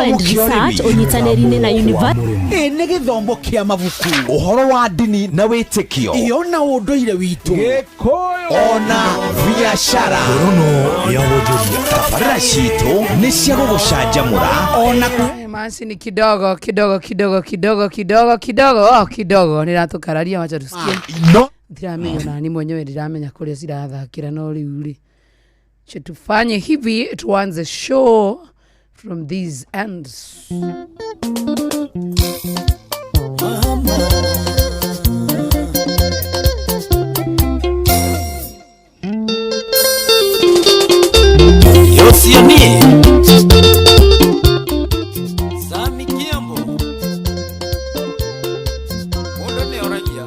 and research unyitanĩri-inĩ na university nĩ gĩthomo kĩa mabuku, ũhoro wa ndini na wĩtĩkio, iyo na ũndũire witũ, Gĩkũyũ ona biacara, ngorono ya wonjoria. Tabarĩra citũ nĩ cia gũgũcanjamũra ona Masi ni kidogo nĩratũkararia wacha tusikie. Ndiramenya nani mwenyewe ndiramenya kũrĩa cirathakĩra no rĩu rĩ. Tufanye hivi tuanze show from these ends. Yosiani Sami Kiambo Mundo ni oragia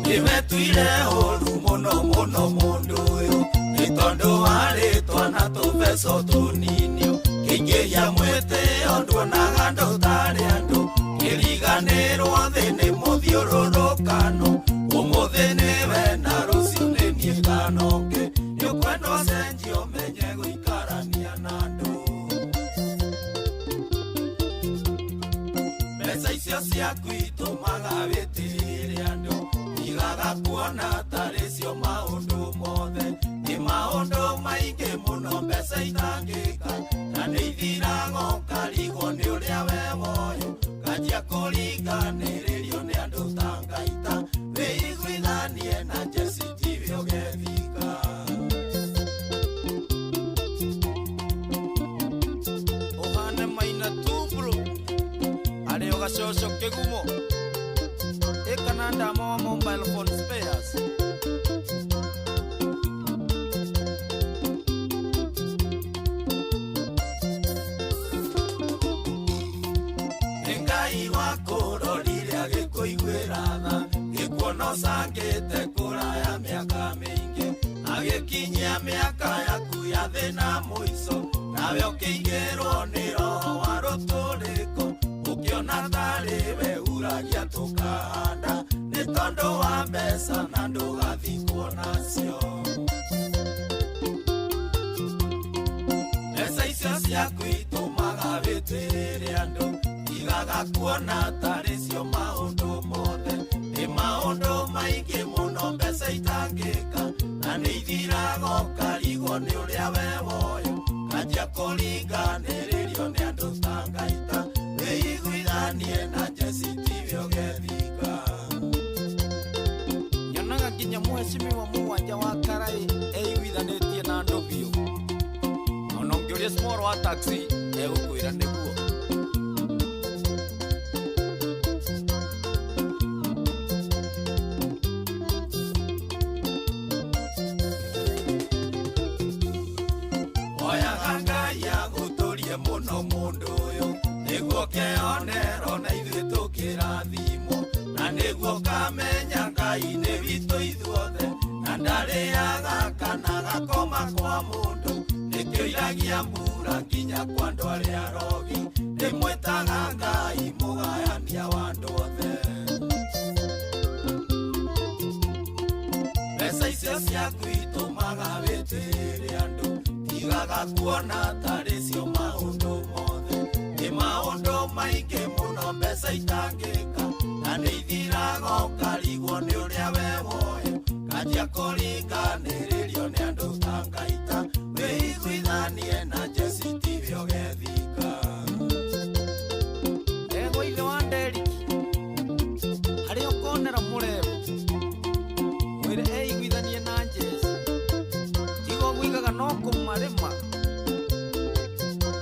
Nimetuire horu mono mundu uyu Nitondo wale twana tubeso tuninio Kingi ya mwete ondwa na gando tari andu Kiriganirwo thĩ nĩ mũthiũrũrũkano Ũmũthĩ nĩwe na rũciũ nĩ niĩ nganoke Nĩũkwenda ũcenjie ũmenye gũikarania na andũ Mbeca icio ciaku itũmaga wĩtigĩre andũ Igaga kuona tarĩ cio maũndũ mothe Nĩ maũndũ maingĩ mũno mbeca itangĩka Na nĩ ithiraga ũkarigwo nĩ ũrĩa we woyo Kajia kũringanĩrĩrio nĩ andũ ta ngaita Wĩiguithanie na Jesse TV ũgethika Ũhane Maina tu bro Arĩ o gacoco kĩgumo Ĩkana ndama wa mobile phone spares Ngai wakũrorire agĩkũiguĩra tha Gĩkuona ũcangĩte kũraya mĩaka mĩingĩ Agĩkinyia mĩaka yaku ya thĩna mũico Nawe ũkĩigĩrwo nĩ roho wa rũtũrĩko Ũkĩona tarĩ we uragia tũkahanda Nĩ tondũ wa mbeca na ndũgathikwo nacio Mbeca icio ciaku itũmaga wĩtĩĩre andũ Igaga kuona tarĩ cio maũndũ mothe Nĩ maũndũ maingĩ mũno mbeca itangĩka Na nĩ ithiraga ũkarigwo nĩ ũrĩa we woyo Kanjia kũringanĩrĩrio nĩ andũ ta ngaita Wĩiguithanie na Jesse TV ũgethika Nyonaga nginya mũheshimiwa mũwanja wa Karai Eiguithanĩtie na andũ biũ Ona ũngĩũria small wa taxi egũkwĩra nĩguo Mũno mũndũ ũyũ nĩguo keonero na ithuĩ tũkĩrathimwo na nĩguo kamenya Ngai nĩ witũ ithuothe na ndarĩaga kana gakoma kwa mũndũ nĩkĩo iragia mbura nginya kwa andũ arĩa arogi ndĩmwĩtaga Ngai mũgayania wa andũ othe mbeca icio ciaku itũmaga wĩtĩĩre andũ Igaga kuona tarĩ cio maũndũ mothe Nĩ maũndũ maingĩ mũno mbeca itangĩka Na nĩ ithiraga ũkarigwo nĩ ũrĩa we woyo Kanjia kũringanĩrĩrio nĩ andũ ta ngaita Wĩiguithanie na Jesse TV ũgethika Ego ithe wa Deriki Harĩa ũkonera mũrebo Mwĩre eiguithanie na Jesse Tigo guigaga no kũmarĩma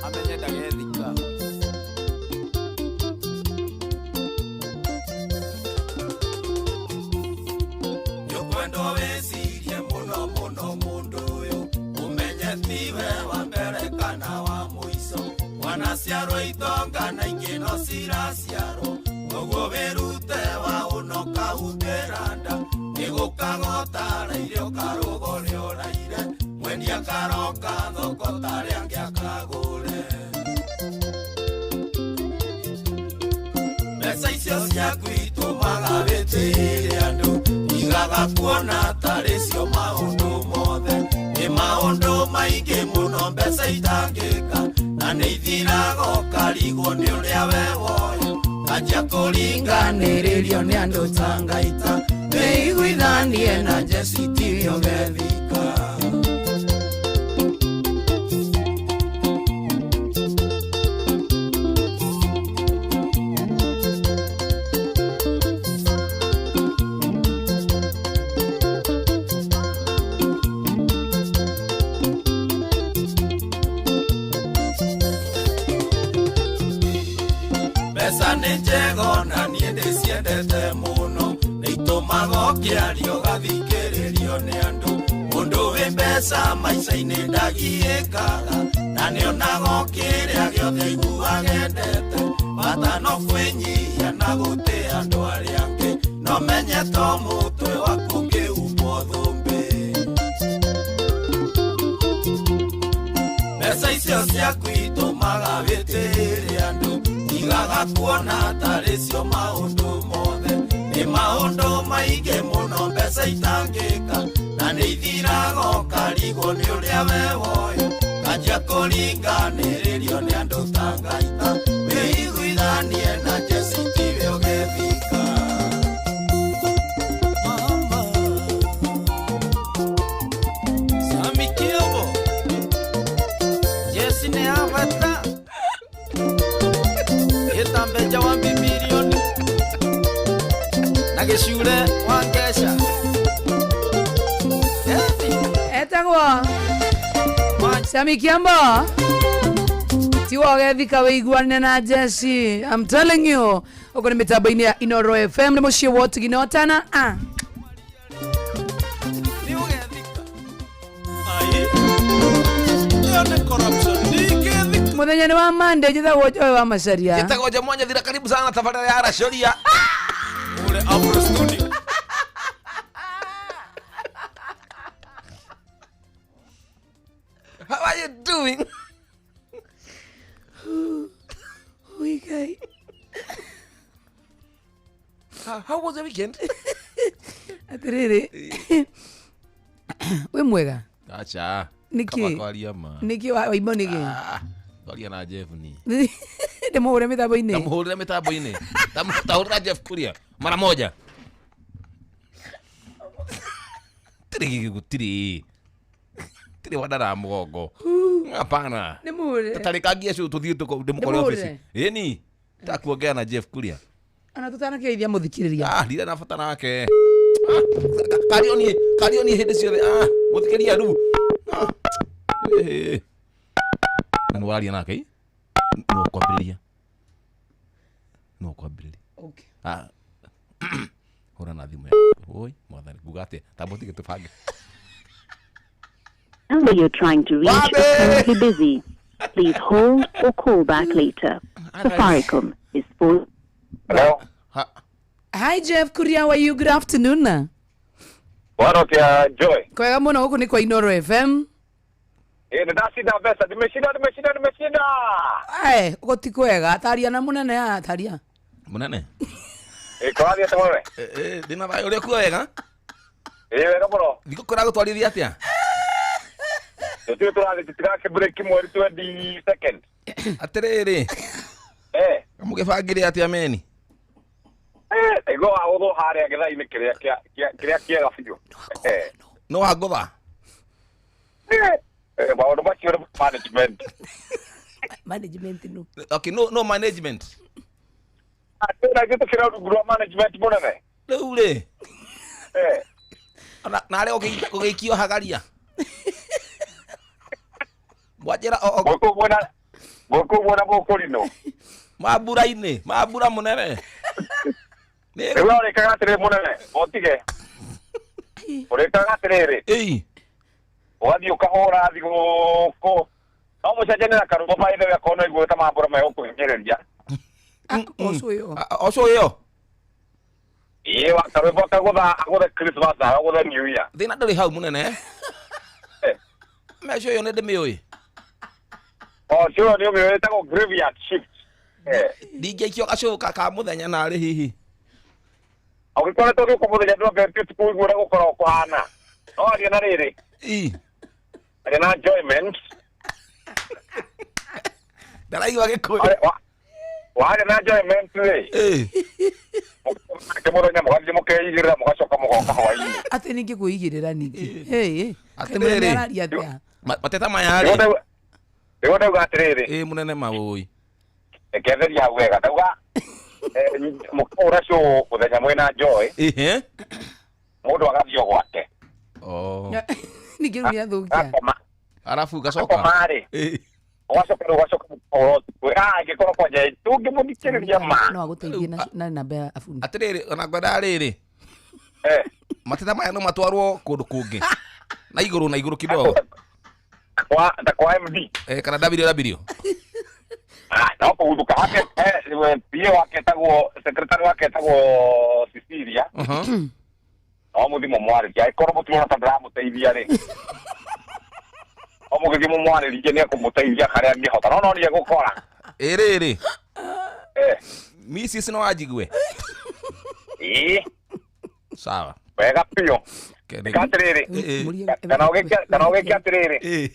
Amenye ndagethika Nĩũkwenda wĩcirie mũno mũndũ ũyũ Ũmenye tiwe wa mbere kana wa mũico Wanaciarwo itonga na ingĩ no ciraciarwo Ũguo wĩrute wa ũnoka humbĩra nda Nĩgũkagotara irio karũgo rĩoraire Mwendia karoka thoko tarĩ angĩ akagũre Mbeca icio ciaku itũmaga wĩtĩĩre wĩtĩĩre andũ igaga kuona tarĩ cio maũndũ mothe nĩ maũndũ maingĩ mũno mbeca itangĩka na nĩ ithiraga ũkarigwo nĩ ũrĩa we woyo kanjia kũringanĩrĩrio nĩ andũ tangaita nĩiguithanie na Jesse TV ũgethika. Pesa nĩ njega na niĩ ndĩciendete mũno nĩ itũmaga ũkĩario gathikĩrĩrio nĩ andũ mũndũ wĩ mbeca maica-inĩ ndagiĩkaga na nĩonaga kĩrĩa gĩothe iguaga endete bata no kwĩnyihia na gũtĩa andũ arĩa angĩ no menye to mũtwe waku ũngĩhumbwo thũmbĩ. Mbeca icio ciaku itũmaga wĩtĩĩre andũ igaga kuona tarĩ cio maũndũ mothe nĩ maũndũ maingĩ mũno mbeca itangĩka na nĩ ithiraga ũkarigwo nĩ ũrĩa we woyo kanjia kũringanĩrĩrio nĩ andũ tangaita wĩiguithanie na Jesse TV ũgethika. Sami Kioko Jesse nĩ abata Itambeja wa bilioni na gĩcure wa ngesha etagwo Sami Kiambo tiwa ũgethika wĩiguane na Jesse. I'm telling you uko ni mitambo-inĩ ya Inoro FM nĩ mũciĩ wa ũtigi otana ni ũgethika ai nĩ corruption ni muthenya nĩ wa Monday njethagwo Joy wa Macharia Njĩtagwo Jamonye Thira, karibu sana tafadhali ya Rashoria. ule Afro Studio. How are you doing? Weekend. How was the weekend? Atiriri. We mwega. Acha. Niki. Kama kwalia ma. Niki wa ibo niki. Kwalia na Jeff ni. Demo ure mitambo-inĩ. Tamuhurira mitambo-inĩ. Tahurira Jeff kuria mara moja. Tiri wadara mugongo. Hapana. Nemure. Tatarikangia sio tuthie ndimukore office. Ni. Takuongea na Jeff kuria. Ana tutanakeithia muthikiriria. Ndire na bata nake. Karioni hindi ciothe. Muthikiria ru. Nani waria nake? No kwambiriria. Okay. Hora na thimu. Oi, mwathani gugate. Tabuti gitubange. Number you're trying to reach is currently busy. Please hold or call back later. Safaricom is full. Hello. Hi Jeff Kuria, how are you? Good afternoon. Warokia Joy. Kwega muno huku ni kwa Inoro FM. Ndashinda pesa, nimeshinda. Uko ti kwega, taria na munene taria. Munene. Kwa hali ya wewe. Dina bayo ule kuwa wega. Wega bro. Diko kora gutwarithia atia? Tutu turathitika break mweri 22nd. Atiriri. Amugibangire atia meni? Ego agutho haria githa-ini kiria kiega biũ. No agutha. Maũndũ macio nĩ management. Management no. Okay, no management. Atĩra gĩtũkĩra rungu rwa management mũnene. Rĩu rĩ. Na arĩa ũgĩikio hagaria. Mwajĩra gũkũ mwena mũkũrinũ. Mambura mũnene. Rĩu ũrĩkaga atĩrĩ mũnene, ũtige. Ũrĩkaga atĩrĩrĩ. Ũgathiĩ ũkahũra thigũkũ. No mũcenjanie karũgũ maithe gakona iguo ta mambura megũkũhinyĩrĩria. Oco ĩyo. Wa karũgũ agũthe Christmas na agũthe New Year. Thĩna ndũrĩ hau mũnene. Meco ĩyo nĩ ndĩmĩũĩ. Cio nĩ ũmĩũĩ ĩtagwo graveyard shift. Ndingĩikio gacuka ka mũthenya narĩ hihi. Ukikora toki kwa muthenya ndo ngeti kuigura gukora kuhana. No ari na riri. Ari na enjoyment. Darai wage ko. Wari na enjoyment we. Muthenya mugathie mukeigira mugacoka mugoka hwaini. Ati ningi kuigirira ningi. Atemere ari atia. Mateta mayari. Ego ndo gatiriri. Munene mawoi. Eketheria wega ndauga mukora sho muthenya mwena joy. Mundu agathio gwake. Ningi ruya thukia. Arafu gacoka. Mari. Wacoka ngikoro kwa je tungimudikiriria ma. No aguteithie na namba afuni. Atiriri ona gwenda riri. Mateta maya no matwarwo kundu kungi. Na iguru kidogo. Kwa MD. Kana WW. Na kuhuduka hake pia wake tagwo secretary wake tagwo Cecilia. Muthimo mwari ya ikoro mutuna tandra muteithia ri. Muthimo mwari rije ne kumuteithia kare angihota. No ni gukora. Iri. Mrs no ajigwe. Sawa. Wega pio. Katrere. Kana oge katrere.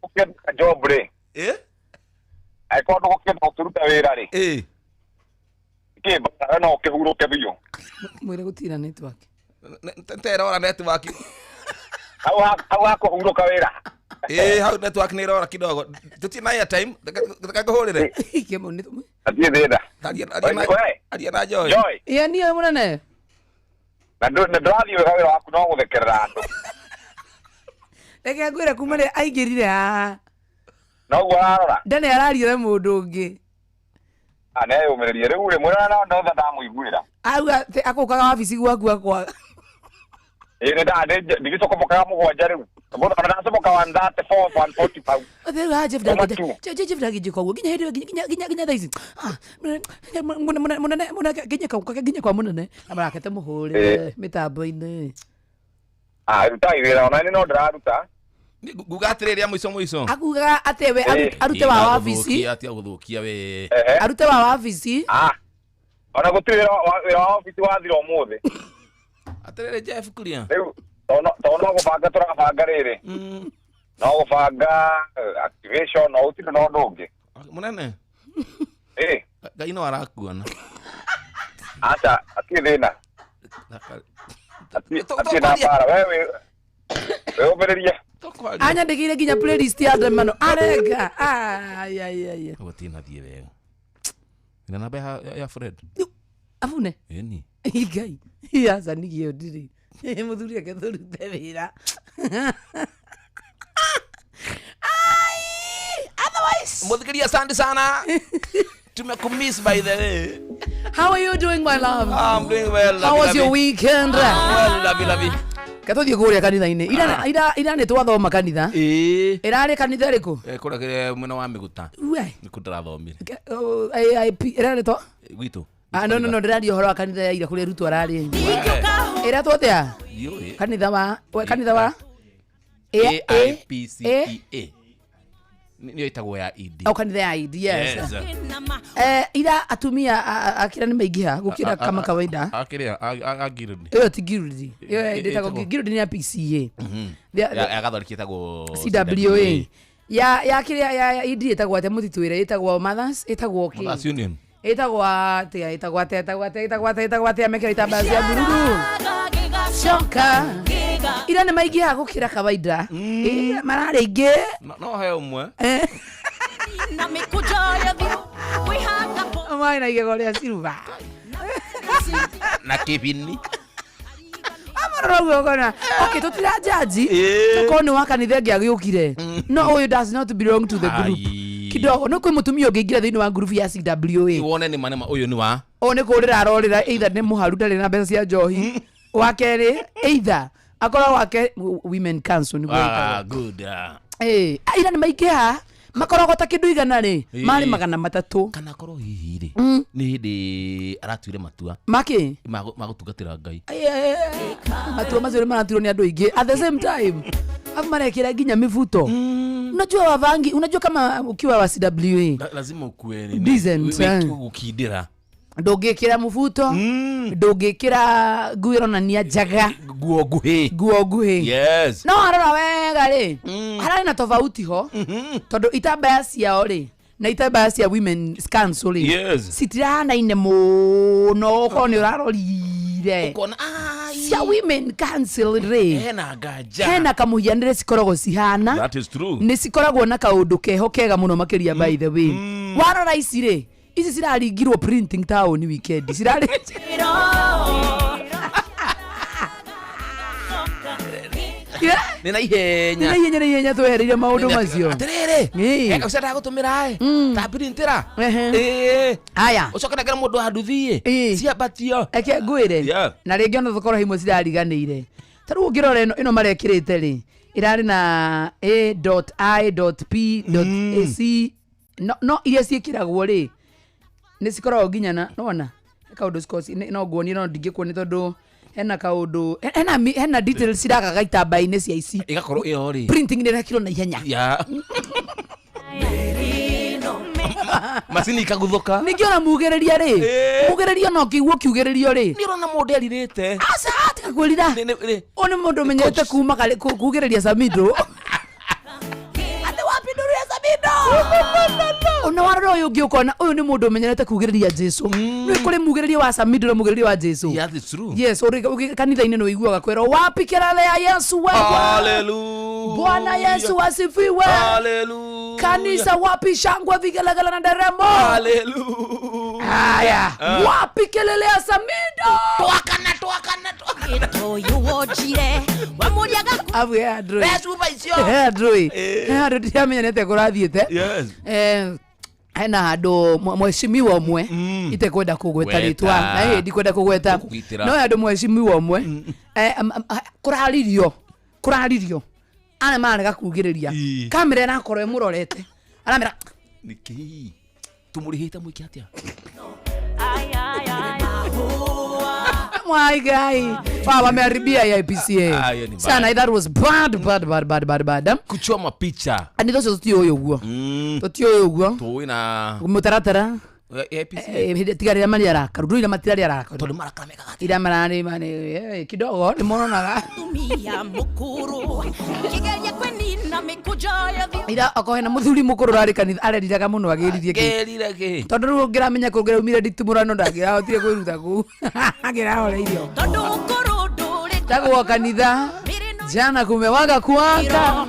Ukenda jobre. Ai kondo ukenda turuta wira ri. Ke bana no ke huro ke biyo. Mwire gutira network. Tentera ora network. Au ko huro ka wira. Hau network ni rora kidogo. Tutina ya time. Ndakagorere. Kemo ni tumu. Atie deda. Adia na joy. Ya ni munene. Na ndo radio wira waku no guthekerera andu. Ege ngwira kumare aigirire ha. No gwarora. Ndane ararie mundu ungi. Ane umererie riu ri mwana no ndamuiguira. Auga akokaga wabici gwaku akwa. Ndigicoko mukaga mugwanja riu. Mbona kana nasomoka 140 pound. Atheru ha Jeff Dagi jiko ginya hedi ginya thaici. Muna ginya kwa munene. Amarakete muhuri mitambo-ini. Ruta wira ona ni no ndiraruta. Gugatiriri mwiso. Akuga atewe arute wa wabici. Atia guthukia we. Arute wa wabici. Ona gutira wira wa wabici wathira umuthi. Atiriri Jeff kuria. Riu tono gubanga turabanga riri. No gubanga activation no utire no ndungi. Munene. Ngai no arakuona. Acha atithina. Atina para wewe umereria. Anya ndigire ginya playlist ya ndemano arega. Ai. Gutina thie wega. Ina namba ya Fred. Afune. Eni. Igai. Yaza nigio ndiri. Muthuri yake thurute wira. Otherwise. Muthikiri asante sana. Tumekumiss by the way. How are you doing, my love? I'm doing well. How was your weekend? Well, lovey. Katothie kuria kanitha-ini. Ira ni twathoma kanitha. Irari kanitha riku? Kura mwena wa Miguta. We. Nikutarathomire. Irari to? Gwitu. No, ndiraria horo wa kanitha ya ira kuria rutu arari. Ira to atia? Kanitha wa AIPCEA. Niyo itagwo ya ED. Au kanitha ya ED, yes. Ira atumia akira ni maigiha gukira kama kawaida. Akira agirudi. Iyo ti girudi. Iyo ndetagwo girudi ni ya PCA. Ya gathoriki itagwo CWA. Ya kira ya ED itagwo ate mutitwire itagwo Mothers itagwo ki. Mothers Union. Itagwo ate amekira itambazi ya bururu. Shoka. Ira ni maigiha gukira kawaida. Marare ingi. No he umwe. Na mikujo ya thio wihanga po. Amaina igegoria silva. Na kibini. Amaroro gona. Okay, tutira jaji. Tukone wakanithe ngiagiukire. No, oyo does not belong to the group. Kidogo no kwi mutumia ungiingira thiini wa group ya CWA. Wone ni manema uyu ni wa. One kurira arorira either ni muharu ndari na mbeca cia njohi. Wakeri either akora wake women council ni gwa. Good. Ira ni maigiha makorogo ta kindu igana ri mari 300 kana koro hihi ri ni hindi aratuire matua maki magutungatira Ngai matua mazuri maraturwo ni andu ingi at the same time afu marekira ginya mivuto. Unajua wavangi, unajua kama ukiwa wa CWA lazima ukue decent ukidira ndungikira mubuto ndungikira nguiro na nia jaga guo guhi yes no arora wega ri harari na tofauti ho tondu itambaya ciao ri na itambaya cia women's council ri yes citirana ine muno ko ni urarorire ukona cia women council ri hena kamuhianire cikoragwo cihana that is true ni cikoragwo na kaundu keho kega muno makiria by the way warora ici ri ici ciraringirwo printing town weekend cirari nina ihenya twehereire maundu macio atiriri eka ucenda gutumira ta printera aya ucokera kera mundu handuthie cia batio eke ngwire na ringi ona thukoro himwe cirariganire taru ngirora ino marekirite ri irari na a.i.p.ac no iria ciikiragwo ri ni cikoragwo nginyana nona kaundu scosi no nguonie no ndingikuonia tondu hena kaundu hena details ciragaga itambaini cia ici igakorwo iyo ri printing ni rekirwo na ihenya masini ikaguthuka ningiona mugereria ri mugereria no kiugo kiugererio ri ni rona mundu aririte asa tikakwirira one mundu menyete kuma kugereria samido ate wapi nduru ya samido ona warora uyu ngiukona uyu ni mundu menyete kugereria Jesu ni kuri mugereria wa samido na mugereria wa Jesu yeah that's true yes uri kanitha-ini no iguaga kwera wapi kelele ya Yesu wewe hallelujah Bwana Yesu asifiwe hallelujah kanisa wapi shangwe vigelegele na nderemo hallelujah haya wapi kelele ya samido twakana Toyo wojire wa muriaga abu ya adroi besu baicio adroi tiamenya nete kurathiete yes hena handu mweshimiwa umwe itekwenda kugweta ritwa na ndikwenda kugweta no handu mweshimiwa umwe kuraririo ana marega kugiriria kamera nakorwo emurorete aramera niki tumurihite mwiki atia my guy baba ameharibia ya IPCA sana that was bad kuchoma mapicha ani those tutio uyo guo tuina mutaratara IPCA tigarira mali araka rudira matiri araka tondu marakameka ira marani mane kidogo ni mononaga tumia mukuru kigeria kwenina mikujo ya thio ira akohena muthuri mukuru rari kanitha areriraga muno agiririe ki tondu ngiramenya kugira umire ditumurano ndagira hotire kwiruta ku agira hore irio tondu mukuru nduri tagwo kanitha jana kumewaga kuanga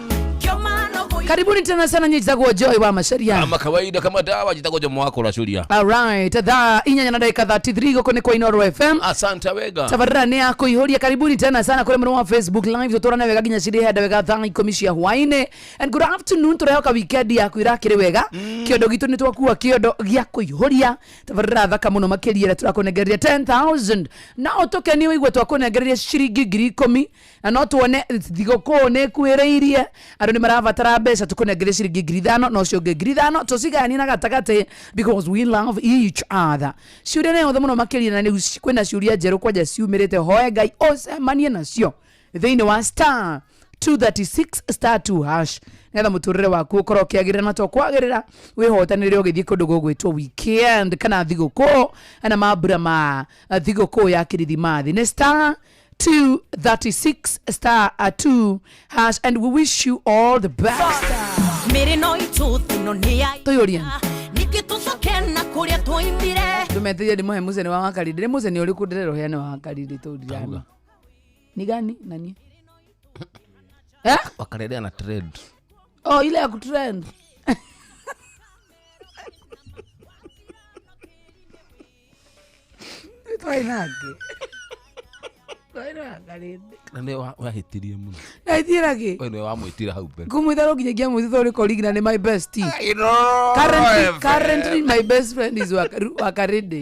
karibuni tena sana nyinyi zagwo Joy wa Masharia kama kawaida kama dawa jitago jomo wako la shuria alright tha inyanya na dakika 33 goko ni kwa Inoro FM asante wega tabarani yako ihoria karibuni tena sana kule mwana wa Facebook live tutorana wega ginya shiri hada wega thanga ikomishia hwaine and good afternoon turayoka weekend yako irakire wega kiondo gitu ni twakuwa kiondo gyako ihoria tabarani thaka muno makiria turakonegeria 10,000 na otoke ni wigwe twakonegeria shiringi 10,000 na no tuone thigoko ne kwireirie andu ni maravatara mbeca tukonegeria shiringi 5,000 no cio 5,000 tusigani na gatagate because we love each other ciuria ne othe muno makiria na ni kwina ciuria njeru kwaja ciumirite hoe ngai ocemanie nacio thiini wa star 236 star 2 hash netha muturire waku ukorwo kiagirira na to kwagirira wihotanire ugithie kundu gugwitwo weekend kana thigoko ana mabura ma thigoko ya kirithimathi ni star 236 star 2 hash and we wish you all the best mere no ituthino ni ya toyoria nikitucokena kuria twoimire tumeteje ni mohe muze ni wa wakaridi muze ni uriku ndirero hene wa wakaridi tudirana ni gani nani wakarede na trade oh ile ya kutrend toinage nane wahitirie muno aitirage wewe wamwitira hau mbere kumwitharo nginyagia mwithito uri korigina ni my bestie I know currently my best friend is wakarede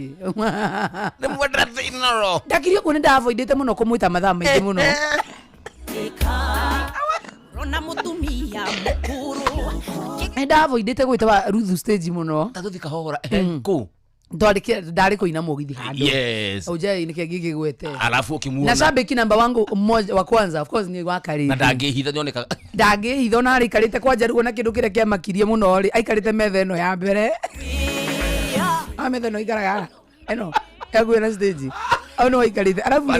ni mwendra thinoro ndakirio kuone ndavoidite muno kumwita mathaa maingi muno rona mutumia mukuru ndavoidite gwita Ruth stage muno tatuthika hohora ku ndari kuina mugithi handu yes uje ni kigigi gwete alafu ukimuona na shabiki namba wangu mmoja wa kwanza of course ni wakaridi na ndangihitha nyoneka ndangihitha na ari karite kwanja ruo na kindu kire kiamakirie muno ri aikarite metha eno ya mbere ametha no igaraga eno yaguye na stage au no ikarite arabu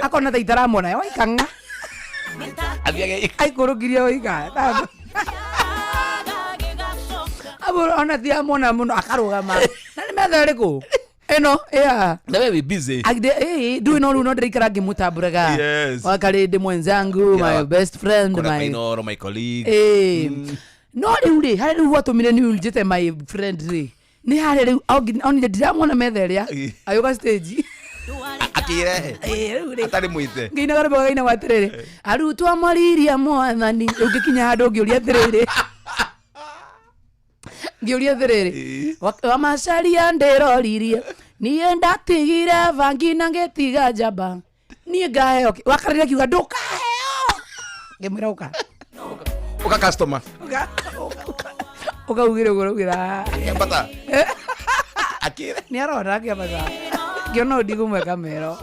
akona taitara mona yo ikanga ai korogiria oiga abo ona dia mona muno akarugama na methere ku eno na wewe busy do you know ndikara ngimutamburaga wakari ndi mwenzangu my best friend my colleague no riu hari watumire ni uljete my friend ni hari riu oni ndiramona metheria ayoga stage akire atari mwite ngina gara bagaina watirire arutwa mariria mwathani ungikinya handu ngiuria atirire ngiuria atirire wamacaria ndiroririe niĩ ndatigire vangi na ngĩtiga njamba niĩ ngaheo wakarĩra kiuga ndũkaheo ngĩmwĩra ũka customer ũkaugire ũgũrũgĩra kĩambata akire nĩ arona kĩambata ngĩona ndigũmwe kamero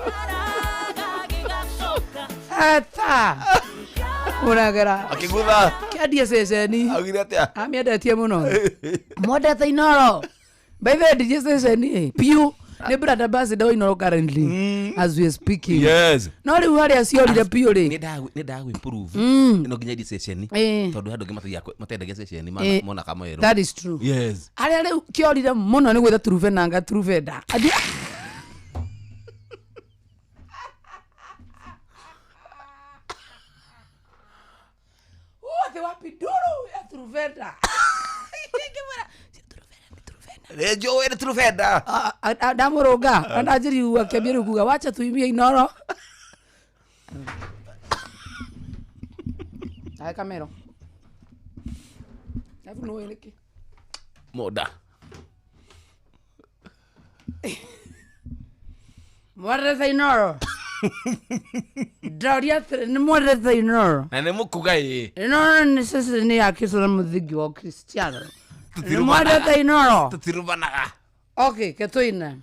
ata ũragera akĩgutha kĩandia ceceni augire atĩa amĩendetie mũno mwendete Inoro baithe ndije ceceni piu ni brother ambassador Inoro currently as we are speaking. Yes. No riu haria ciorire piu ri ni ndagu improve no ginya di session tondu handu ngimathiya matendagia session mona kama ero. That is true. Yes. Haria riu kiorire muno ni gwetha truve nanga truvenda wote wapi duru ya truvenda Rejo ere truvenda ndamuruga anajiri akiambia kuga wacha tuimie Inoro ai kamero afu no eleke moda mwendete Inoro Daria ni mwendete Inoro na ni mukuga Inoro ni sisi ni akisoma muziki wa Cristiano mwendete Inoro tutirubanaga. Okay, ketoina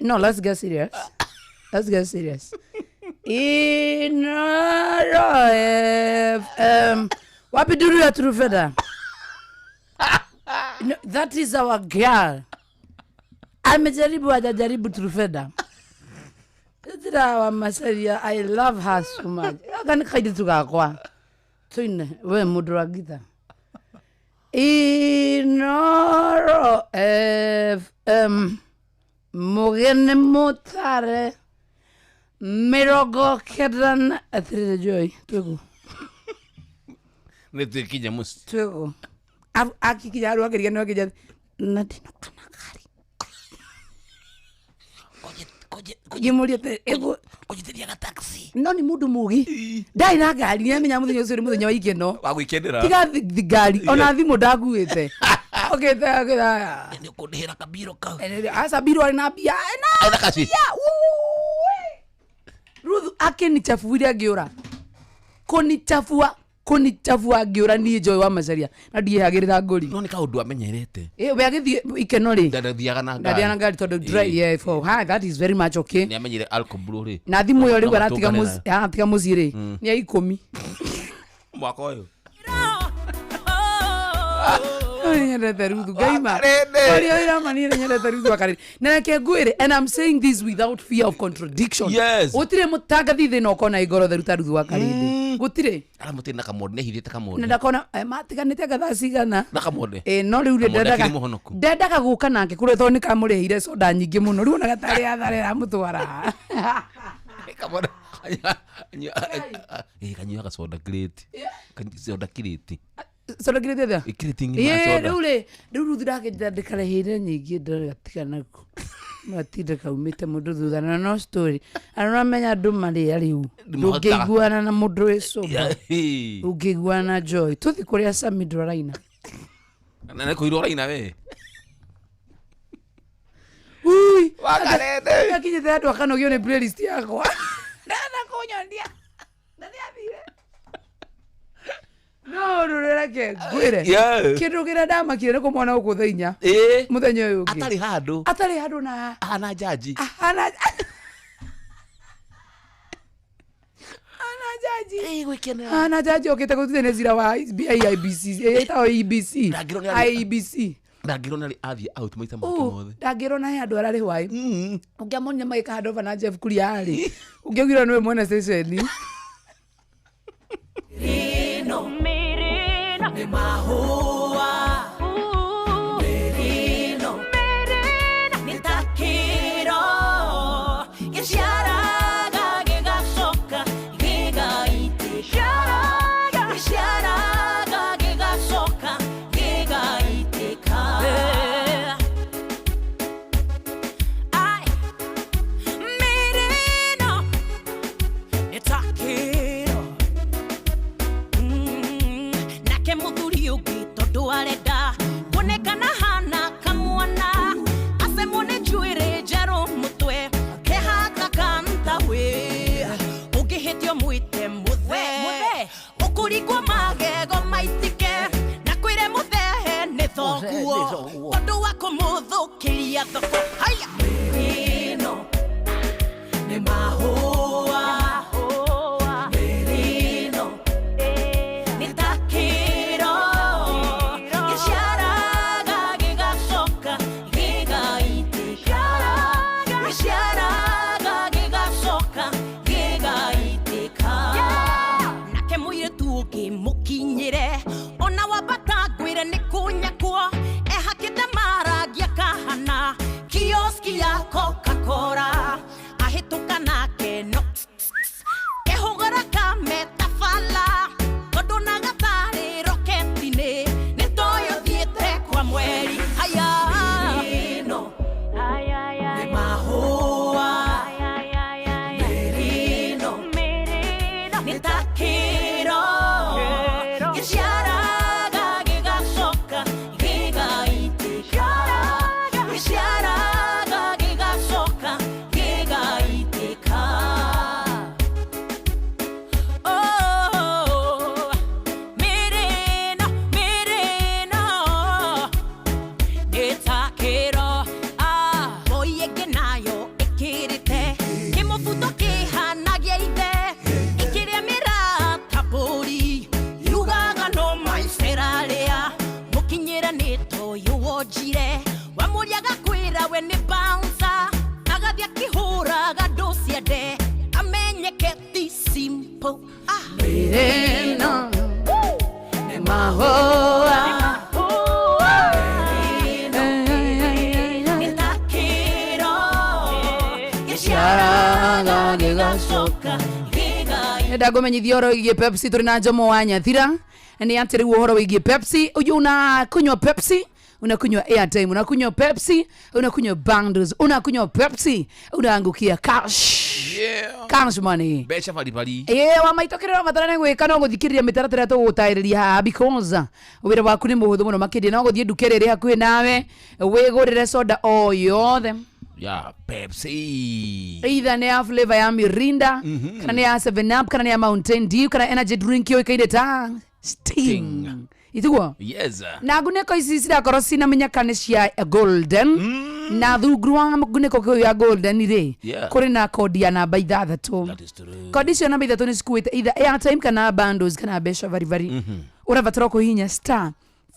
no, let's get serious. Inoro wapi duru ya truveda no, that is our girl. Amejaribu hajajaribu truveda. Zira wa masaria, I love her so much. Agani kaidi tukakwa toina we mudura gita Inoro FM Mogene motare Mirogo kedan atride joy tugu Nete kija mus tugu aki kija aru akiri no kija natino kanakari Koje muriete ego koje teria taxi no ni mundu mugi dai na gari ni amenya muthinyo ucio muthenya wa ikeno wa gwikendera tiga gari ona thimu ndaguite okay tha ni kundihira kabiro ka asa biro ari na bia na kasi Ruth akinichafuria ngiura kunichafua ngiura ni Joy wa Macharia na ndihagirira ngori no ni kaundu amenyerete we agithie ikeno ri ndathiaga na ngari tondu dry yeah for that is very much okay ni amenyere alcohol ri na thimu yo ri aratiga muci ri ni 10 mwaka uyu nyendete Ruth gaima orio ira mani nyendete Ruth wakari na ngwire and I'm saying this without fear of contradiction. Yes. Utire mutagathi thina ukona igoro theru ta Ruth wakari gutire ara mutina kamode ne hithite kamode na ndakona matiganite gatha cigana na kamode no riu ndendaga guka nake kuretho ni kamurehire soda nyingi muno riu na gatari atharera mutwara kamode kanyuaga soda crate soda crate soda crate there crate ngi soda riu ndakendekare hire nyingi ndagatigana ku matinde kaumite mundu thutha na no story aramenya andu mari ariu ndungiguana na mundu eco ungiguana na Joy tuthi kuria Sami Dwaraina na ne kuiro raina we ui wakarete akinyite andu akanogio ni playlist yakwa ndana kunyondia ndani athire no rureke gwire kindu gira ndamakire ni kumwona uku thainya muthenya uyu ungi atari handu na ana jaji ana jaji okite kututhene zira wa IBC eta IBC ndangirona ri athie out maita make mothe ndangirona he andu arari hwai ungiamonia magika handover na Jeff Kuriari ungiugirwo niwe mwena station Merino ni mahua Merino ni takiro Gisharaga gigacoka gigaite Gisharaga gigacoka gigaiteka Ai Merino ni takiro Nake muthuri ungi tondu arenda kuonekana hana kamwana acemwo nĩ njuĩrĩ njerũ mũtwe kĩhaka kanta we ũngĩhĩtio mwĩte mũthe ũkũringwo magego maitike na kwĩre mũthehe nĩ thoguo tondũ wa kũmũthũkĩria thoko haya Merino nĩ mahũa Merino nĩ takĩro gĩciaraga gĩgacoka gĩgaitĩka gĩciaraga gĩgacoka gĩgaitĩka nake mũirĩtu ũngĩ mũkinyĩre ona wambata ngwĩre nĩ kũnyakwo ehakĩte marangi akahana kioski ya Coca-Cola ahĩtũka nake no kehũgara kametafala tondũ na gatarĩ roketi-inĩ nĩ toĩ ũthiĩte kwa mweri haya Merino nĩ mahũa Merino nĩ takĩro gĩciaraga gĩgacoka gĩgaitĩka gĩciaraga gĩgacoka gĩgaitĩka Oh, Merino nĩ takĩro mbũi ĩngĩ nayo ĩkĩrĩte kĩmũbuto kĩhanagia ithe ĩkĩrĩa mĩrata mbũri yugaga no maiceraria mũkinyĩra nĩ toyũ wonjire wamũria gakwĩra we nĩ bouncer agathiĩ akĩhũraga ndũ ciende amenyeke ti simple Merino nĩ mahũa nĩ takĩro gĩciaraga gĩgacoka nenda ngũmenyithia ũhoro wĩgiĩ Pepsi tũrĩ na Njomo wa Nyathira nĩ atĩ rĩu ũhoro wĩgiĩ Pepsi uyu unakunywa Pepsi unakunywa airtime unakunywa Pepsi unakunywa bundles unakunywa Pepsi unaangukia cash cash money becha baribari wamaitokerera matarane gwĩka no gũthikĩrĩria mĩtaratara tũgũtaĩrĩria haha because wĩra waku nĩ mũhũthũ mũno makĩria no gũthiĩ nduka ĩrĩa ĩrĩ hakuhĩ nawe wĩgũrĩre soda o yothe ya Pepsi either nĩ ya flavor ya Mirinda kana nĩ ya 7 Up kana nĩ ya Mountain Dew kana energy drink yoĩkaine ta Sting ituguo yes na ngunĩko ici cirakorwo cina menyeka nĩ cia golden na thunguru wa ngunĩko kĩu ya golden rĩ kũrĩ na kodi ya namba 6 kodi icio namba 3 nĩ cikuĩte either airtime kana bundles kana mbeca varivari ũrabatara kũhihinya star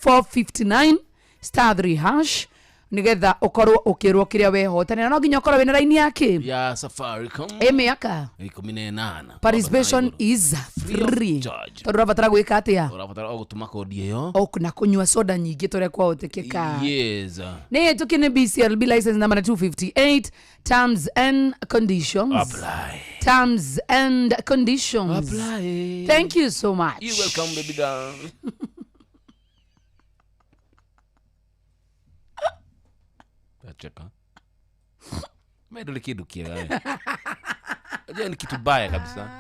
459 star 3 hash nigetha ukorwo ukirwo kiria wehotanira no nginya ukorwo wina line yake ya Safaricom miaka 18 participation is free tondu urabatara gwika atia urabatara gutuma kodi iyo na kunywa soda nyingi tore kwa utekeka yes ne tukine BCLB license number 258 terms and conditions apply terms and conditions apply thank you so much you welcome baby doll cheka Medo ni kitu kiega Ajua ni kitu baya kabisa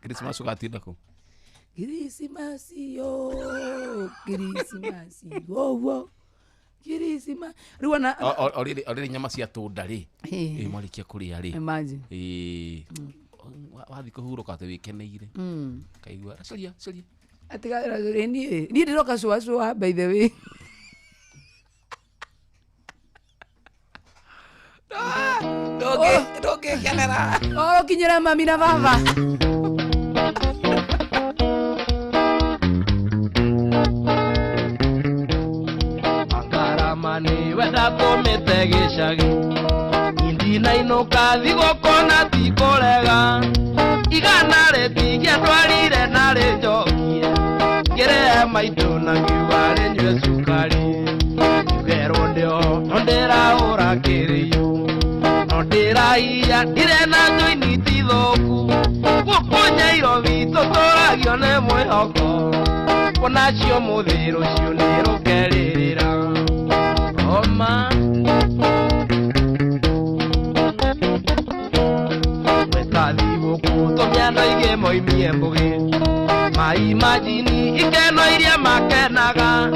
Christmas ukatinda ku Kirisimasi yo Kirisimasi wo Kirisima ruana already nyama cia tunda ri mwarikia kuria ri imagine wathi kuhuruka te wikeneire kaigua caria atiga ni ndiroka cua by the way doge kenera Oh, kinyera mami na baba. Angaramani wenda komete gicagi. Indina inoka thigo kona tikorega. Igana retigia twarire na rejokie. Gere maito na giware nywe sukari. Gero ndio ndera ora kiriyo. Ndera iya dire na joini tithoku. Gukonya iro vito toragio ne mwihoko. Konacio muthiro cio niro keririra. Oma Wetadivo kutomia no ige moimie mbugi. Mai majini ikeno iria makenaga.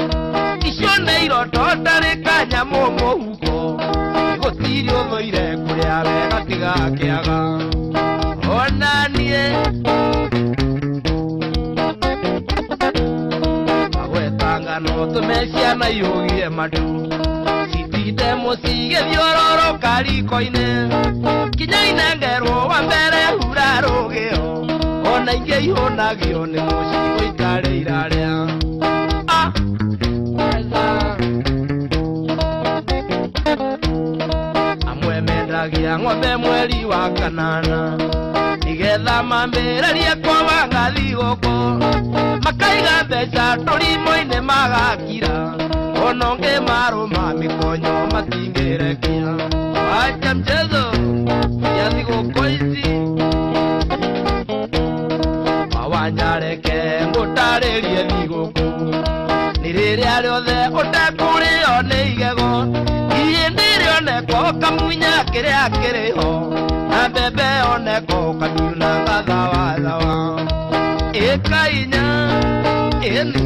Icio nĩ iroto ndarĩ kanyamũ mũhuko. Gũtirĩ ũthũire kũrĩa wega tiga kĩaga. Ona niĩ magweta ngano tũme ciana ihũgie matu. Citinde mũci gĩthiũrũrũka riko-inĩ. Kinya inengerwo wa mbere hura rũgĩo. Ona ingĩ ihũnagio nĩ mũci gũikarĩ irarĩa. Amwe mendagia ng'ombe mweri wa kanana. Nigetha mambĩrĩrie kũbanga thigũkũ. Makaiga mbeca tũrimo-inĩ magakira. Ona ũngĩ marũma mĩkonyo matingĩrekia. Wacha mchezo ya thigũkũ ici. Wanyareke ngũtarĩrie thigũkũ. Nĩ rĩrĩa rĩothe ũtekũrĩo nĩ igego. Ihĩndĩ rĩoneko kamunya kĩrĩa kĩrĩho. Na mbembe oneko kamiuna gathawa. Ĩkainya ĩni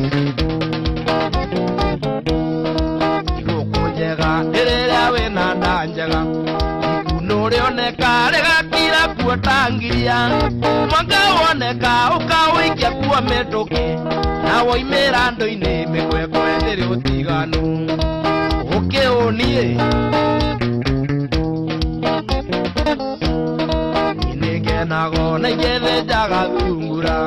thigũkũ njega nĩ rĩrĩa wĩna nda njega. Ikuno rĩoneka rĩgakira kuo tangiria. Mwanga woneka ũkawĩikia kuo mĩtũkĩ. Na woimĩra ndũ-inĩ mĩkwekwe ndĩrĩ ũtiganu. Ũkĩũniĩ nĩngenago na ingĩthĩnjaga thungura.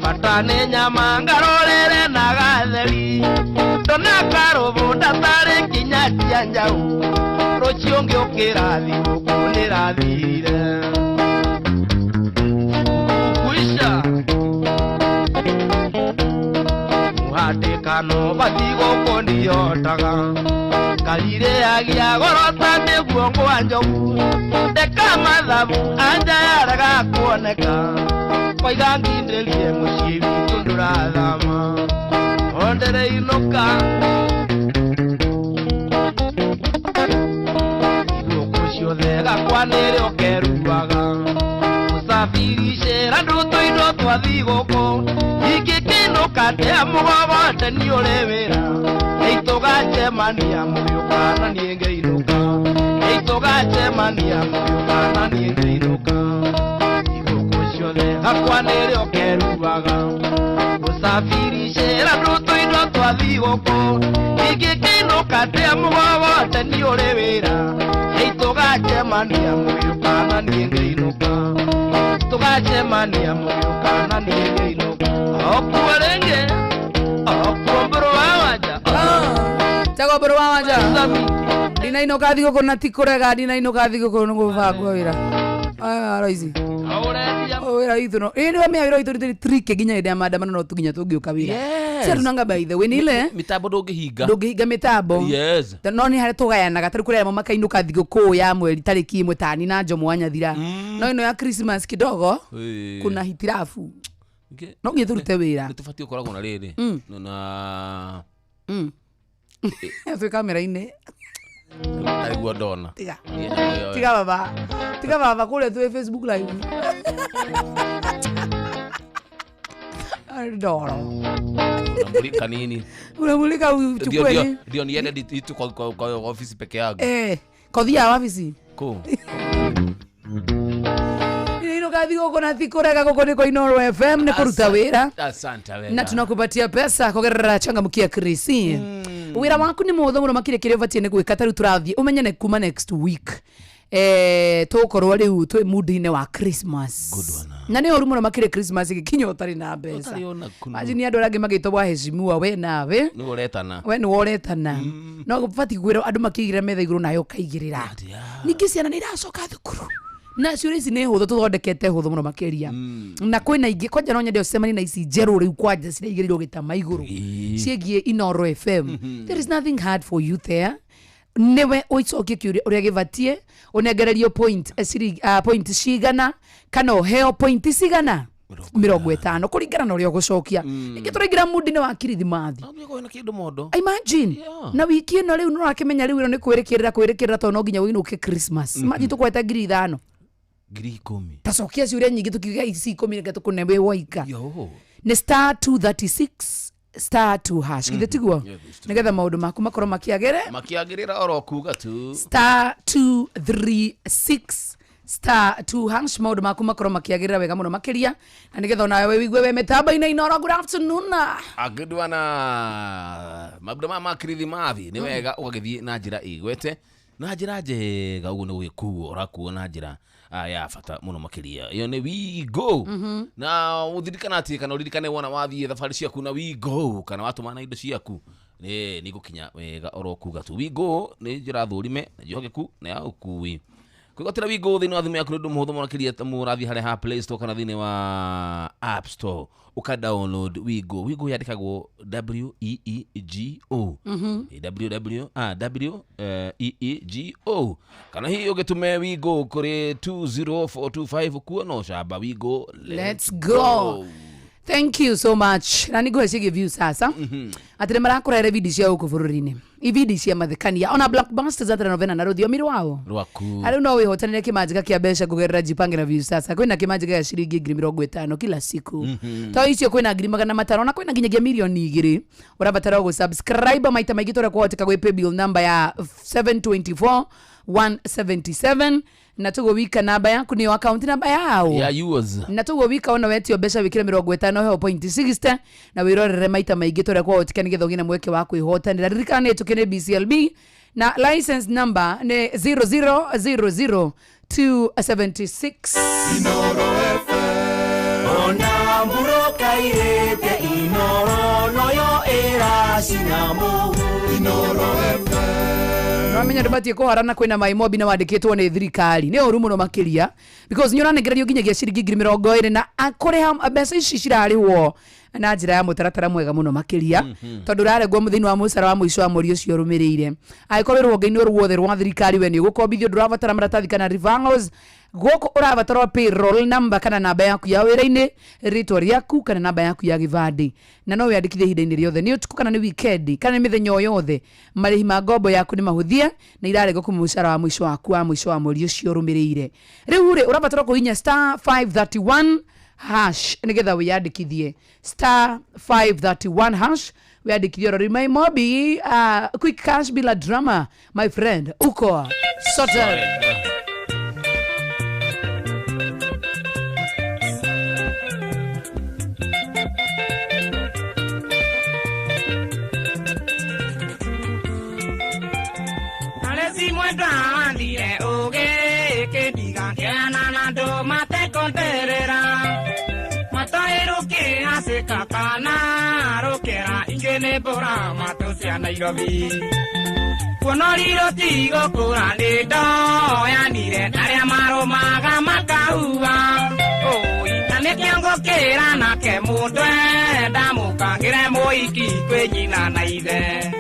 Bata nĩ nyama ngarorere na gatheri. Ndona karũbũ ndatarĩ kinya cia njaũ. Rũciũ ngĩũkĩra thigũkũ nĩrathirire. Kuisha muhatĩkano bathigũkũ ndihotaga. Karire agia gorota nĩguo ngwa njogu. Ndeka mathabu anja yarega kuoneka. Koiga ngindĩrie mũciĩ witũ ndũrathama. Ondere inũka thigũkũ ciothe gakwa nĩrĩ ũkeruaga. Mũsafiri andũ tũindo twa thigũkũ. Ingĩkĩinũka ndĩa mũgogote nĩ ũrĩ wĩra. Nĩitũgacemania mũgĩũka na niĩ ngĩinũka. Nĩitũgacemania mũgĩũka na niĩ ngĩinũka. Thigũkũ ciothe gakwa nĩrĩ ũkeruaga. Mũsafiri andũ tũindo twa thigũkũ. Ingĩkĩinũka ndĩa mũgogote nĩ ũrĩ wĩra. Nĩitũgacemania mũgĩũka na niĩ ngĩinũka. Tũgacemania mũgĩũka na niĩ ngĩinũka. Okuo rĩngĩ okuo mbũrũ wa wanja. Chago mbũrũ wa wanja. Ndinainũka thigũkũ na tikũrega. Ndinainũka thigũkũ nĩ gũbangwo wĩra. Raici wĩra witũ no ĩndĩ wa mĩawĩra witũ rĩtĩrĩ trike nginya hĩndĩ ya maandamano no tũginya tũngĩũka wĩra. Cia tunanga by the way nĩ ile mitambo ndũngĩhinga mitambo. Yes. No nĩ harĩ tũgayanaga tarĩ kũrĩa makainũka thigũkũ ya mweri tarĩki 1 tani na njomo wanyathira. No ĩno ya Christmas kidogo kuna hitirafu. No nginya tũrute wĩra. Nĩtũbatiĩ gũkoragwo na rĩrĩ na twĩ kamera-inĩ. Tariguo ndona. Tiga baba kule tu Facebook live. Adoro. Unamulika nini? Unamulika uchukue. Ndio niende itu kwa ofisi peke yangu. Kodhia ofisi. Cool. Nino kadhi goko na thikorega goko niko Inoro FM ne kuruta wira. Asante wega. Na tunakupatia pesa kugerera changamukia Krisi. Wira waku ni mutho muno makire kire vatie ne gwika taru turathie umenye ne kuma next week. tukorwo riu twi mood-ine wa Christmas. Good one. Na ni oru muno makire Christmas igikinya utari na mbeca. Imagine andu arangi magitwa heshimua we nawe. Ni uretana. We ni woretana. No bati gwira andu makigire metha iguru nayo kaigirira. Ningi ciana ni iracoka thukuru. Na ciuri ici ni huthu tuthondekete huthu muno makiria. Na kwina ingi kwanja no nyende ucemani na ici njeru riu kwanja ciraigirirwo gitama iguru. Ciegie Inoro FM. There is nothing hard for you there. Newe oicokie kiuria uria givatie unengererio point point cigana kana heo point cigana 50 kuringana na uria gucokia ingi turaingira mood-ini wa kirithimathi imagine na wiki ino riu nurakimenya riu ni kwirikirira to no nginya winuke Christmas maji tukweta 5,000 10,000 tacokia ciuria nyingi tukiuga ici 10 nge tukunewe waika ni star 236 star 2 hash githe tiguo nigetha maundu maku makorwo makiagirira oro kuga tu star 236 star 2 hash maundu maku makorwo makiagirira wega muno makiria na nigetha nawe wigue we metamba-ini Inoro. Good afternoon. Agudwana maundu ma kirithimathi ni wega ugagithie na njira igwete na njira njega uguo ni gugikuo urakuo na njira ya fata muno makiria iyo ni we go na uthirikana ati kana uririkane wona wathie thabari ciaku na we go kana watuma na indo ciaku ni gukinya wega orokuga tu we go ni njira thurime na jihogeku na ya ukui kwigotera we go thini wa thimu yaku ni undu muhuthu muno makiria ta murathi hare ha Play Store kana thini wa App Store uka download we go yandikagwo WEEGO WEEGO kana hi ugitume we go kuri 20425 kuo no shaba we go let's go. Thank you so much. Na nigo heshige view sasa. Atire marakorere video cia uko bururi-ini. Video cia mathekania ona Blockbusters atire novena na ruthio miri wao. Rwaku. Ari no wihotanire kimanjika kia besha kugerera jipange na view sasa. Kwina kimanjika ya shiringi 50 kila siku. To icio kwina 500 na kwina nginyagia milioni 2. Urabatara go subscribe maita maigi tora kuhotika gwe pay bill number ya 724 177 na tugo wika namba yaku ni account namba yao ya yours na tugo wika ona wetio besha wikire 50 heo point 60 na wirorere maita maigi tore kwa otikani githogina mweke wako ihotanira ririkane tukene BCLB na license number ne 0000276 Inoro FM ona mburoka irete Inoro noyo era sinamu Inoro FM Ramenya ndibati ko harana kwina maimobi na wandikitwo ni thirikari ni oru muno makiria because nyona negererio nginyagia ciringi 20 na akore ha mbeca ici cirarihwo na njira ya mutaratara mwega muno makiria tondu raregwo muthini wa musara wa mwisho wa mweri ucio rumirire aikorerwo ngai no ruothe rwa thirikari we ni gukombithio ndurabatara maratathi kana referrals goko urabatara payroll number kana namba yaku ya wira-ini ritwa riaku kana namba yaku ya givandi na no wiyandikithie ihinda-ini riothe ni utuku kana ni weekend kana ni mithenya yothe marihi ma ngombo yaku ni mahuthie na iraregwo ku musara wa mwisho waku wa mwisho wa mweri ucio rumirire riu ri urabatara kuhinya star 531 hash nigetha wiyandikithie star 531 hash wiyandikithie rori my mobi quick cash bila drama my friend uko sorted. Mwendwa andire oge kediga kiana na do mate konterera matairuke aseka kana rokera ingene bora matosia Nairobi kunoriro tigo kurani do yanire aria maromaga makaua oi kiango kera na ke mundwe ndamukangire moiki kwenyina na ithe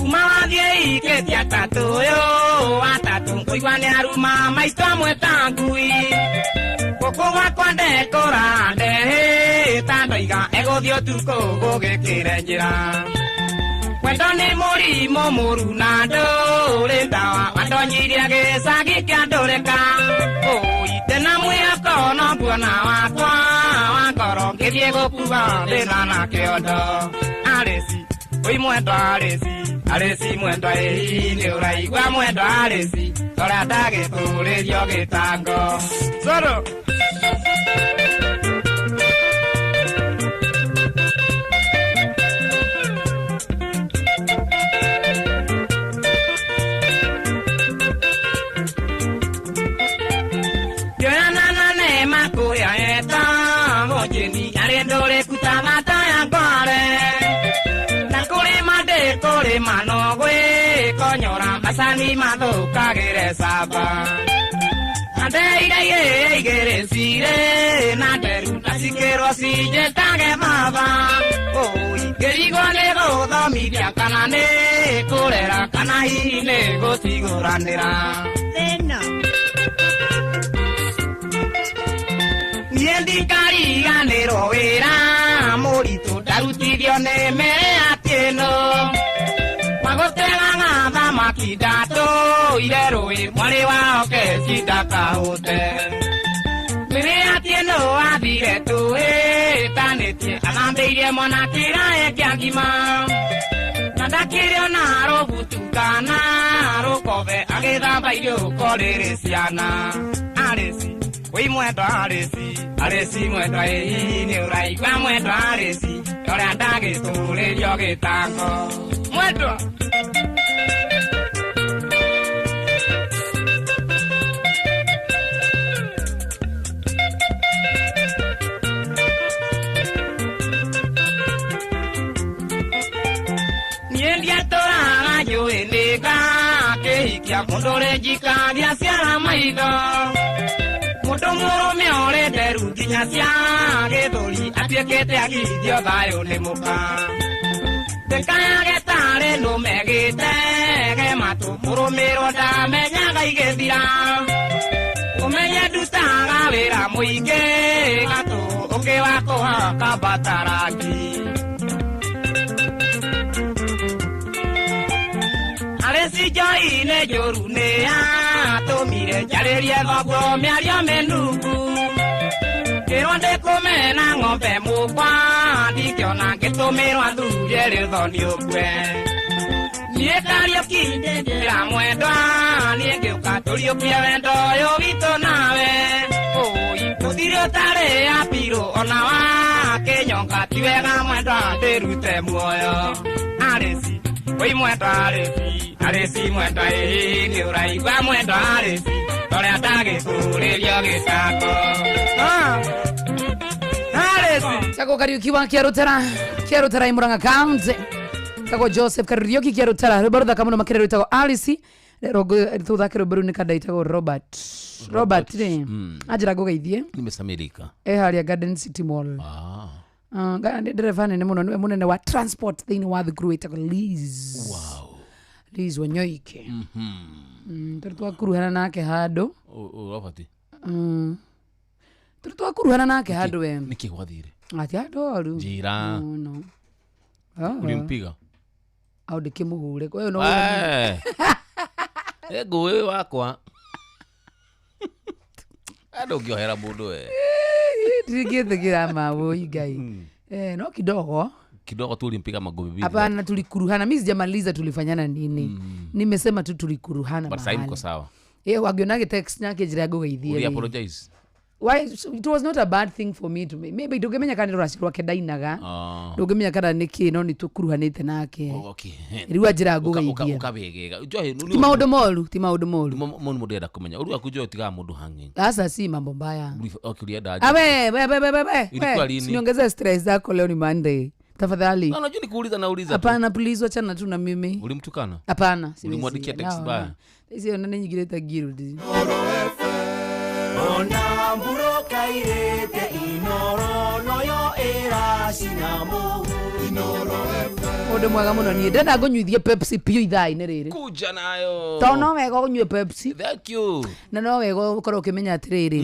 Mawadie iketia tatu yo atatu kuigwane aruma maitwa mwetangui koko wakwa ndekora ndehe tandoiga egothio tuko gugikire njira kwendo ni murimo muru na nduri ndawa wandonyirie gicagi kia ndurika tena mwiyako no nguona wakwa wa ngoro ngithie gukuga ndina na kiondo arisi oi mwendwa arisi mwendwa ni uraigua mwendwa arisi tora ndagituririo gitango soro jeni arendore kutamata yangore na kule made kule manogwe konyora masani mado kagere saba ande ire igere sire na deru asikero sije tage baba oi gerigo ne go do mi bia kanane kulera kanai ne go sigurandira Tena. Niendi kari ganero era morito tarutidio ne me atieno magotela ngaba makidato irero e mwale wa oke sitaka hote mire atieno adire tu e taneti anambeire mona kira e kyangima nanda kirio na robutukana rokove ageda baiyo kolere siana aresi we mwendo aresi mwendo ni urai kwa mwendo aresi ore andage tule yoge tango mwendo niendia tora yo enega ke kia mondore jika dia siara maido Motomoro me ore deru kinyasia ge dori apiekete agi dio bayo le moka te kaya ge tare no me ge te ge mato moro mero da me nya ge dira o me nya du ta ga vera moige gato o ke wa ko ha ka bataragi Aresi joi ne joru ne a to mire jaleria gogo me aria menuku Keronde come na ngombe mu kwa di kyona ke to mero adu yere doni okwe Ye kario kinde la mwendo ni ke ukatorio piavendo yo vito nawe Oi podiro tare a piro onawa ke nyonga tiwega mwendo derute moyo Aresi Oi mwendo aresi mwendo ni urai kwa mwendo aresi tore atage kule yoge tako aresi Tako Kariuki wa Kiarutera Imuranga County Tako Joseph Kariuki Kiarutera Roberta kamuno makere rutako Alice rogo tuthakiro Bruno kadaitako Robert ne ajira gogeithie nimesamirika haria Garden City Mall dereva nene munene wa transport thini wa the crew itako Liz Liz Wanyoike turtwa kuruhana nake hado urafati turtwa kuruhana nake hado we niki gwathire ati hado aru njira no ulimpiga au dikimuhure kwa hiyo no ego wewe wakwa ado ngiohera mundu we Tigithigira mawo igai no kidogo tu ulimpiga magome bibi hapana tulikuruhana mimi sijamaliza tulifanyana nini nimesema tu tulikuruhana but sasa niko sawa wagionage text yake jira gogeithie we apologize why it was not a bad thing for me to maybe ndungemenya kana ruracirwa kedainaga ndungemenya kana niki no ni tukuruhanite nake okay riwa jira gogeithie ukabegega johe ti maundu moru mundu enda kumenya uru akujo tiga mundu hangi sasa si mambo mbaya okay daje we niongeze stress zako leo ni Monday tafadhali no najua nikuuliza nauliza hapana please achana tu na mimi ulimtukana hapana ulimwadikia text baya sio nani nyingireta guild Ona mburo kairete inoro noyo era sinamo inoro Ode mwaga muno ni ndenda ngonyuithie Pepsi pio ithaa-inĩ rĩrĩ kuja nayo to no wega ũnyue Pepsi thank you na no wega ũkorwo ũkĩmenya atĩrĩrĩ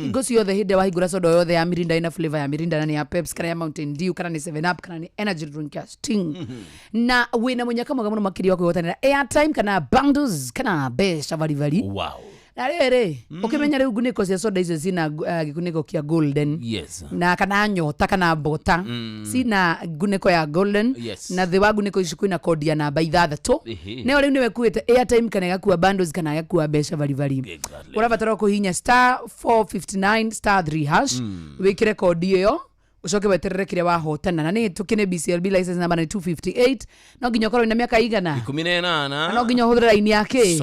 hingo ciothe hĩndĩ wahingũra soda yothe ya Mirinda ina flavor ya Mirinda na ni ya Pepsi kana ya Mountain Dew kana ni 7 Up kana ni energy drink ya Sting na wĩna mũnyaka mwega mũno makĩria wa kwĩhotanĩra airtime kana bundles kana besha varivari wow na rĩrĩ ũkĩmenya rĩu ngunĩko cia soda icio cina gĩkunĩko kĩa golden yes na kana nyota kana bota cina ngunĩko ya golden yes. na thĩ wa ngunĩko icio kwĩna kodi ya namba 6 nĩyo rĩu nĩwe kuĩte airtime kana gakua bundles kana gakua mbeca varivari ũrabatara kũhihinya *459*3# wĩkĩre kodi ĩyo ucoke weterere kire wahotana na ni tukine BCLB license number 258 no nginya korwo ina miaka igana 18 no nginya huthira line yake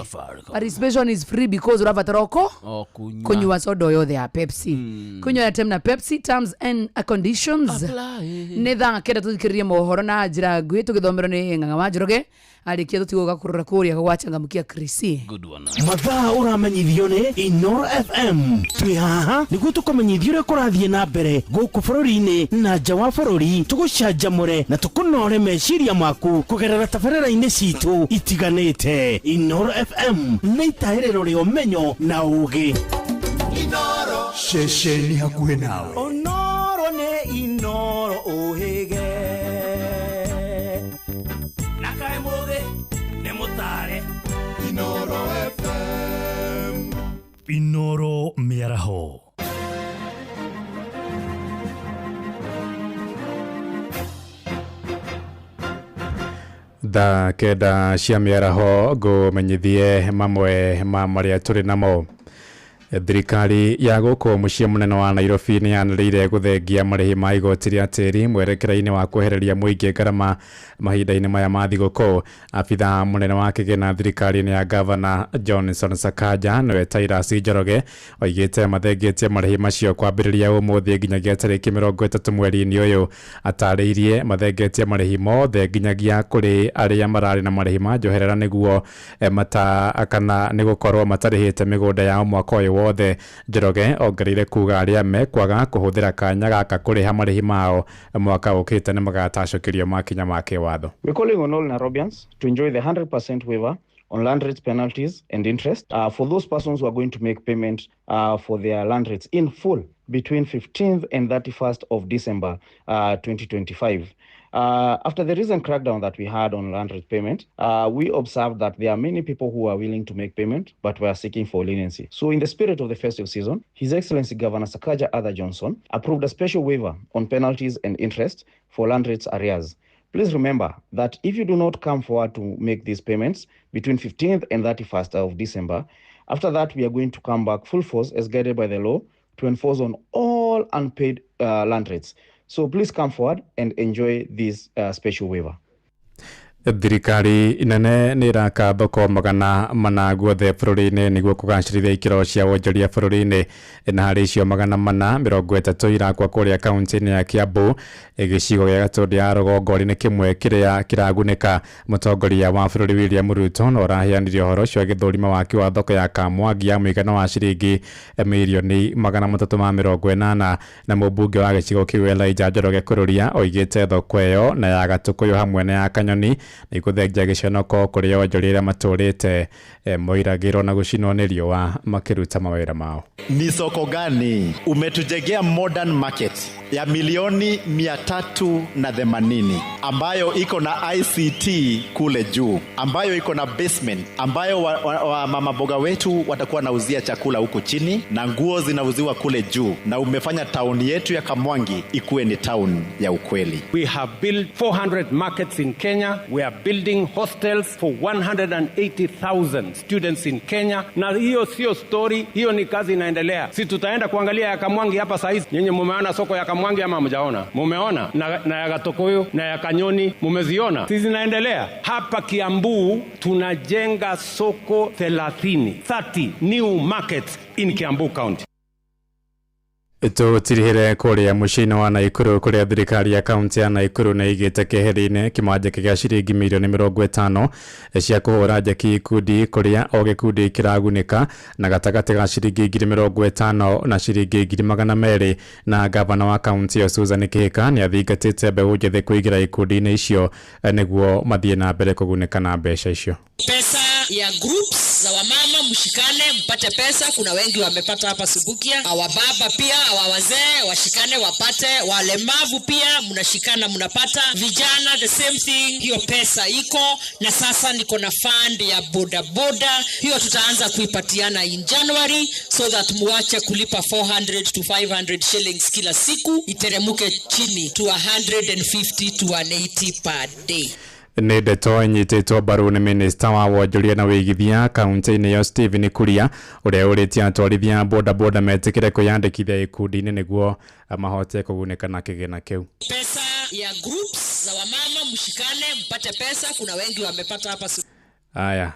participation is free because urabatara oko kunywa soda yothe ya Pepsi kunywa ya Tem na Pepsi terms and conditions netha kenda tuthikiririe mohoro na njira ngui tugithomero ni Ng'ang'a wa Njoroge arikia tutigoga kurura kuria gwachangamkia Krisi good one mathaa uramenyithio ni Inoro FM twi haha niguo tukomenyithio ria kurathie na mbere guku bururi-ini na nja wa bururi tugucanjamure na tukunore meciria maku kugerera tabarĩra-inĩ citu itiganĩte. Inoro FM nĩ itahĩrĩro rĩa ũmenyo na ũũgĩ. Inoro ceceni hakuhĩ nawe. Onoro nĩ Inoro ũhĩge na kaĩ mũthĩ nĩ mũtare. Inoro FM Inoro mĩaraho. Da keda cia mĩaraho ngũmenyithie mamwe ma marĩa tũrĩ namo. Thirikari ya gũkũ mũciĩ mũnene wa Nairobi nĩ yanĩrĩire gũthengia marĩhi ma igoti rĩa tĩri mwerekera-inĩ wa kwehereria mũingĩ ngarama mahinda-inĩ maya ma thigũkũ. Abitha mũnene wa kĩgĩna thirikari-inĩ ya Gavana Johnson Sakaja nĩwe Titus Njoroge oigĩte mathengĩtie marĩhi macio kwambĩrĩria ũmũthĩ nginyagia tarĩki 30 mweri-inĩ ũyũ. Atarĩirie mathengĩtie marĩhi mothe nginyagia kũrĩ arĩa mararĩ na marĩhi ma njoherera nĩguo kana nĩ gũkorwo matarĩhĩte mĩgũnda yao mwaka ũyũ wothe. Njoroge ongereire kuga arĩa mekwaga kũhũthĩra kanya gaka kũrĩha marĩhi mao mwaka ũkĩte nĩ magatacũkĩrio makinya ma kĩwatho. We're calling on all Nairobians to enjoy the 100% waiver on land rates, penalties and interest for those persons who are going to make payment for their land rates in full between 15th and 31st of December 2025. After the recent crackdown that we had on land rate payment, we observed that there are many people who are willing to make payment, but were seeking for leniency. So in the spirit of the festive season, His Excellency Governor Sakaja Arthur Johnson approved a special waiver on penalties and interest for land rates arrears. Please remember that if you do not come forward to make these payments between 15th and 31st of December, after that we are going to come back full force as guided by the law to enforce on all unpaid land rates. So please come forward and enjoy this special waiver. Thirikari nene nĩ iraka thoko magana mana guothe bũrũri-inĩ nĩguo kũgacĩrithia ikĩro cia wonjoria bũrũri-inĩ, na harĩ icio magana mana 30 irakwa kũrĩa kaunti-inĩ ya Kiambu. Gĩcigo gĩa Gatũndũ ya rũgongo nĩ kĩmwe kĩrĩa kĩragunĩka. Mũtongoria wa bũrũri William Ruto no araheanire ũhoro ũcio gĩthũrima wake wa thoko ya Kamwangi ya mũigana wa ciringi mirioni 380 na mũmbunge wa gĩcigo kĩu Elijah Njoroge Kururia oigĩte thoko ĩyo na ya Gatũkũyũ hamwe na ya Kanyoni ni kuthengia gĩconoko kũrĩa onjorĩra matũrĩte moiragĩrwo na gũcinwo nĩ riũa makĩruta mawĩra mao. Ni soko gani umetujengea modern market ya milioni 380 ambayo iko na ICT kule juu, ambayo iko na basement, ambayo mama boga wetu watakuwa nauzia chakula huko chini na nguo zinauziwa kule juu, na umefanya town yetu ya Kamwangi ikuwe ni town ya ukweli. We have built 400 markets in Kenya. We are building hostels for 180,000 students in Kenya. Na hiyo sio story, hiyo ni kazi inaendelea. Si tutaenda kuangalia ya Kamwangi hapa saa hizi. Nyinyi mumeona soko ya Kamwangi ama mjaona? Mumeona? Na ya Gatũkũyũ na ya Kanyoni mumeziona? Sisi zinaendelea. Hapa Kiambu tunajenga soko 30 new markets in Kiambu County. Tũtirihire kũrĩa mũciĩ-inĩ wa Naikuru kũrĩa thirikari ya kaunti ya Naikuru na igĩte keheri-inĩ kĩmanjĩka gĩa ciringi mirioni 50 cia kũhũra njeki ikundi kũrĩa o gĩkundi kĩragunĩka na gatagatĩ ga ciringi 50 na ciringi 200 na gavana wa kaunti ya Susan Kĩhĩka nĩ athingatĩte mbeũ njĩthĩ kũingĩra ikundi-inĩ icio nĩguo mathiĩ na mbere kũgunĩka na mbeca icio. Pesa ya groups za wamama mshikane mpate pesa. Kuna wengi wamepata hapa Subukia, awababa pia, awawazee washikane wapate, walemavu pia mnashikana mnapata, vijana the same thing. Hiyo pesa iko na sasa niko na fund ya boda boda, hiyo tutaanza kuipatiana in January so that muache kulipa 400 to 500 shillings kila siku, iteremuke chini to 150 to 180 per day. nä ndeto nyitĩtwo mbaru nĩ minista wa wonjoria na wĩigithia kaunti-inĩ ya Stephen Kuria ũrĩa ũrĩtie atwarithia bodaboda metĩkĩre kwĩyandĩkithia ikundi-inĩ nĩguo mahote kũgunĩka na kĩgĩna kĩu. Pesa ya groups za wamama mshikane mpate pesa, kuna wengi wamepata hapa. Aya,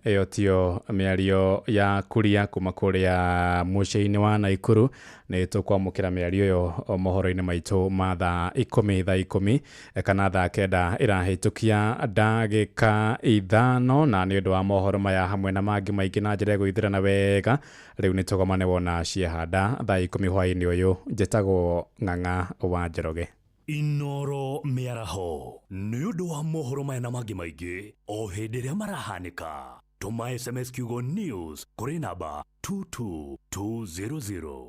ĩyo tio mĩario ya Kuria kuma kũrĩa mũciĩ-inĩ wa Naikuru. Nĩ tũkwamũkĩra mĩario ĩyo mohoro-inĩ maitũ ma thaa 10 kana thaa 9 ĩrahĩtũkia ndagĩka 5, na nĩ ũndũ wa mohoro maya hamwe na mangĩ maingĩ na njĩra gũithĩrana wega rĩu nĩ tũgomane wona ciehanda thaa 10 hwaĩ-inĩ ũyũ. Njĩtagwo Ng'ang'a wa Njoroge. Inoro Miaraho nĩ ũndũ wa mohoro maya na mangĩ maingĩ o hĩndĩ ĩrĩa marahanĩka. Tũma SMS kiugo news kũrĩ namba 22200.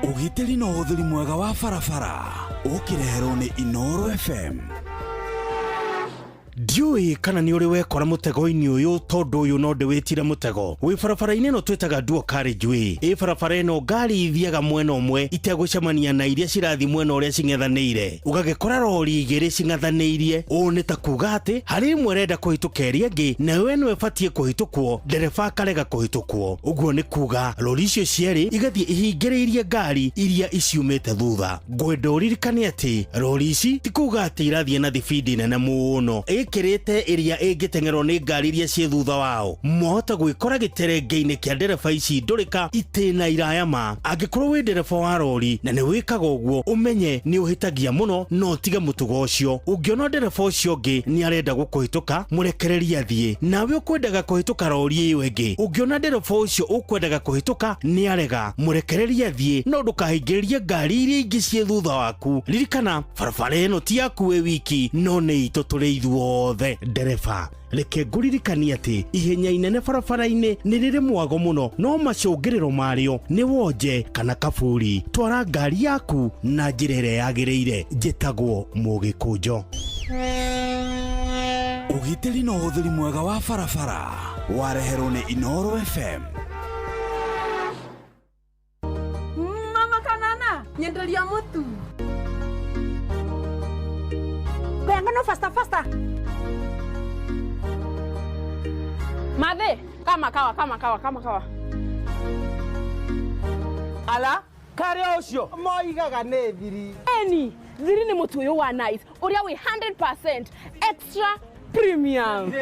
Ũgitĩri na ũhũthĩri mwega wa barabara ũkĩreherwo nĩ Inoro FM. Ndiũĩ kana nĩ ũrĩ wekora mũtego-inĩ ũyũ, tondũ ũyũ no ndĩwĩtire mũtego. Wĩ barabara-inĩ ĩno twĩtaga Dual Carriageway. Ĩ barabara ĩno ngari ithiaga mwena ũmwe itegũcemania na iria cirathi mwena ũrĩa cing'ethanĩire. Ũgagĩkora rori igĩrĩ cing'ethanĩirie. Ũũ nĩ ta kuga atĩ harĩ ĩmwe ĩrenda kũhĩtũka ĩrĩa ĩngĩ, nayo ĩno ĩbatiĩ kũhĩtũkwo, ndereba akarega kũhĩtũkwo. Ũguo nĩ kuga rori icio cierĩ igathiĩ ihingĩrĩirie ngari iria iciumĩte thutha. Ngwenda ũririkane atĩ rori ici ti kuga atĩ irathiĩ na thibindi nene mũno. Ĩkĩrĩte ĩrĩa ĩngĩteng'erwo nĩ ngari iria ciĩ thutha wao. Mohota gwĩkora gĩterenge-inĩ kĩa ndereba ici ndũrĩka itĩna iraya ma. Angĩkorwo wĩ ndereba wa rori na nĩ wĩkaga ũguo, ũmenye nĩ ũhĩtagia mũno, no tige mũtugo ũcio. Ũngĩona ndereba ũcio ũngĩ nĩ arenda gũkũhĩtũka, mũrekererie athiĩ. Nawe ũkwendaga kũhĩtũka rori ĩyo ĩngĩ, ũngĩona ndereba ũcio ũkwendaga kũhĩtũka nĩ arega, mũrekererie athiĩ, no ndũkahingĩrĩrie ngari iria ingĩ ciĩ thutha waku. Ririkana barabara ĩno ti yaku wĩ wiki, no nĩ itũ tũrĩ ithuothe. Ndereba, reke ngũririkanie atĩ ihenya inene barabara-inĩ nĩ rĩrĩ mwago mũno, no macũngĩrĩro marĩo nĩ wonje kana kaburi. Twara ngari yaku na njĩra ĩrĩa yagĩrĩire. Njĩtagwo Mũgĩkũnjo. Ũgitĩri na ũhũthĩri mwega wa barabara wareherwo nĩ Inoro FM. Mama Kanana, nyenderia mũtu. Kwenga no faster. Mathe, kama kawa. Ala, kare ũcio moigaga nĩ thiri. Thiri nĩ mũtu ũyũ wa nice, ũrĩa wĩ 100% extra premium. We,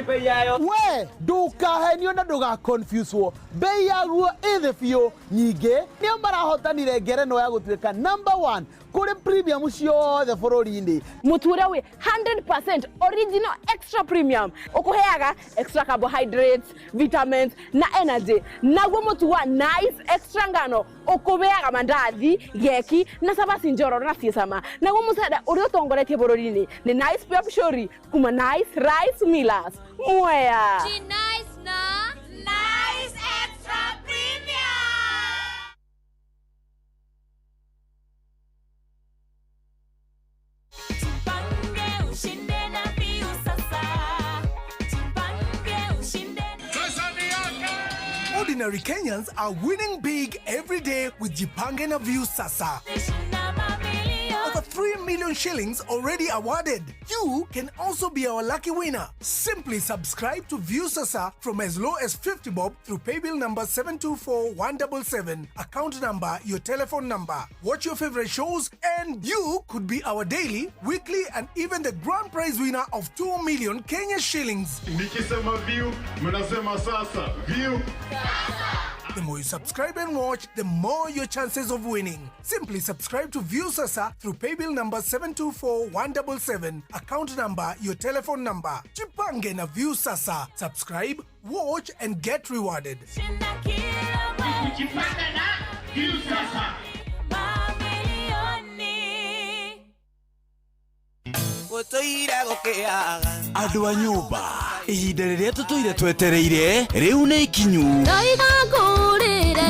ndũkahenio na ndũgaconfuse wo. Bei yaguo ĩthĩ biũ. Nyingĩ nĩo marahotanire ngerenwa ya gũtuĩka #1 kũrĩ premium ciothe bũrũri-inĩ. Mũtu ũrĩa wĩ 100% original extra premium, ũkũheaga extra carbohydrates, vitamins na energy. Naguo mũtu wa nice extra ngano ũkũheaga mandathi, geki na cabaci njororo na ciecama. Naguo mũcere ũrĩa ũtongoretie bũrũri-inĩ nĩ Nice Pure Pishori kuma Nice Rice Millers. Mwea. Nice na Nice Extra Premium. Ordinary Kenyans are winning big every day with Jipange na View Sasa. Over 3 million shillings already awarded. You can also be our lucky winner. Simply subscribe to View Sasa from as low as 50 bob through paybill number 724177, account number, your telephone number. Watch your favorite shows and you could be our daily, weekly and even the grand prize winner of 2 million Kenya shillings. Nikisema View, mnasema Sasa. View Sasa. The more you subscribe and watch, the more your chances of winning. Simply subscribe to View Sasa through paybill number 724177, account number, your telephone number. Jipange na View Sasa. Subscribe, watch and get rewarded. Jipange na View Sasa. Andũ a nyũmba, ihinda rĩrĩa tũtũire twetereire rĩu nĩ ikinyu.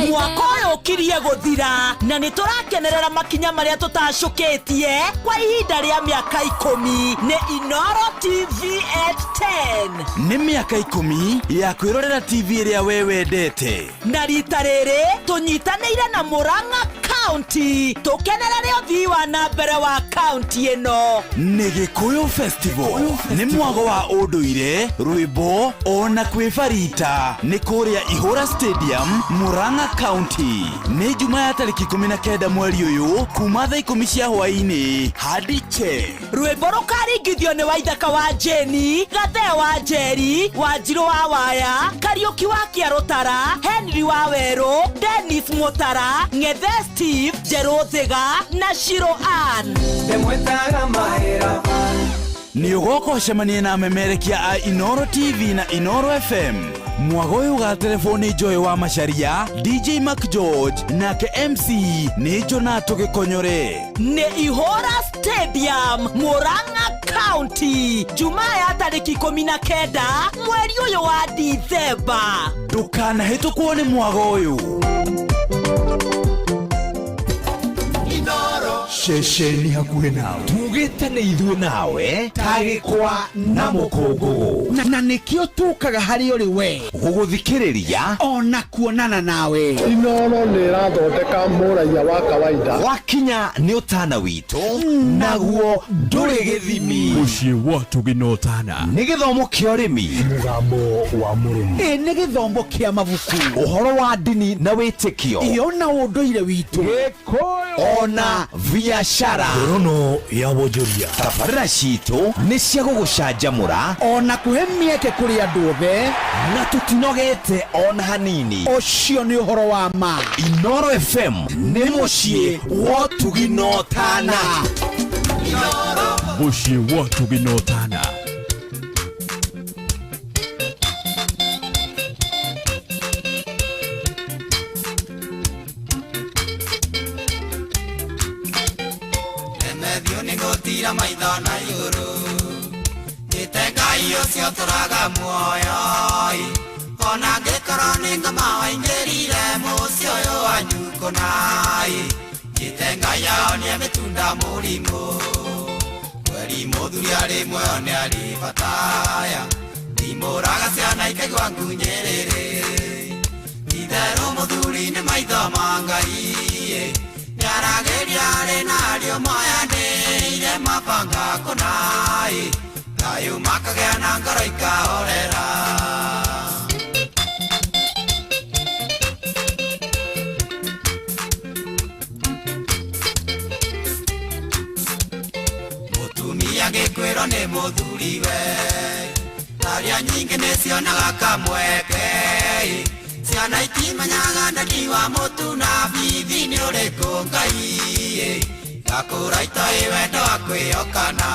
Mwaka ũyũ nĩyũkirie gũthira na nĩtũrakenerera makinya marĩa tũtacũkĩtie kwa ihinda rĩa mĩaka 10 nĩ Inooro TV at 10 nĩ mĩaka 10 ya kwĩrorera TV ĩrĩa we wendete na rita rĩrĩ tũnyitanĩire na Murang'a County tũkenerere ũthii wa na mbere wa county ĩno nĩ Gĩkũyũ Festival nĩ mwago wa ũndũire rwĩmbo ona kwĩbarita nĩ kũrĩa Ihũra Stadium Murang'a County nĩ Juma ya tarĩki 19 mweri ũyũ kuma thaa 10 cia hwaĩ-inĩ hadi che rwĩmbo rũkaringithio nĩ Waithaka wa Jeni, Gathee wa Njeri, Wanjirũ wa Waya, Kariũki wa Kĩarũtara, Henry wa Werũ, Dennis Mũtara, Ng'ethe Steve, Njerũ Thĩga na Shiro Ann. Ndĩmwĩtaga mahĩra nĩ ũgoka ũcemanie na amemerekia a Inooro TV na Inooro FM mwago ũyũ ga telefoni Joy wa Macharia, DJ Mark George nake MC nĩ Jonato Gĩkonyore nĩ Ihũra Stadium Murang'a County Jumaa ya tarĩki 19 mweri ũyũ wa Dithemba ndũkanahĩtũkwo nĩ mwago ũyũ Shesheni hakuhĩ nawe tugĩte nĩ ithuĩ nawe tagĩkwa na mũkũngũgũ na nĩkĩo tũkaga harĩ ũrĩ we gũgũthikĩrĩria ona kuonana nawe Inooro nĩ ĩrathondeka mũraiya wa kawaida wakinya nĩ ũtana witũ naguo ndũrĩ gĩthimi mũciĩ wa Tũginotana nĩ gĩthomo kĩa ũrĩmi mũgambo wa mũrĩmi nĩ gĩthomo kĩa mabuku ũhoro wa ndini na wĩtĩkio iyo na ũndũire witũ Gĩkũyũ ona biashara Rono ya wonjoria tabarĩra citũ nĩ cia gũgũcanjamũra ona kũhe mĩeke kũrĩ andũ othe na tũtinogete ona hanini ũcio nĩ ũhoro wa ma Inooro FM nĩ mũciĩ wa Tũginotana mũciĩ wa Tũginotana Tira maitho na igũrũ Gĩte Ngai ũcio tũraga muoyo Ona ngĩkorwo nĩ ngoma waingĩrire mũciĩ ũyũ wanyu kũnai Gĩte Ngai ahonie mĩtunda mũrimũ Kweri mũthuri arĩ muoyo nĩ arĩ bataya Ndimũraga ciana ikaigua ngunyĩrĩrĩ Itherũ mũthuri nĩ maitho ma Ngai Nyarageria arĩ narĩo moyanĩire mabanga kũnai Thayũ makagĩa na ngoro ikahorera Mũtumia angĩkwĩrwo nĩ mũthuriwe Tharia nyingĩ nĩcionaga kamweke Ciana itimenyaga ndani wa mũtu na bithi nĩ ũrĩkũ Ngai Gakũra itoĩ wendo wa kwĩhokana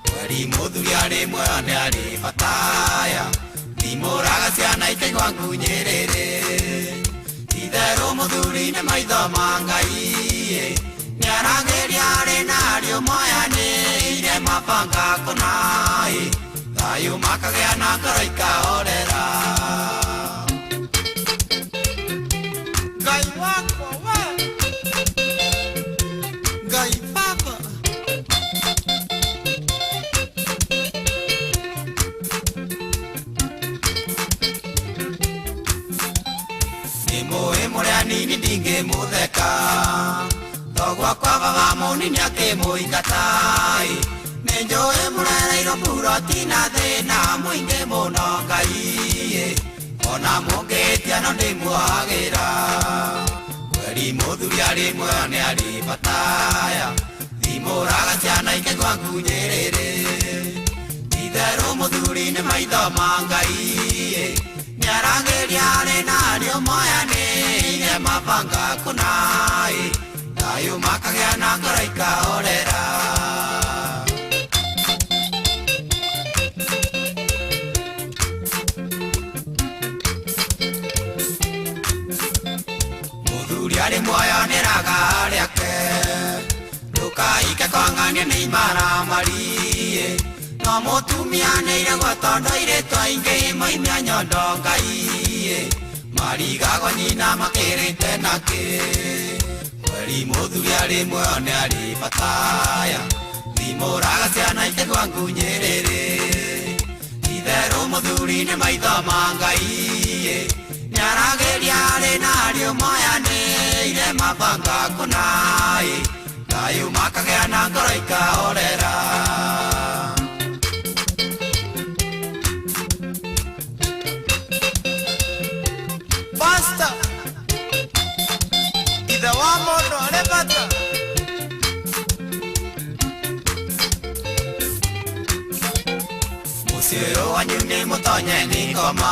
Kweri mũthuri arĩ muoyo nĩ arĩ bataya Ndimũraga ciana ikaigua ngunyĩrĩrĩ Itherũ mũthuri nĩ maitho ma Ngai Nĩaragĩria arĩ narĩo moyanĩire mabanga kũnai Thayũ makagĩa na ngoro ikahorera Ngai wakwa we Ngai baba Nĩmũĩ mũrĩa nini ndingĩmũtheka Thoguo kwa baba mũnini akĩmũingatai Nĩnjũĩ mũrereirwo buroti na thĩna mũingĩ mũno Ngai Ona mũngĩtia no ndĩmuohagĩra Kweri mũthuri arĩ muoyo nĩ arĩ bataya Ndimũraga ciana ikaigua ngunyĩrĩrĩ Itherũ mũthuri nĩ maitho ma Ngai Nĩaragĩria arĩ narĩo moyanĩire mabanga kũnai Thayũ makagĩa na ngoro ikahorera Arĩ muoyo nĩ raga rĩake Ndũkaike kwang'ania nĩ imaramari No mũtumia nĩ iregwo tondũ airĩtu aingĩ moimia nyondo Ngai marigago nyina makirite naki mweri muthuri ari mwone ari bataya thimuraga ciana itegwa ngunyerere itherũ muthuri nĩ maitho ma Ngai nyarageria arĩ narĩo moyanĩire mabanga kũnai Thayũ makagĩa na ngoro ikahorera Basta ithe wa mũndũ arĩ bata mũciĩ ũyũ wanyu nĩ mũtonye nĩ ngoma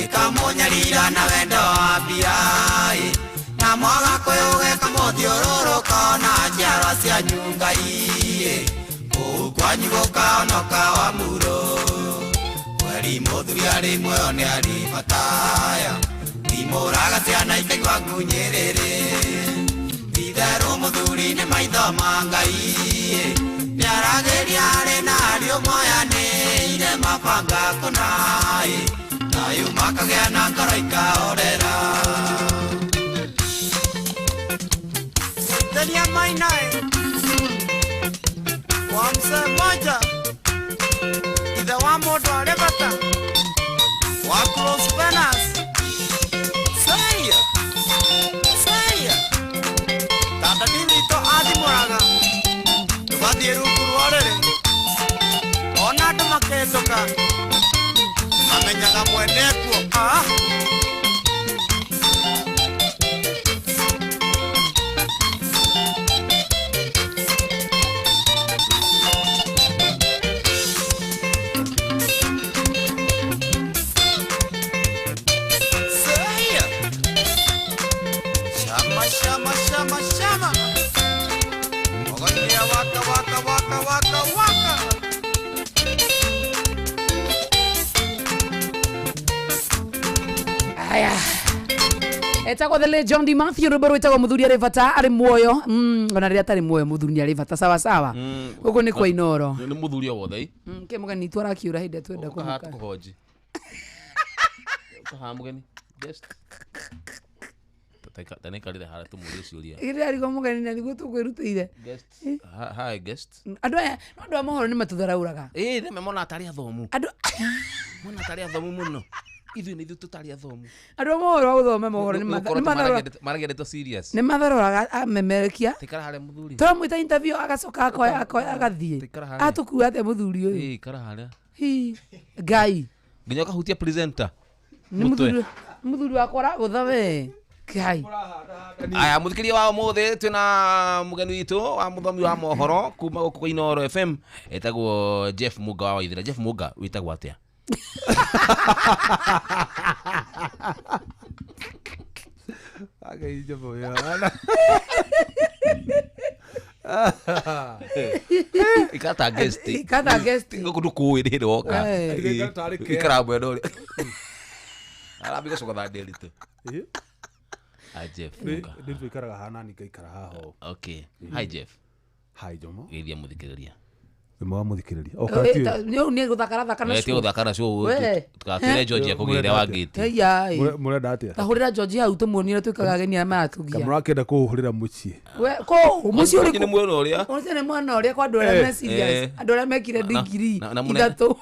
ikamunyarira na wendo wa mbia na mwaga kwĩũgĩka mũthiũrũrũka na njiarwa cianyu Ngai kũu kwanyu gũkaonoka wa mũrũ mweri mũthuri arĩ muoyo nĩ arĩ bataya thimũraga ciana ikaigua ngunyĩrĩrĩ itherũ mũthuri nĩ maitho ma Ngai nĩaragĩria arĩ narĩo moyanĩire mabanga kũnai Thayũ makagĩa na ngoro ikahorera Tenia mainae wa mzee mmoja ithe wa mũndũ arĩ bata wa close penas Saya tata nĩwitũ athimũraga tũgathiĩ rungu rũrĩrĩ ona andũ makĩhĩtũka amenyaga mwene kuo Shama Ogonia waka Aya etagwo the legend John Matthew Rubero etagwo muthuri arĩ bata arĩ muoyo ona rĩrĩa atarĩ muoyo muthuri nĩ arĩ bata sawa sawa gũkũ nĩ kwa Inoro nĩ muthuri o wothe ke mugeni twarakiura hĩndĩ twenda kũmuka kũhoji mugeni guest Tanekarire hara tumurie ciuria. Ire ari go mugeni na niguo tukwirutire. Guest. Hi guest. Andu a mohoro ni matutharauraga. Ne memona atari athomu. Andu mona atari athomu muno. Ithu ni tutari athomu. Andu a mohoro guthoma mohoro ni maragereto serious. Ni matharoraga amemerekia. Tikara hare muthuri. Turamwita interview agacoka agathie. Atukua ate muthuri uyu. Kara hare. Hi. Ngai. Nginya kahutia presenter. Ni muthuri wakora gutha we. Kai. Aya muthikiria wa mothe twina mugeni witu wa muthomi wa mohoro kuma guku Inoro FM etagwo Jeff Muga wa Waithira. Jeff Muga witagwo atia? Agai jabo ya. Ikata guest. Ikata guest. Ngokudu kuwirire woka. Ikara bwendo. Arabiga soka delito. Jeff Muga. Ndio ikaraga hana ni kaikara haho. Okay. Hi Jeff. Hi Jomo. Iria muthikiriria. Mwa muthikiriria. Okay. Ni guthakara thakana cio. Ti guthakara cio. Tukatire George kugire wa gate. Hey. Murenda atia. Tahurira George hau tumuonire twikaga geni ya matugia. Murakenda kuhurira muci. We ko muci uri ni mwana uria. Ni mwana uria kwa andu aria me serious. Andu aria mekire degree. Ithatu.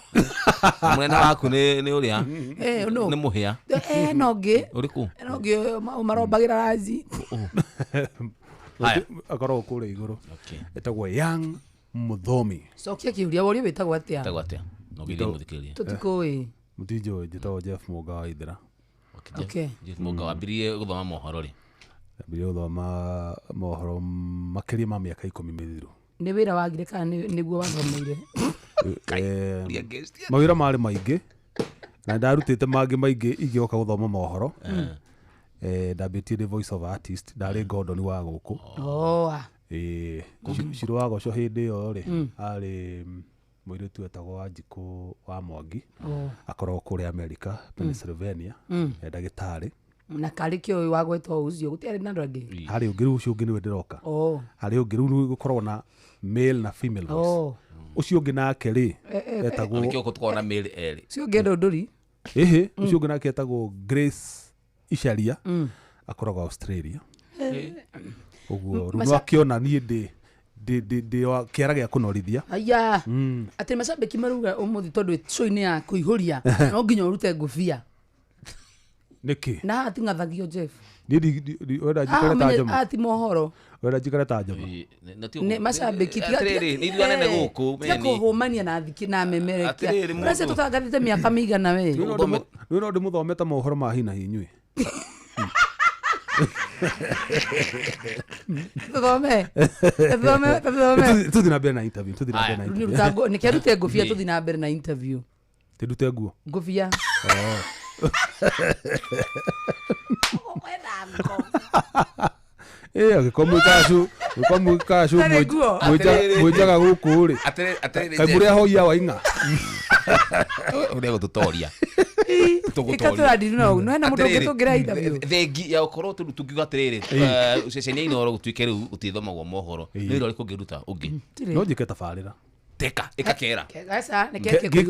Mwana waku ni uria. No. Ni muhia. Nogi. Uriku. Nogi marobagira razi. Haya. Akoro kule iguru. Okay. Etagwo Young Muthomi. Sokia kiuria wori witagwo atia? Witagwo atia? Nogire muthikiriria. Tutikoi. Mutijo njitagwo Jeff Muga wa Waithira. Okay. Jeff Muga wambirie guthoma mohoro ri. Wambirie guthoma mohoro makiria ma miaka 10 mithiru. Ni wira wagire kana niguo wathomeire? Mawira mari maingi. Na ndarutite mangi maingi igioka guthoma mohoro. Ndambĩtie nĩ Voice of Artist ndarĩ Gordon wa gũkũ. Ciro wa Goco hĩndĩ ĩyo rĩ arĩ mũirĩtu etagwo Wanjikũ wa Mwangi akoragwo kũrĩa America Pennsylvania ndagĩtarĩ na karĩ kĩo wagwetwo ũcio gũtiarĩ na andũ angĩ harĩ ũngĩ ũcio ũngĩ nĩwe ndĩroka harĩ ũngĩ rĩu gũkoragwo na male na female voice ũcio ũngĩ nake rĩ etagwo nĩkĩo gũkoragwo na male erĩ ũcio ũngĩ ndũndũri ucio ngana ketagwo Grace Isharia akoragwo Australia uguo runo akiona nie ndi wa kiara gya kunorithia aya ati macambeki maruga umuthi tondu show-ini ya kuihuria no nginya urute ngufia niki na ati ngathagio Jeff ni wenda jikare ta jomo ati mohoro wenda jikare ta jomo ne macambeki atiriri ni ndiwa nene guku meni kuhumania na thiki na memerekia rase tutangathite miaka migana we no ndi muthomete mohoro ma hina hinyui Tuthome. Tuthi na mbere na interview. Ni kerute ngufia tuthi na mbere na interview. Tidute nguo. Ngufia. Agikomu kashu mwijaga guku ri. Kaibure hoia wa inga. Uri gututoria. Ikatura ndino no na mundu ngitungira interview. Thengi ya ukoro tugiuga atiriri ceceni ino ro gutuike riu utithomagwo mohoro ni ro rikungiruta ungi no njike tabarira teka ikakera gasa nekeke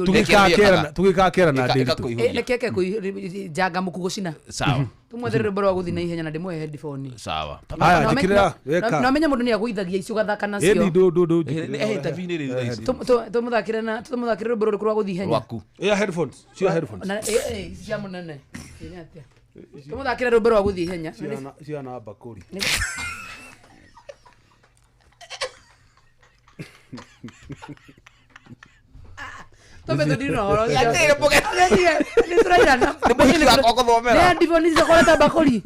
tugikakera na ndiritu nekeke kujaga mukugucina sawa tumwethere rwimbo rwa guthi na ihenya na ndimwe headphone sawa aya jikira weka no menye mundu ni agwithagia icio gathaka nacio interview ni ri tumuthakire rwimbo rwa guthi ihenya waku headphones cio headphones cia munene ni atia tumuthakire rwimbo rwa guthi ihenya cia na bakuri Tobe ndino horo ya tire poke ni turairana ni ndivoniza kwa tabakoli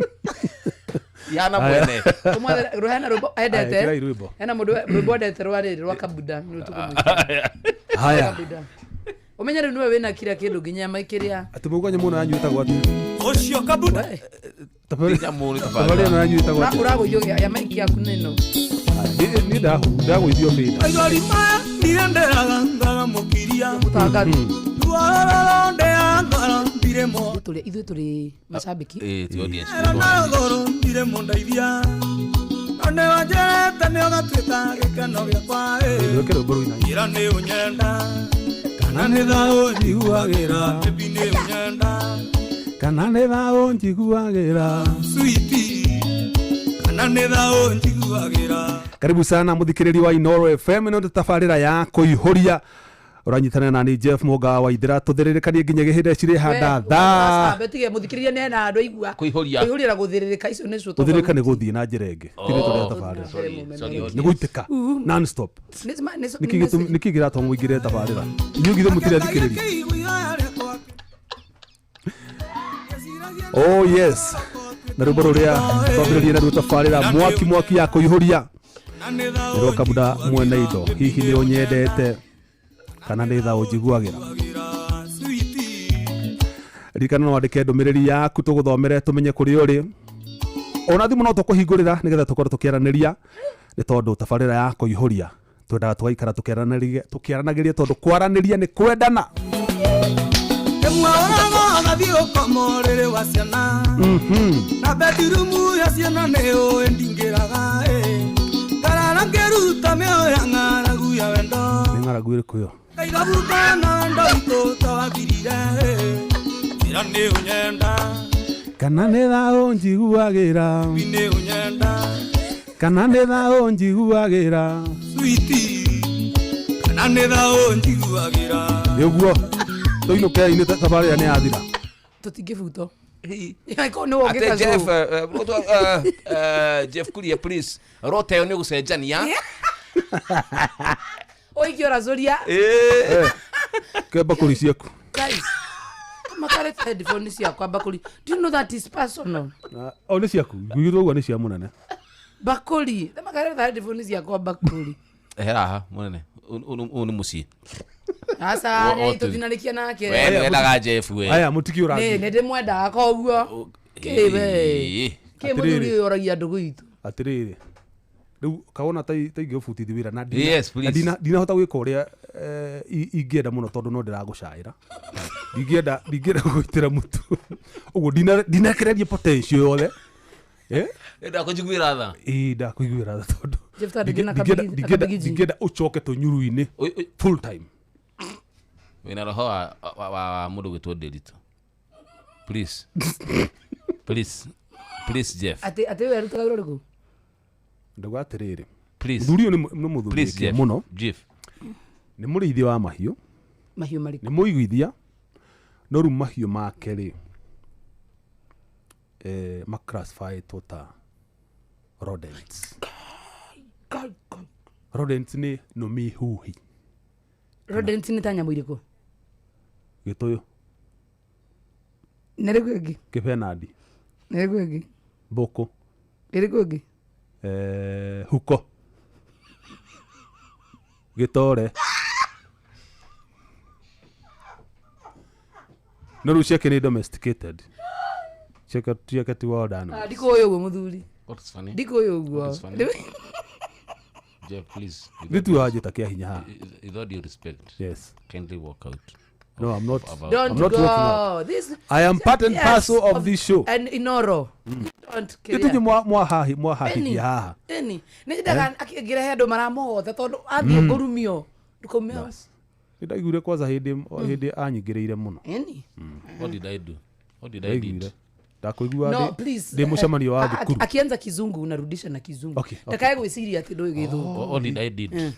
yana mwene tumwethere ruhena rwimbo edete hena mundu rwimbo edete rwa kabuda ni tukumwita haya umenye niwe wena kira kindu nginya maikiria atumuganye muno anyuita gwati ucio kabuda tabari no anyuita gwati urago yo ya maiki yaku neno ni ndago ithio mbira aigarima ndirenderaga ngaga mukiria mutangari tuaralonde angara ndiremo ithuĩ tũrĩ macambĩki ti audience na goro ndiremo ndaithia ane wanjerete nĩ ũgatuĩka gĩkeno gĩakwa ĩra nĩ ũnyenda kana nĩ thaũ njiguagĩra baby nĩ ũnyenda kana nĩ thaũ njiguagĩra switi kana nĩ thaũ njiguagĩra. Karibu sana muthikiriri wa Inoro FM no tabarira ya kuihuria uranyitana na ni Jeff Moga wa Idira tuthiririkanie nginya gihinde cire handa tha betige muthikiriria ne na andu aigua kuihuria na guthiririka icio ni cio tuthirikane guthii na njira ingi tire turia tabarira ni guitika non stop nikigira to muigire tabarira nyugithe mutire thikiriri. Oh yes na rwimbo ruria twambiririe na rwo tabarira mwaki ya kuihuria nĩrwo kabuda mwene indo hihi nĩ ũnyendete kana nĩ thaũ njiguagĩra ririkana no wandĩke ndũmĩrĩri yaku tũgũthomere tũmenye kũrĩa ũrĩ ona thimũ no tũkũhingũrĩra nĩgetha tũkorwo tũkĩaranĩria nĩ tondũ tabarĩra ya kũihũria twendaga tũgaikara tũkĩaranagĩria tondũ kwaranĩria nĩ kwendana. Gathiĩ ũkomo rĩrĩ wa ciana na bedroom ya ciana nĩ ũĩ ndingĩraga karara ngĩruta mĩoya ng'aragu ya wendo nĩ ng'aragu ĩrĩkũ ĩyo kaigabuka na wendo witũ twathirire ĩra nĩ ũnyenda kana nĩ thaũ njiguagĩra nĩ ũnyenda kana nĩ thaũ njiguagĩra switi kana nĩ thaũ njiguagĩra nĩguo tũinũke-inĩ tabarĩra nĩ yathira tũtingĩbutwo Jeff Kuria please rota yo nĩ gũcenjania oikiora zoria kemba kũri ciaku guys makare headphone ciakwa bakuri do you know that is personal o nĩ ciaku gwitũ ũguo nĩ cia mũnene bakuri makare headphone ciakwa bakuri heraha mũnene nĩ mũciĩ asa tuthinarikia nake wewe wendaga Jeff we aya mutiki urathi nĩ ndĩmwendaga koguo kĩwe kĩmũthuri oragia ndũgũ itu atiriri rĩu kaona ta ingĩbutithi wĩra na ndinahota gwĩka ũrĩa ingĩenda mũno tondũ no ndĩragũcaĩra ndingĩenda gũitĩra mũtu ũguo ndinakereria potential yothe ndakũjiguĩra tha ndakũiguĩra tha tondũ ndingĩenda ũcoke tũnyuru-inĩ full time wĩna roho wa mũndũ gwĩtwo Nderitu Please. Please Jeff. Ate wewe rutaga wĩra ũrĩkũ? Ndaga atiriri. Please. Muthuri uyu ni muthuri muno. Jeff. Ni mũrĩithia wa mahiũ. Mahiũ marĩkũ? Ni mũiguithia. No rĩu mahiũ make rĩ maclassifyĩtwo ta rodents. Rodents ni no mihuhi. Rodents ni ta nyamũ irĩkũ? Gĩtũyũ. Nĩ rĩkũ ĩngĩ? Kĩbenadi. Nĩ rĩkũ ĩngĩ? Mbũkũ. Ĩrĩkũ ĩngĩ? Huko. Gĩtore. No rĩu ciake nĩ domesticated. Ciake ti wild animals. Ndikũũĩ ũguo mũthuri. What's funny? Ndikũũĩ ũguo. Jeff, please. Gĩtu wanjĩta kĩa hinya haha. With all due respect. Yes. Kindly walk out. No, I'm not. Don't I'm not go. walking out. This, I am part and parcel of this show. And Inoro. Don't care. Gĩtu mwahahi haha. Eni. Nĩ ndaga akĩrehe andũ maramũhotha tondũ athiĩ kũrumio. Ndũkũmĩa. Ndaiguire kwanza hĩndĩ anyingĩrĩire mũno. Eni. What did I do? Ndakuigua no, please. Ndĩ mũcemanio wa thukuru. Akianza kizungu unarudisha na kizungu. Okay. Ndakaye gwĩciria atĩ ndũĩ gĩthũngũ. What did I did?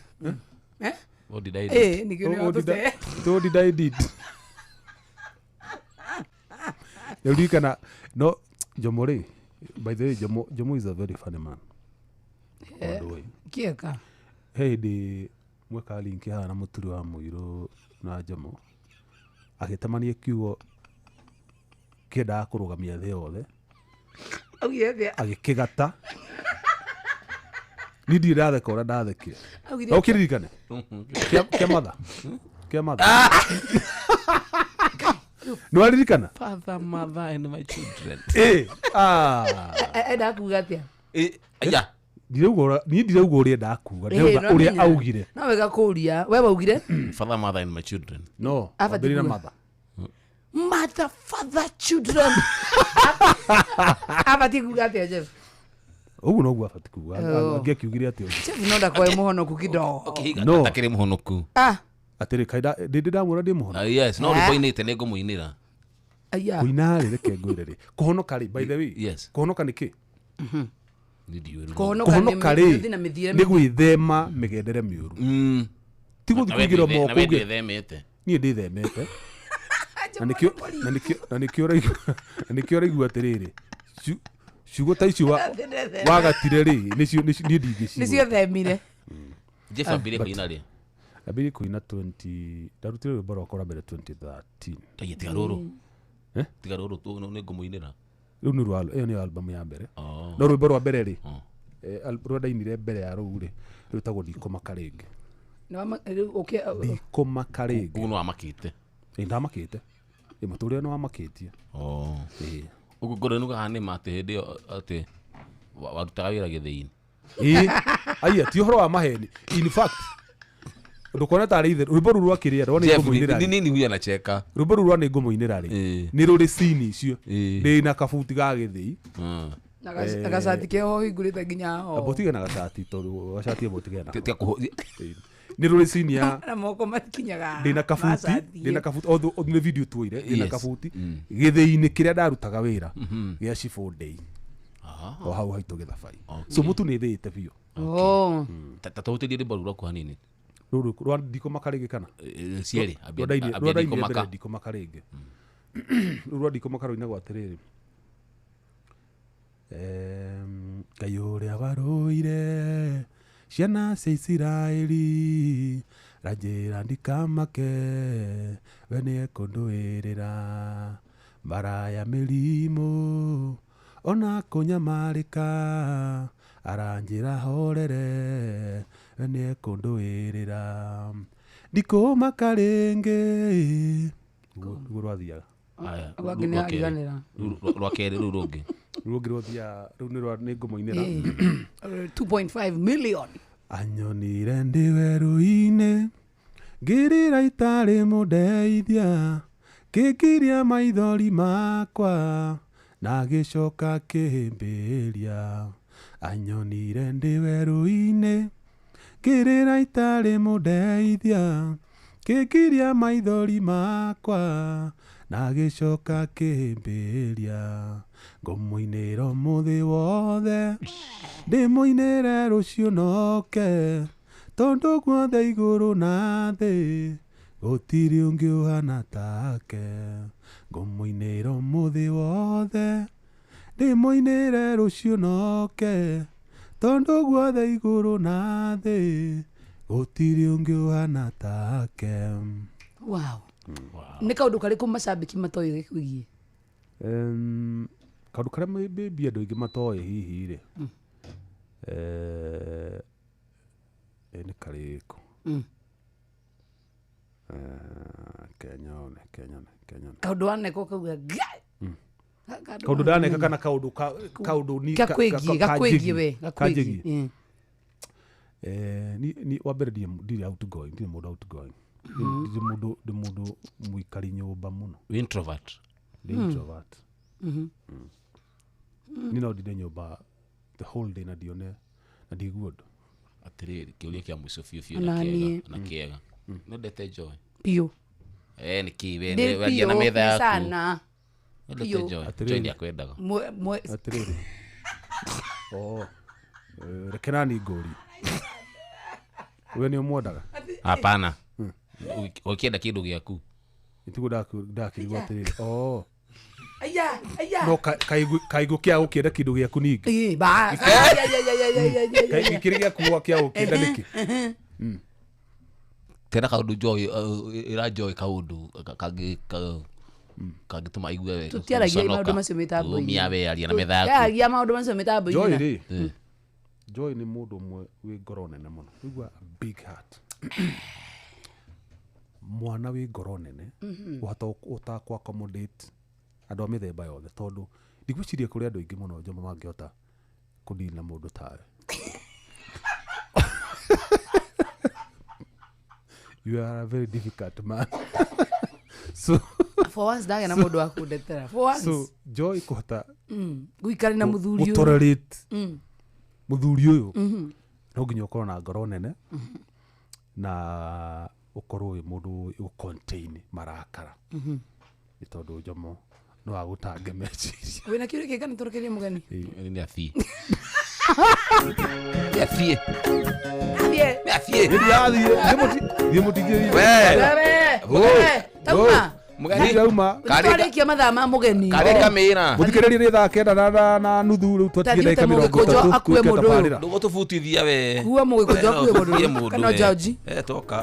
What did I do? What did I did? Yurikana no Jomori. By the way, Jomo is a very funny man. Kieka. Hey, the mweka linki haha na mũturi wa mũirũ na Jomo. Agĩtamania kiugo kĩendaga kũrũgamia thĩ yothe. Agĩkĩgata. Ni ndiratheka ũrĩa ndathekire. No kĩririkane. Kĩa matha. No aririkana? Father, mother and my children. Enda kuga atĩa? Aya. Ni ndirauga ũrĩa ndakuga. Ndauga ũrĩa augire. No wega kũria. We waugire? Father, mother and my children. No. Abirina mother. Mother, father, children. Abati kuga atĩa Jeff? Ugu no gwa fati kuga. Angĩkiugire atĩa? Jeff no ndakoe mũhonoku kidogo. No. Atakĩrĩ mũhonoku. Atĩrĩ kaida ndĩ ndamwĩra ndĩ mũhonoku. Yes, no rũboinĩte nĩ ngũmũinĩra. Aya. Kuina rĩ reke ngwĩre rĩ. Kũhonoka rĩ by the way. Yes. Kũhonoka nĩ kĩ? Kũhonoka rĩ nĩ gwĩthema mĩgendere mĩũru. Ti gũthiĩ kũigĩrwo moko. Na wendĩ themete. Niĩ ndĩthemete. Na nĩkĩo raigua atĩrĩrĩ. Ciugo ta icio wagatire rĩ niĩ ndingĩciigua. Nĩcio themire. Jeff ambire kũina rĩ. Ambire kũina 20 ndarutire rwĩmbo rwakwa rwa mbere 2013. Tiga rũrũ. Tiga rũrũ nĩ ngũmũinĩra. Rĩu nĩ ĩyo nĩ album ya mbere. No rwĩmbo rwa mbere rĩ rwa ndainire mbere ya rũu rĩ rwĩtagwo Ndikũmaka rĩngĩ. Ndikũmaka rĩngĩ. Ũguo nĩ wamakĩte. Ndamakĩte. Mũtũrĩre nĩ wamakĩtie. Ũguo ngũrĩnuga haha nĩma atĩ hĩndĩ ĩyo atĩ warutaga wĩra gĩthĩi-inĩ. Aya ti ũhoro wa maheni. In fact ndukona tarĩ ithe rwĩmbo rũu rwakĩrĩa rwa nĩ ngũmũinĩra. Nini huyu anacheka. Rwĩmbo rũu rwa nĩ ngũmũinĩra rĩ nĩ rũrĩ scene icio ndĩ na kabuti ga gĩthĩi. Na gacati keho hingũrĩte nginya ho. Abotige na gacati tondũ gacati abotige na. Nĩ rũrĩ scene ya na moko matikinyaga. Ndĩ na kabuti although nĩ video tuoire ndĩ na kabuti gĩthĩi-inĩ kĩrĩa ndarutaga wĩra gĩa Shifo Day. O hau haitũ gĩthabai. So mũtu nĩ thĩĩte biũ. Tatahutĩrie rwĩmbo rũu rwaku hanini. Rũrũ rwa Ndikũmaka rĩngĩ kana? Cierĩ. Ndikũmaka rĩngĩ. Rũu rwa Ndikũmaka rũinagwo atĩrĩrĩ. Ngai ũrĩa warũire ciana cia Isiraeli ranjĩra ndikamake we nĩ ekũndũĩrĩra mbara ya mĩrimũ ona kũnyamarĩka aranjĩra horere we nĩ ekũndũĩrĩra Ndikũmaka rĩngĩ. Guo rwathiaga. Rwakerĩ rũu rũngĩ. Rũngĩ rwathiaga rũu nĩ ngũmũinĩra. 2.5 million. Anyonire ndĩ werũ-inĩ ngĩrĩra itarĩ mũndeithia kĩngiria maithori makwa na gĩcoka kĩhĩmbĩria. Anyonire ndĩ werũ-inĩ ngĩrĩra itarĩ mũndeithia kĩngiria maithori makwa na gicoka kĩhĩmbĩria ngũmũinĩra mũthĩ wothe ndĩmũinĩre rũciũ noke tondũ guothe igũrũ na thĩ gũtirĩ ũngĩ ũhana take ngũmũinĩra mũthĩ wothe ndĩmũinĩre rũciũ noke tondũ guothe igũrũ na thĩ gũtirĩ ũngĩ ũhana take. Wow. Nĩ kaũndũ karĩkũ macambĩki matoĩ gĩkwĩgie? Kaũndũ karĩa maybe andũ aingĩ matoĩ hihi rĩ nĩ karĩkũ? Kenyone. Kaũndũ waneka kauga ngai. Kaũndũ ndaneka kana kaũndũ ni gakwigie we gakwigie. Ni wambere ndi outgoing, ndi mũndũ outgoing. Ndi mũndũ mũikari nyũmba mũno. Introvert. Introvert. Ni no ndinde nyũmba the whole day na ndione na ndiguo ũndũ. Atĩrĩrĩ kĩũria kĩa mũico biũ na kĩega. No ndete Joy. Piũ. Nĩ kĩwe nĩ na metha yaku. Sana. Ndete Joy. Joy ndiakwendaga. Atĩrĩrĩ. Rekenani ngũri. Wewe nĩ ũmwendaga? Hapana. Ukienda kĩndũ gĩaku. Nĩtugo ndakĩigua atĩrĩrĩ. Aya. No kaigũ kĩa gũkĩenda kĩndũ gĩaku ningĩ. Ba. Kĩrĩ gĩaku kĩa gũkĩenda nĩkĩ? Tena kaũndũ Joy ĩranjoy kaũndũ kangĩtũma aigue wega. Tutiaragia maũndũ macio mĩtambo-inĩ. Umia we aria na metha yaku. Tutiaragia maũndũ macio mĩtambo-inĩ. Joy rĩ. Joy nĩ mũndũ ũmwe wĩ ngoro nene mũno. Wĩigua big heart. Mwana wĩ ngoro nene ũhota ku accommodate andũ a mĩthemba yothe tondũ ndigwĩciria kũrĩ andũ aingĩ mũno njoma mangĩhota kũdeal na mũndũ tawe. You are a very difficult man. So for once ndagĩa na mũndũ wa kũndetera. For once. So Joy kũhota gũikara na mũthuri ũyũ. Tolerate mũthuri ũyũ. No nginya ũkorwo na ngoro nene na ukorwo mũndũ contain marakara. Nĩ tondũ Jomo no agũtange meciria. Wĩna kĩũria kĩngĩ kana tũrekerie mũgeni? Nĩ athiĩ. Thiĩ mũtigĩrie. Wewe. Tauma. Mũgeni rauma. Twarĩkia mathaa ma mũgeni. Karĩ kamĩra. Mũthikĩrĩrie nĩ thaa kenda na nuthu rĩu twatigĩ ndagĩka mĩrongo ĩtatũ. Akue mũndũ ũyũ. Ndũgũ tũbutithia we. Kuua mũgĩkũnjũ akue mũndũ ũyũ. Kana George. Toka.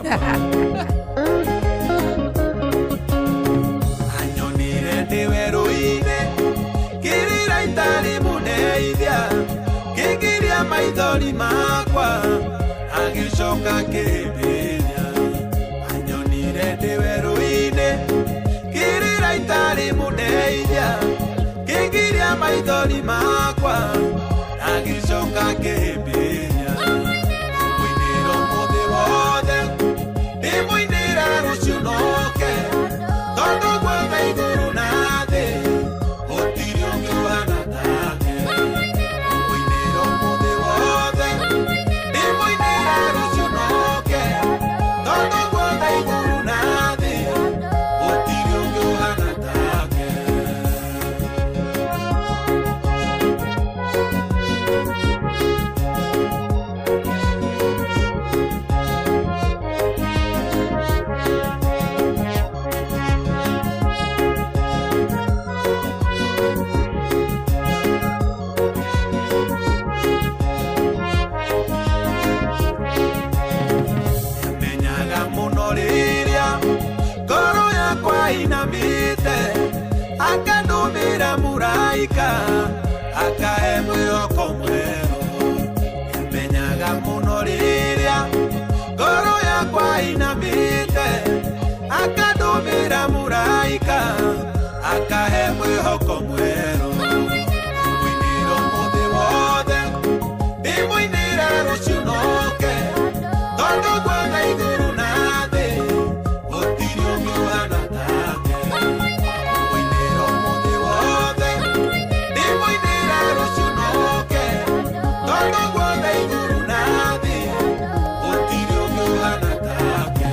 Anyonire ndĩ werũ-inĩ kĩrĩra itarĩ mũndeithia kĩngiria maithori makwa agĩcoka kĩhĩmbĩria. Anyonire ndĩ werũ-inĩ kĩrĩra itarĩ mũndeithia kĩngiria maithori makwa agĩcoka kĩhĩmbĩria. Mũinĩra mũthĩ wothe ndĩmũinĩra rũciũ noke tondũ guothe igũrũ na thĩ gũtirĩ ũngĩ ũhana take. Mũinĩra mũthĩ wothe ndĩmũinĩra rũciũ noke tondũ guothe igũrũ na thĩ gũtirĩ ũngĩ ũhana take. Menyaga mũno rĩrĩa ngoro yakwa inamĩte akandũmĩra mũraika akahe mwĩhoko mwerũ. Menyaga mũno rĩrĩa ngoro yakwa inamĩte akandũmĩra mũraika akahe mwĩhoko mwerũ. Mũinĩra mũthĩ wothe ndĩmũinĩra rũciũ noke tondũ guothe igũrũ na thĩ gũtirĩ ũngĩ ũhana take. Mũinĩra mũthĩ wothe ndĩmũinĩra rũciũ noke tondũ guothe igũrũ na thĩ gũtirĩ ũngĩ ũhana take.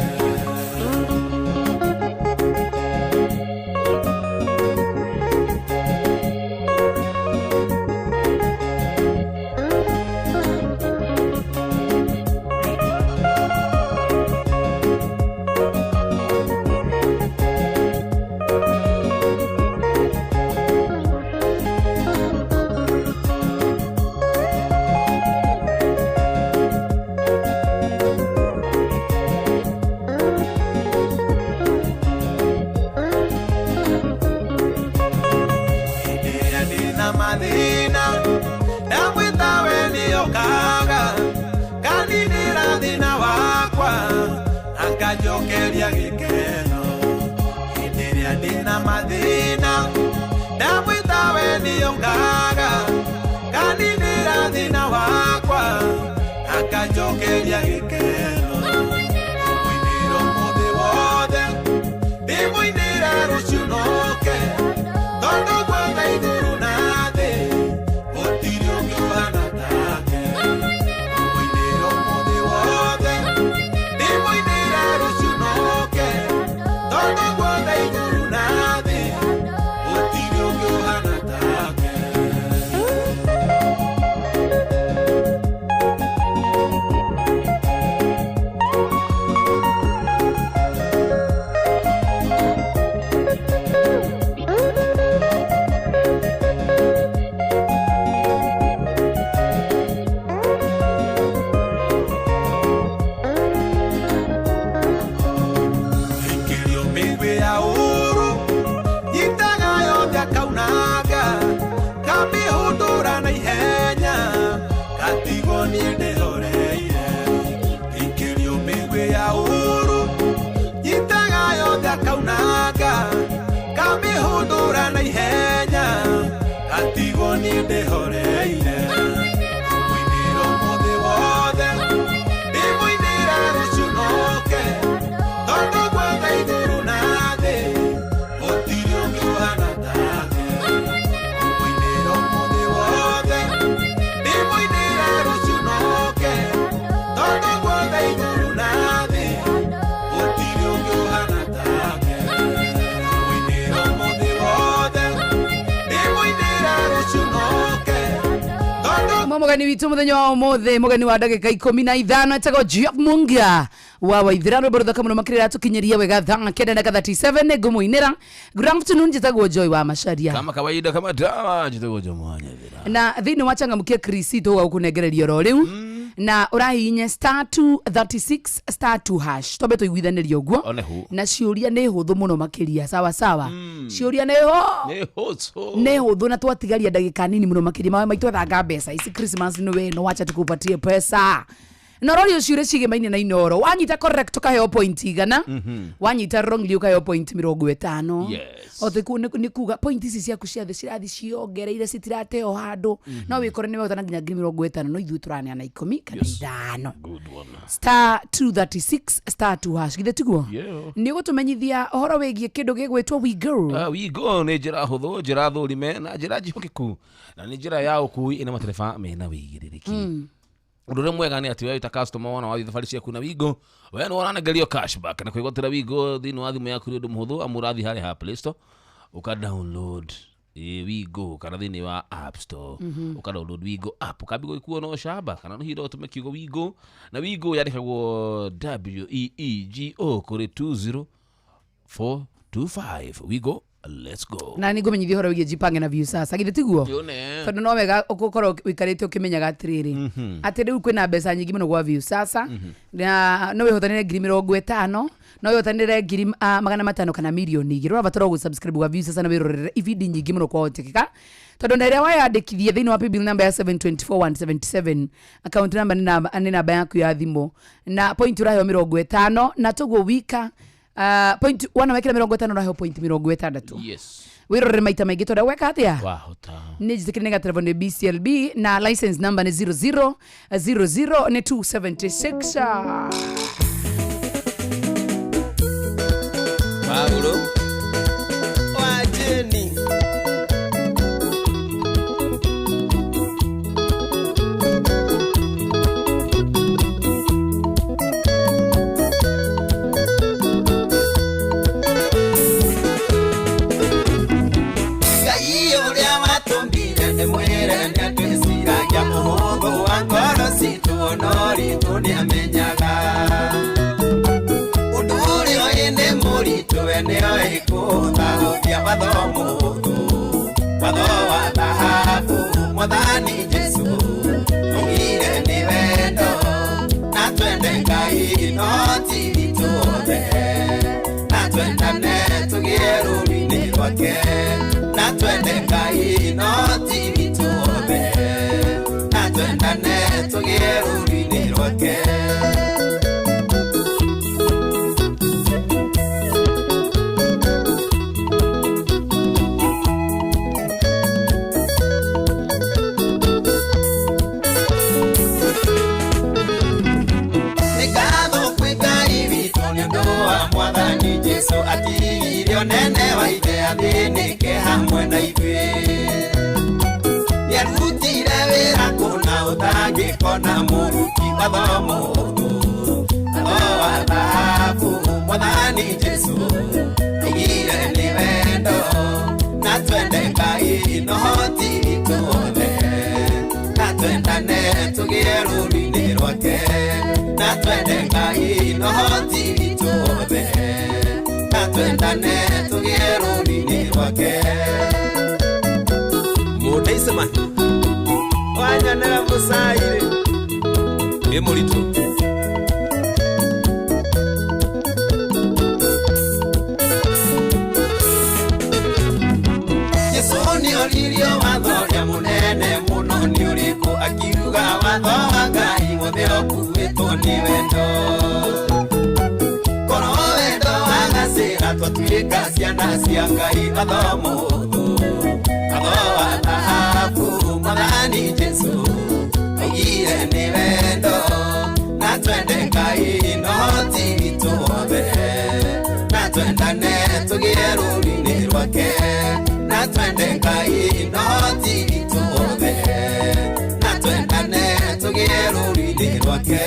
akanjokeria gĩkeno hĩndĩ ĩrĩa ndĩna mathĩna ndamwĩta we nĩyo ngaga kaninĩra thĩna wakwa akanjokeria gĩkeno ndĩmũinĩra ũmũthĩ wothe ndĩmũinĩra rũciũ noke tondũ gwothe igũrũ na thĩ gũtirĩ ũngĩ ũhana take ndĩmũinĩra ũmũthĩ wothe ndĩmũinĩra rũciũ noke tondũ gwothe igũrũ na thĩ gũtirĩ ũngĩ ũhana take. Mugani witu muthenya wa umuthe mugani wa ndagika 15 etagwo Jeff Munga wa Waithĩra rwĩmbo rũthaka mũno makĩrĩra tũkinyeria wega thaa kenda na 37 ngũmũinĩra. Good afternoon njĩtagwo Joy wa Macharia kama kawaida kama dawa njĩtagwo Jomwanya na thĩinĩ wa changamkia Krisito wa gũkũnengereria ro rĩu na ũrahihinya *236*2# tobe tũiguithanĩrio ũguo na ciũria nĩ hũthũ mũno makĩria sawa sawa ciũria nĩ hũthũ na twatigaria ndagĩka nini mũno makĩria mawe maitũ thanga mbeca ici Christmas nĩ we no wacha tukupatie pesa Nororio ciure cigemaine na inoro wanyita correct ukaheo point igana wanyita wrong ukaheo point 50 yes otheku ni kuga point ici ciaku ciathe cirathi ciongereire citirateo handu no wikore ni wetana nginya 50 no ithu turane na 10 kana 5 good one *236*2# githe tiguo ni gutumenyithia ohoro wegie kindu gigwitwo Wigo Wigo ni njira huthu njira thurime na njira njihokiku na ni njira ya ukui ina matereba mena wigiriki Udure mwega ni ati wewe ta customer wana wathi thabari ciaku na Wigo we no oranengerio cashback na kwigotera Wigo thini wa thimu yaku ndu muhuthu amurathi hari ha Play Store uka download Wigo kana thini wa App Store uka download Wigo app ukabigo ikuo no shaba kana no hiro tumekigo Wigo na Wigo yandikagwo WEEGO kuri 20425 Wigo let's go na ni ngumenyithia horo wigie jipange na view sasa githe tiguo tondu no wega ugukorwo wikarite ukimenyaga atiriri ati riu kwina mbeca nyingi muno gwa view sasa na no wihotanire 50,000 no wihotanire 500,000 kana milioni igiro urabatara gu subscribe gwa view sasa na wirorere ibindi nyingi muno kwa hotekeka tondu ndaria wayandikithie thini wa bill number ya 724177 account number ni namba yaku ya thimu na point urayo 50 na tugo wika point wana wekira 50 na point 60 yes wirore maita maingi tonda weka atia wahota ni jitikirega telefone BCLB na license number ni 0000 ni 276 Paulo wajeni Nori amenyaga uduri oine muri tuene oikuta ya wathomo wathowa dhahabu mwadhani Yesu ungire ni wendo na twende ngai noti vituone na twendane tugieruri ni wake na twende ngai noti vituone na twendane tugieruri ni wake Nĩkĩo nene wa ithe athĩnĩke hamwe na ithuĩ. Nĩarutire wĩra kũna ũtangĩkona mũruti wa thomo wa thahabu. Mwathani Jesũ aigire nĩ wendo na twende Ngai no hoti witũ. Na twendane tũgĩe rũũri-inĩ rwake. Na twende Ngai no hoti witũ othe. Na twendane tũgĩe rũũri-inĩ rwake. Mũndũ icema wanyanĩra mũcairi nĩ mũritũ. Jesũ nĩoririo watho ũrĩa mũnene mũno nĩ ũrĩkũ, akiuga watho wa Ngai wothe ũkuĩtwo nĩ wendo. Korwo wendo wagacĩra twatuĩka ciana cia Ngai. Watho mũhũthũ, watho wa thahabu. Mwathani Jesũ augire nĩ wendo na twende Ngai no hoti witũ wothe. Na twendane tũgĩe rũũri-inĩ rwake. Na twende Ngai no hoti witũ wothe. Na twendane tũgĩe rũũri-inĩ rwake.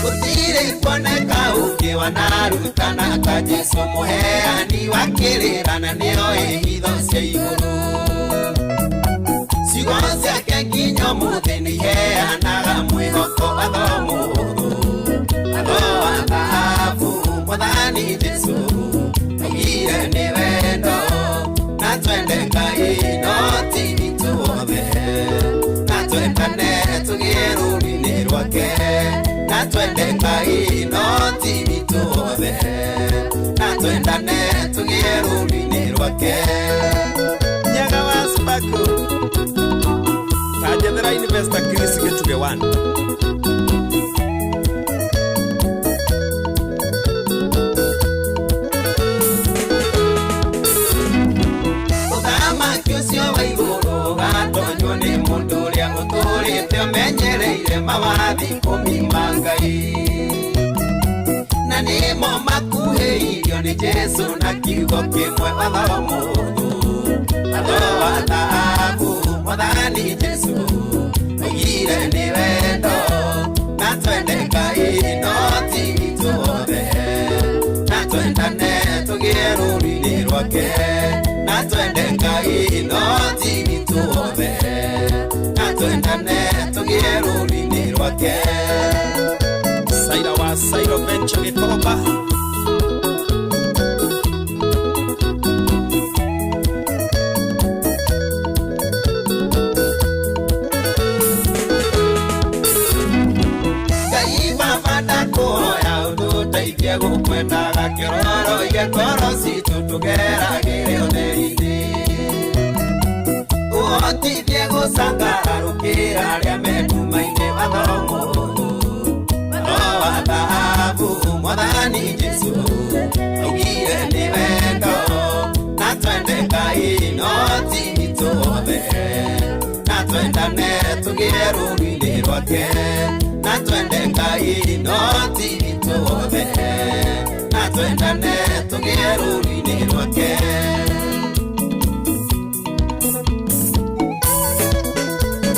Gũtirĩ kuoneka wanarutana ta Jesũ mũheani wa kĩrĩra na nĩoĩ hitho cia igũrũ. Ciugo ciake nginya mũthĩ nĩiheanaga mwĩhoko. Watho mũhũthũ, watho wa thahabu. Mwathani Jesũ augire nĩ wendo na twende Ngai no ti witũ wothe. Na twendane tũgĩe rũũri-inĩ rwake. Na twende Ngai no ti witũ wothe. Na twendane tũgĩe rũũri-inĩ rwake. Nyaga wa Sparko Tajethera Investor Chris Gĩtuge 1. Ũthamaki ũcio wa igũrũ gatonywo nĩ mũndũ ũrĩa ũtũũrĩte ũmenyereire mawathi 10 ma Ngai. Na nĩmo makuhĩrĩirio nĩ Jesũ na kiugo kĩmwe. Watho mũhũthũ, watho wa thahabu. Mwathani Jesũ augire nĩ wendo na twende Ngai no ti witũ wothe. Na twendane tũgĩe rũũri-inĩ rwake. Na twende Ngai no ti witũ wothe. Na twendane tũgĩe rũũri-inĩ rwake. Saira wa Sairo Venture Gĩkomba. Ngai Baba ndakũhoya ũtũteithie gũkwendaga kĩroro igĩkorwo citũ tũgeragĩre ũtheri-inĩ. Ũhotithie gũcangarũkĩra arĩa me nduma-inĩ. Watho mũhũthũ, watho wa thahabu. Mwathani Jesũ augire nĩ wendo na twende Ngai no ti witũ wothe. Na twendane tũgĩe rũũri-inĩ rwake. Na twende Ngai no ti witũ wothe. Na twendane tũgĩe rũũri-inĩ rwake.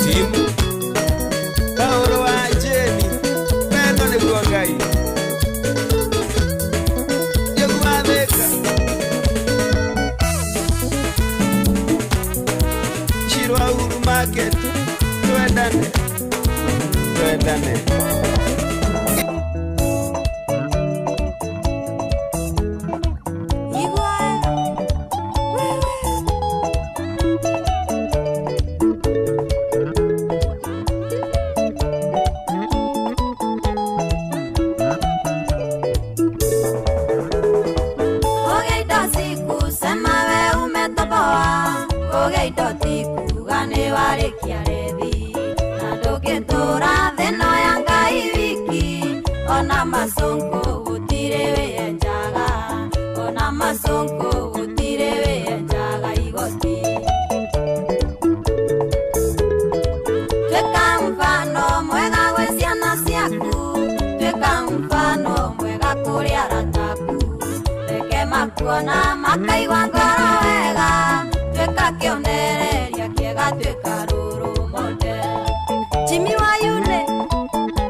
Timu Kaũrũ wa Jeni wendo nĩguo Ngai. Gĩgwathĩka Shirwa Uhuru Market. Twendane twendane. Ona masonko utire we enjaga. Ona masonko makuona makaigua ngoro wega tweka kionereria kiega tweka ruru mode Jimmy Wayune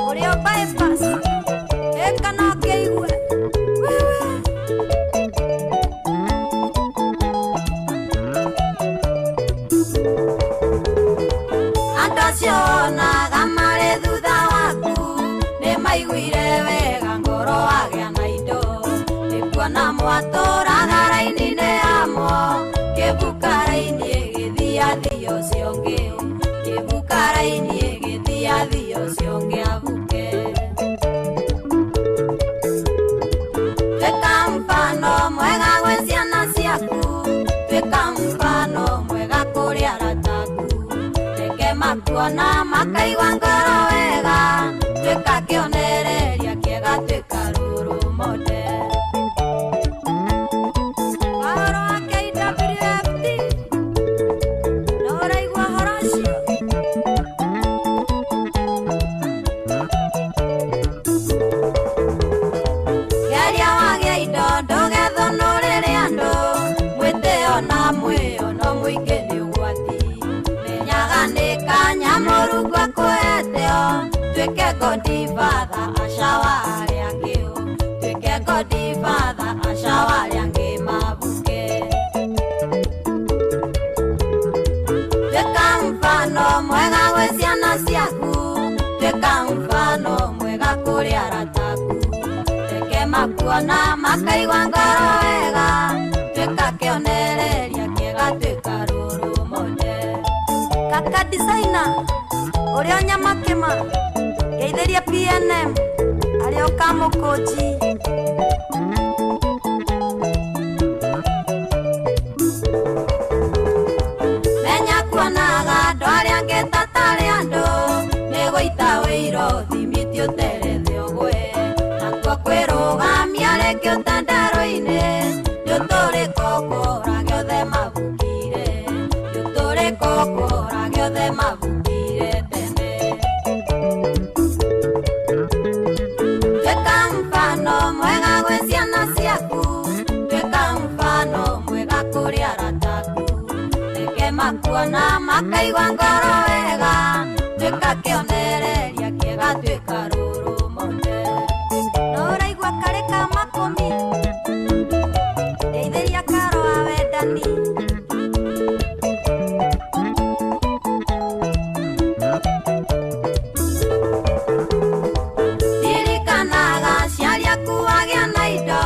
urio bypass eka no keigwe wewe Andociona gamare thutha waku ne maiguire wega ngoro wagea na indo nikuona mwatora garaini-inĩ amo kĩbukara-inĩ gĩthia thio cionge kĩbukara-inĩ gĩthia thio cionge abuke twĩka mfano mwega gwĩ ciana ciaku twĩka mfano mwega kũrĩ arataku reke makuona makaigua ngoro wega twĩka kĩonereria kĩega twĩka rũrũ mode Wahoro wa KWFT no ũraigua horo ũcio Geria wagĩa indo ndũgethũnũrĩre andũ mwĩtĩo na mwĩo no mũingĩ nĩ ũgwati menyaga nĩ kanya Mũrungu akũheteo twĩke Godfather acawa arĩa angĩ twĩke Godfather acawa arĩa angĩ mabuke twĩka mfano mwega gwĩ ciana ciaku twĩka mfano mwega kũrĩ arataku reke makuona makaigua ngoro wega twĩka kĩonereria kĩega twĩka rũrũ mode Kaka designer ũrĩa nyama kĩma geithĩria PNM arĩa ũkamũkũnji menya kuonaga andũ arĩa angĩ ta tarĩ andũ nĩ gũita wĩiro thimiti ũterethe ũgwe nakuo kwĩrũgamia rĩngĩ ũtandaro-inĩ nĩ ũtũrĩko kũra gĩothe mabukire nĩ ũtũrĩko kũra gĩothe mabukire tene twĩka mfano mwega gwĩ ciana ciaku twĩka mfano mwega kũrĩ arataku reke makuona makaigua ngoro wega twĩka kĩonereria kĩega twĩka rũrũ mode no ũraigua karĩ ka makũmi geithĩria Karo wa wendani Ririkanaga ciari aku wagĩa na indo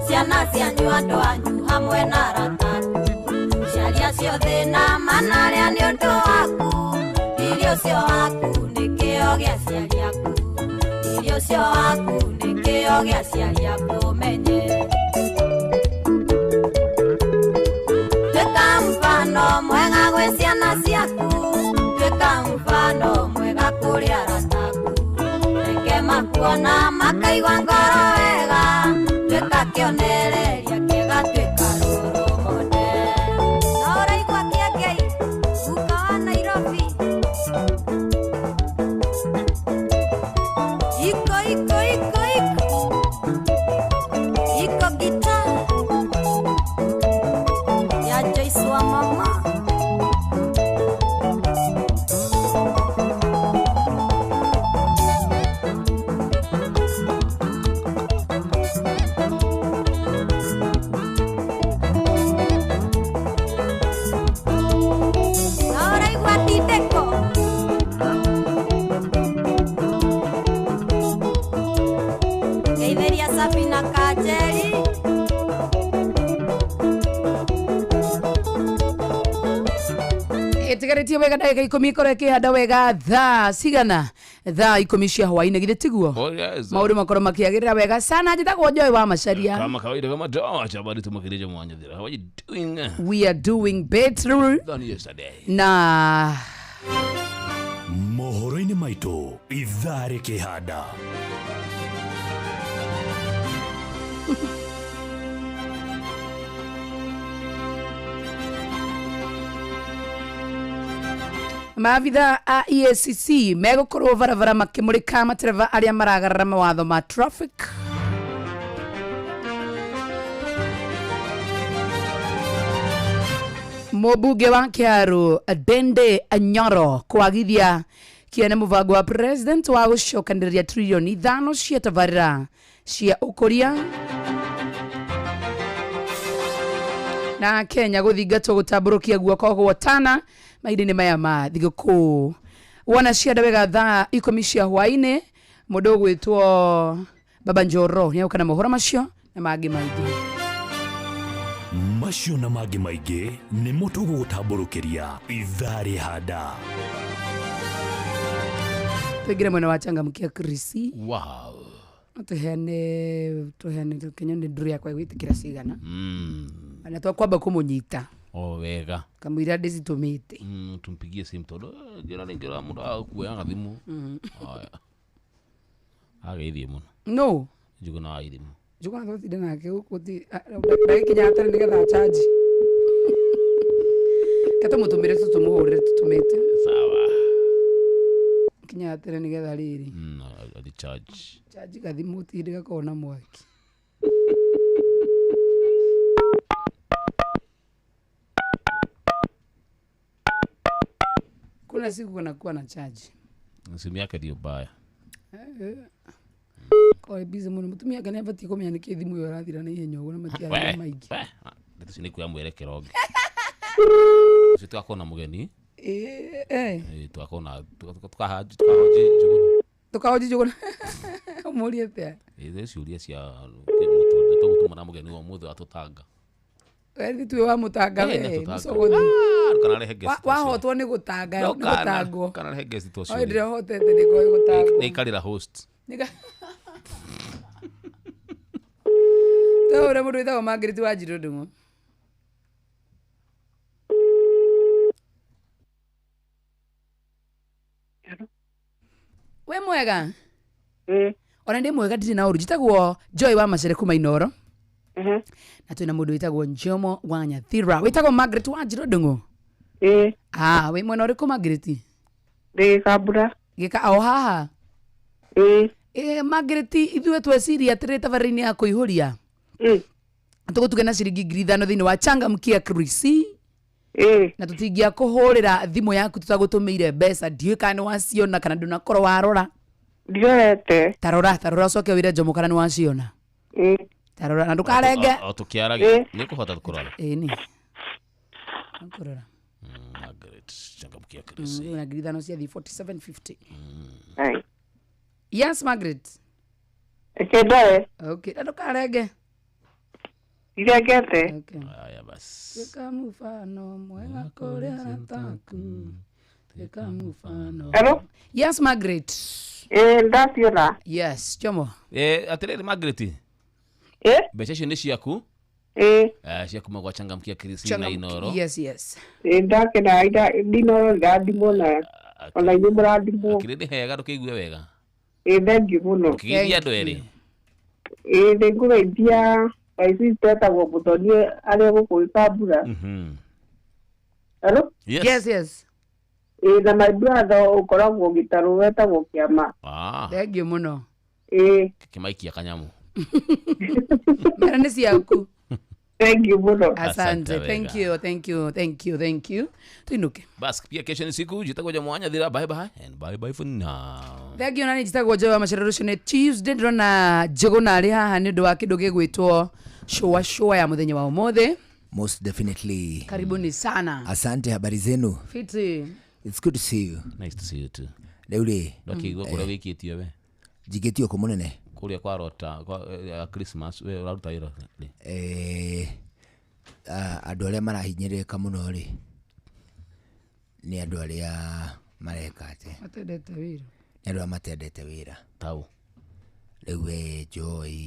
ciana cianyu andũ anyu hamwe na arataku ciari acio thĩna manarĩa nĩ ũndũ waku irio cio waku nĩ kĩo gĩa ciari aku irio cio waku nĩ kĩo gĩa ciari aku menye twĩka mfano mwega gwĩ ciana ciaku twĩka mfano mwega kũrĩ arataku reke makuona makaigua ngoro wega twĩka kĩonereria kĩega twĩka rũrũ mode no ũraigua Kĩengei guka wa Nairobi iko iko iko iko iko guitar ya Joyce wa mama Ahora igual Titeco Geithĩria Sabina Kajeri ĩtigarĩtie wega ndagĩka ikũmi ikorwo ĩkĩhanda wega thaa cigana thaa ikũmi cia hwaĩ-inĩ githĩ tiguo maũndũ makorwo makĩagĩrĩra wega sana njĩtagwo Joy wa Macharia kama kawaida kama docha bado tumakirije mwanyathira how are you doing we are doing better than yesterday na mohoro-inĩ maitũ ithaa rĩkĩhanda Maabitha a EACC megũkorwo barabara makĩmũrĩka matereba arĩa maragarara mawatho ma traffic Mũmbunge wa Kiaru Dende Anyoro kwagithia kiene mũbango wa president wa gũcokanĩrĩria trilioni 5 cia tabarĩra cia ũkũria na Kenya gũthingatwo gũtambũrũkia guoko gwotana mahinda-inĩ maya ma thigũkũ. Wona cianda wega thaa 10 cia hwaĩ-inĩ mũndũ ũgwĩtwo Baba Njoro nĩ aũka na mohoro macio na mangĩ maingĩ. Macio na mangĩ maingĩ nĩ mũndũ gũtambũrũkĩria ithaa rĩhanda. Tuingire mwena wa Changamkia Krisi. Wow. Tuhene Kenya nĩ nduru yakwa gwĩtĩkĩra cigana. Na twakwamba kũmũnyita. Wega. Kamũira ndĩcitumĩte. Tumpigie simu tondũ njĩra nĩngĩra mũndũ akuoyaga thimũ. Haya. Ageithie mũno. No. Njuguna wa irimu. Njuguna tũtinda nake gũkũti ndagĩkinya atarĩ nĩgetha charge. Katũmũtũmĩre tũtũmũhũrĩre tũtũmĩte. Sawa. Kinya atarĩ nĩgetha rĩrĩ. Adi charge. Charge gathimũ tindĩ gakorwo na mwaki. Kuna siku kunakuwa na charge. Simu yake ndio baya. Kwa busy muno mutumia kana abati komenya niki thimu yo rathira na ihenya uguo na matiara maingĩ. Ndeto cini kuya mwerekero onge. Sisi twakona mugeni. Twakona tukahoji njuguna. Tukahoji njuguna. Umurie tia. Ciuria cia mutu tugutuma na mugeni wa muthu atutanga. Wewe tu wa mutanga we. Musogothi. Kana rehe guest. Wahotwo ni gutanga, gutangwo. Kana rehe guest to cio. Ndire hotete ni ko gutangwo. Ni kalira host. Nika. Tawara mũndũ wĩtagwo Margaret wa Njirũ. We mwega? Ona ndĩ mwega ndirĩ na ũru. Njĩtagwo Joy wa Macere kuma Inoro. Na twĩna mũndũ wĩtagwo Njomo wa Nyathira. Wĩtagwo Margaret wa Njirũ. We mwena ũrĩkũ Margaret? Ndĩ Kambura. Gĩka o haha? Margaret, ithuĩ tweciria atĩrĩ tabarĩra-inĩ ya kũihũria. Tũgũtuge na ciringi 5,000 thĩinĩ wa Changamkia Krisi. Na tũtingia kũhũrĩra thimũ yaku tũtagũtũmĩire mbeca. Ndiũĩ kana nĩ waciona kana ndũnakorwo warora. Ndiorete. Tarora ũcoke wĩre Njomo kana nĩ waciona. Tarora na ndũkarenge. Tũkĩaragia nĩ kũhota kũrora. Nĩ. Kũrora. Margaret Changamkia Krisi. Na 5,000 cia 4750. Yes, Margaret. Okay, ndũkarenge. Irengete. Okay. Haya basi. Teka mfano mwega kore harataku. Teka mfano. Hello? Yes, Margaret. Ndaciona. Yes, Njomo. Atirĩrĩ Margaret. Mbeca icio nĩ ciaku? Ciakuma gwa Changamkia Krisi na Inoro. Yes. Ndakena ndino ndimwo na ona inyuĩ mũrandimwo. Kĩrĩndĩ hega ndũkĩigue wega. Thank you muno. Ũkĩgeithia andũ erĩ. Nĩngũgeithia aici tetagwo Mũthoni arĩa gũkũ Kambura. Hello? Yes. Na my brother ũkoragwo Gĩtarũ wetagwo Kĩama. Thank you muno. Kĩmaikia kanyamu. Mera nĩ ciaku. Thank you muno. Asante. Thank you. Tuinuke. Basi pia kesho ni siku jitagwo Njomo wa Nyathira. Bye and bye for now. Thank you nani jitagwo Joy wa Macere rũciũ nĩ Tuesday ndĩrona Njũgũna arĩ haha nĩ ũndũ wa kĩndũ gĩgwĩtwo show ya mũthenya wa ũmũthĩ. Most definitely. Karibuni sana. Asante, habari zenu? Fiti. It's good to see you. Nice to see you too. Rĩu ndakĩigua kũrĩa wĩkĩtio we. Njigĩtio kũ mũnene? Kũrĩa kwa rota kwa Christmas we ũraruta wĩra. Andũ arĩa marahinyĩrĩka mũno rĩ nĩ andũ arĩa mareka atĩ matendete wĩra. Nĩ andũ arĩa matendete wĩra. Tau. Rĩu Joy.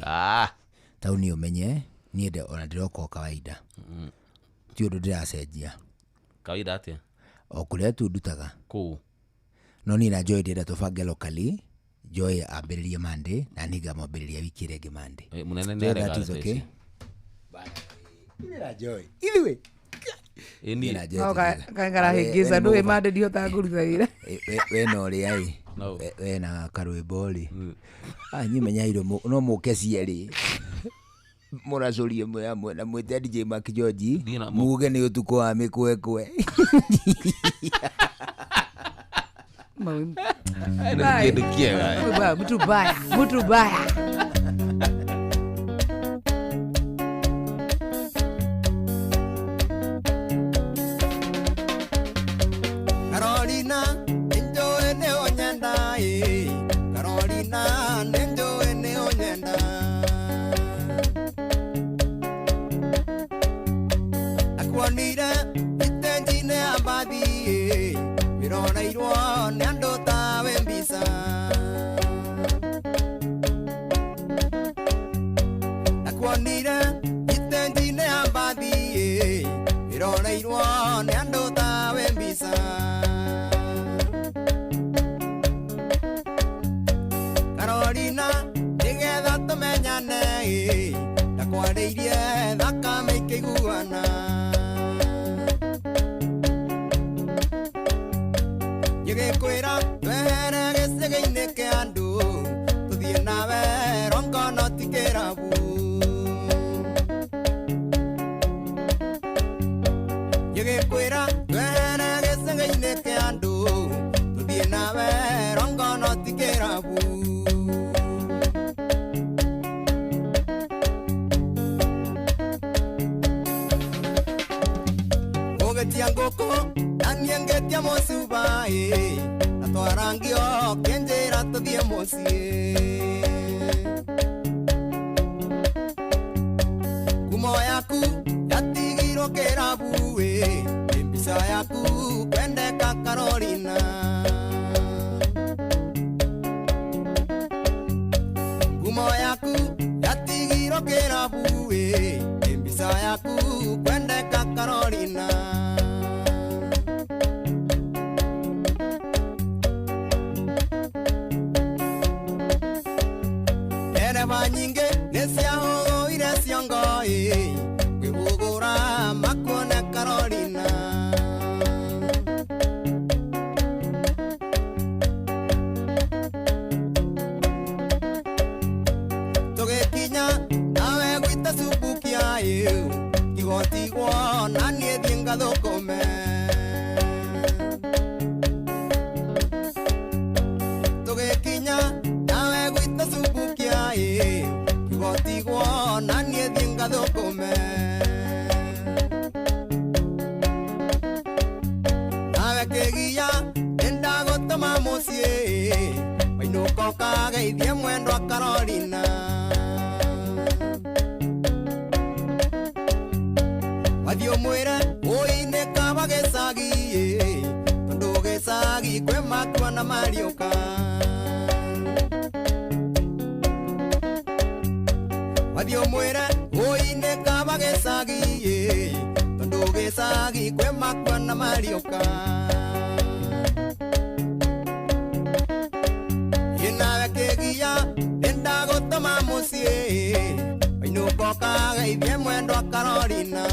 Tau nĩ ũmenye niĩ ona ndĩroka kawaida. Ti ũndũ ndĩracenjia. Kawaida atĩa? O kũrĩa tu ndutaga. Kũu. No niĩ na Joy ndĩrenda tũbange locally. Joy ambĩrĩrie Monday na niĩ ngamwambĩrĩria wiki ĩrĩa ĩngĩ Monday. Mũnene nĩ arega okay? Ina Joy. Ithuĩ. Ina Joy. Kangara hĩngĩca ndũĩ Monday ndihota kũruta wĩra. We no rĩ we na karwĩmbo rĩ. Niĩ menyairwo no mũke cierĩ. Mũracoria mwe na mwĩte DJ Mark George muge nĩ ũtukũ wa mĩkwekwe. Mtu baya. Carolina, enjoy ne onyenda Carolina, enjoy ne onyenda. Akwanira, itenjine abadi Mirona irwa, nando tawe mbisa. Akwanira, itenjine abadi Mirona irwa, nando tawe mbisa. Carolina, nigetha tumenyane ndakwarĩirie thakame ikĩiguana. Ngĩgĩkwĩra twehere gĩcegĩ-inĩ kĩa andũ tũthiĩ nawe rongono ti kĩrabu. Ngĩgĩkwĩra twehere gĩcegĩ-inĩ kĩa andũ tũthiĩ nawe rongono ti kĩrabu. Ngũkũ na niĩ ngĩtia mũcuba na twarangio kĩnjĩra tũthiĩ mũciĩ. Ngumo yaku yatigirwo kĩrabu mbica yaku kwendeka Carolina. Ngumo yaku yatigirwo kĩrabu mbica yaku kwendeka Carolina. Nyinge nesiahoire ciongoĩ kwĩhũgũra makuone Carolina. Tũgĩkinya nawe gwĩta Subukia igotigwo na niĩ thiĩ ngathũkũme. Tũgĩkinya nawe gwĩta Subukia igotigwo na niĩ thiĩ ngathũkũme. Nawe kĩgia nĩndagũtũma mũciĩ wainũka ũkageithie mwendwa Carolina. Wathiĩ ũmwĩre ũine kaba gĩcagi tondũ gĩcagi kwĩ makua na mariũka. Wathiĩ ũmwĩre ũine kaba gĩcagi tondũ gĩcagi kwĩ makua na mariũka. Nawe kĩgia nĩndagũtũma mũciĩ wainũka ũkageithie mwendwa Carolina.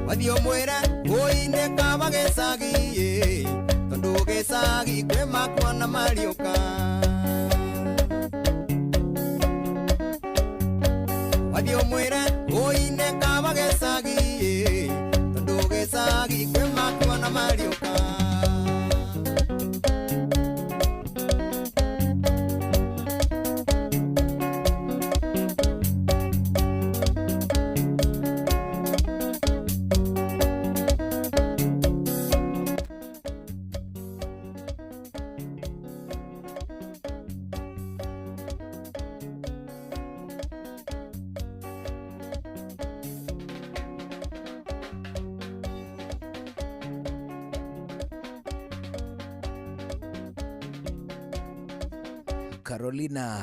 Wathiĩ ũmwĩre ũine kaba gĩcagi tondũ gĩcagi kwĩ makua na mariũka. Wathiĩ ũmwĩre ũine kaba gĩcagi tondũ gĩcagi kwĩ makua na mariũka. Carolina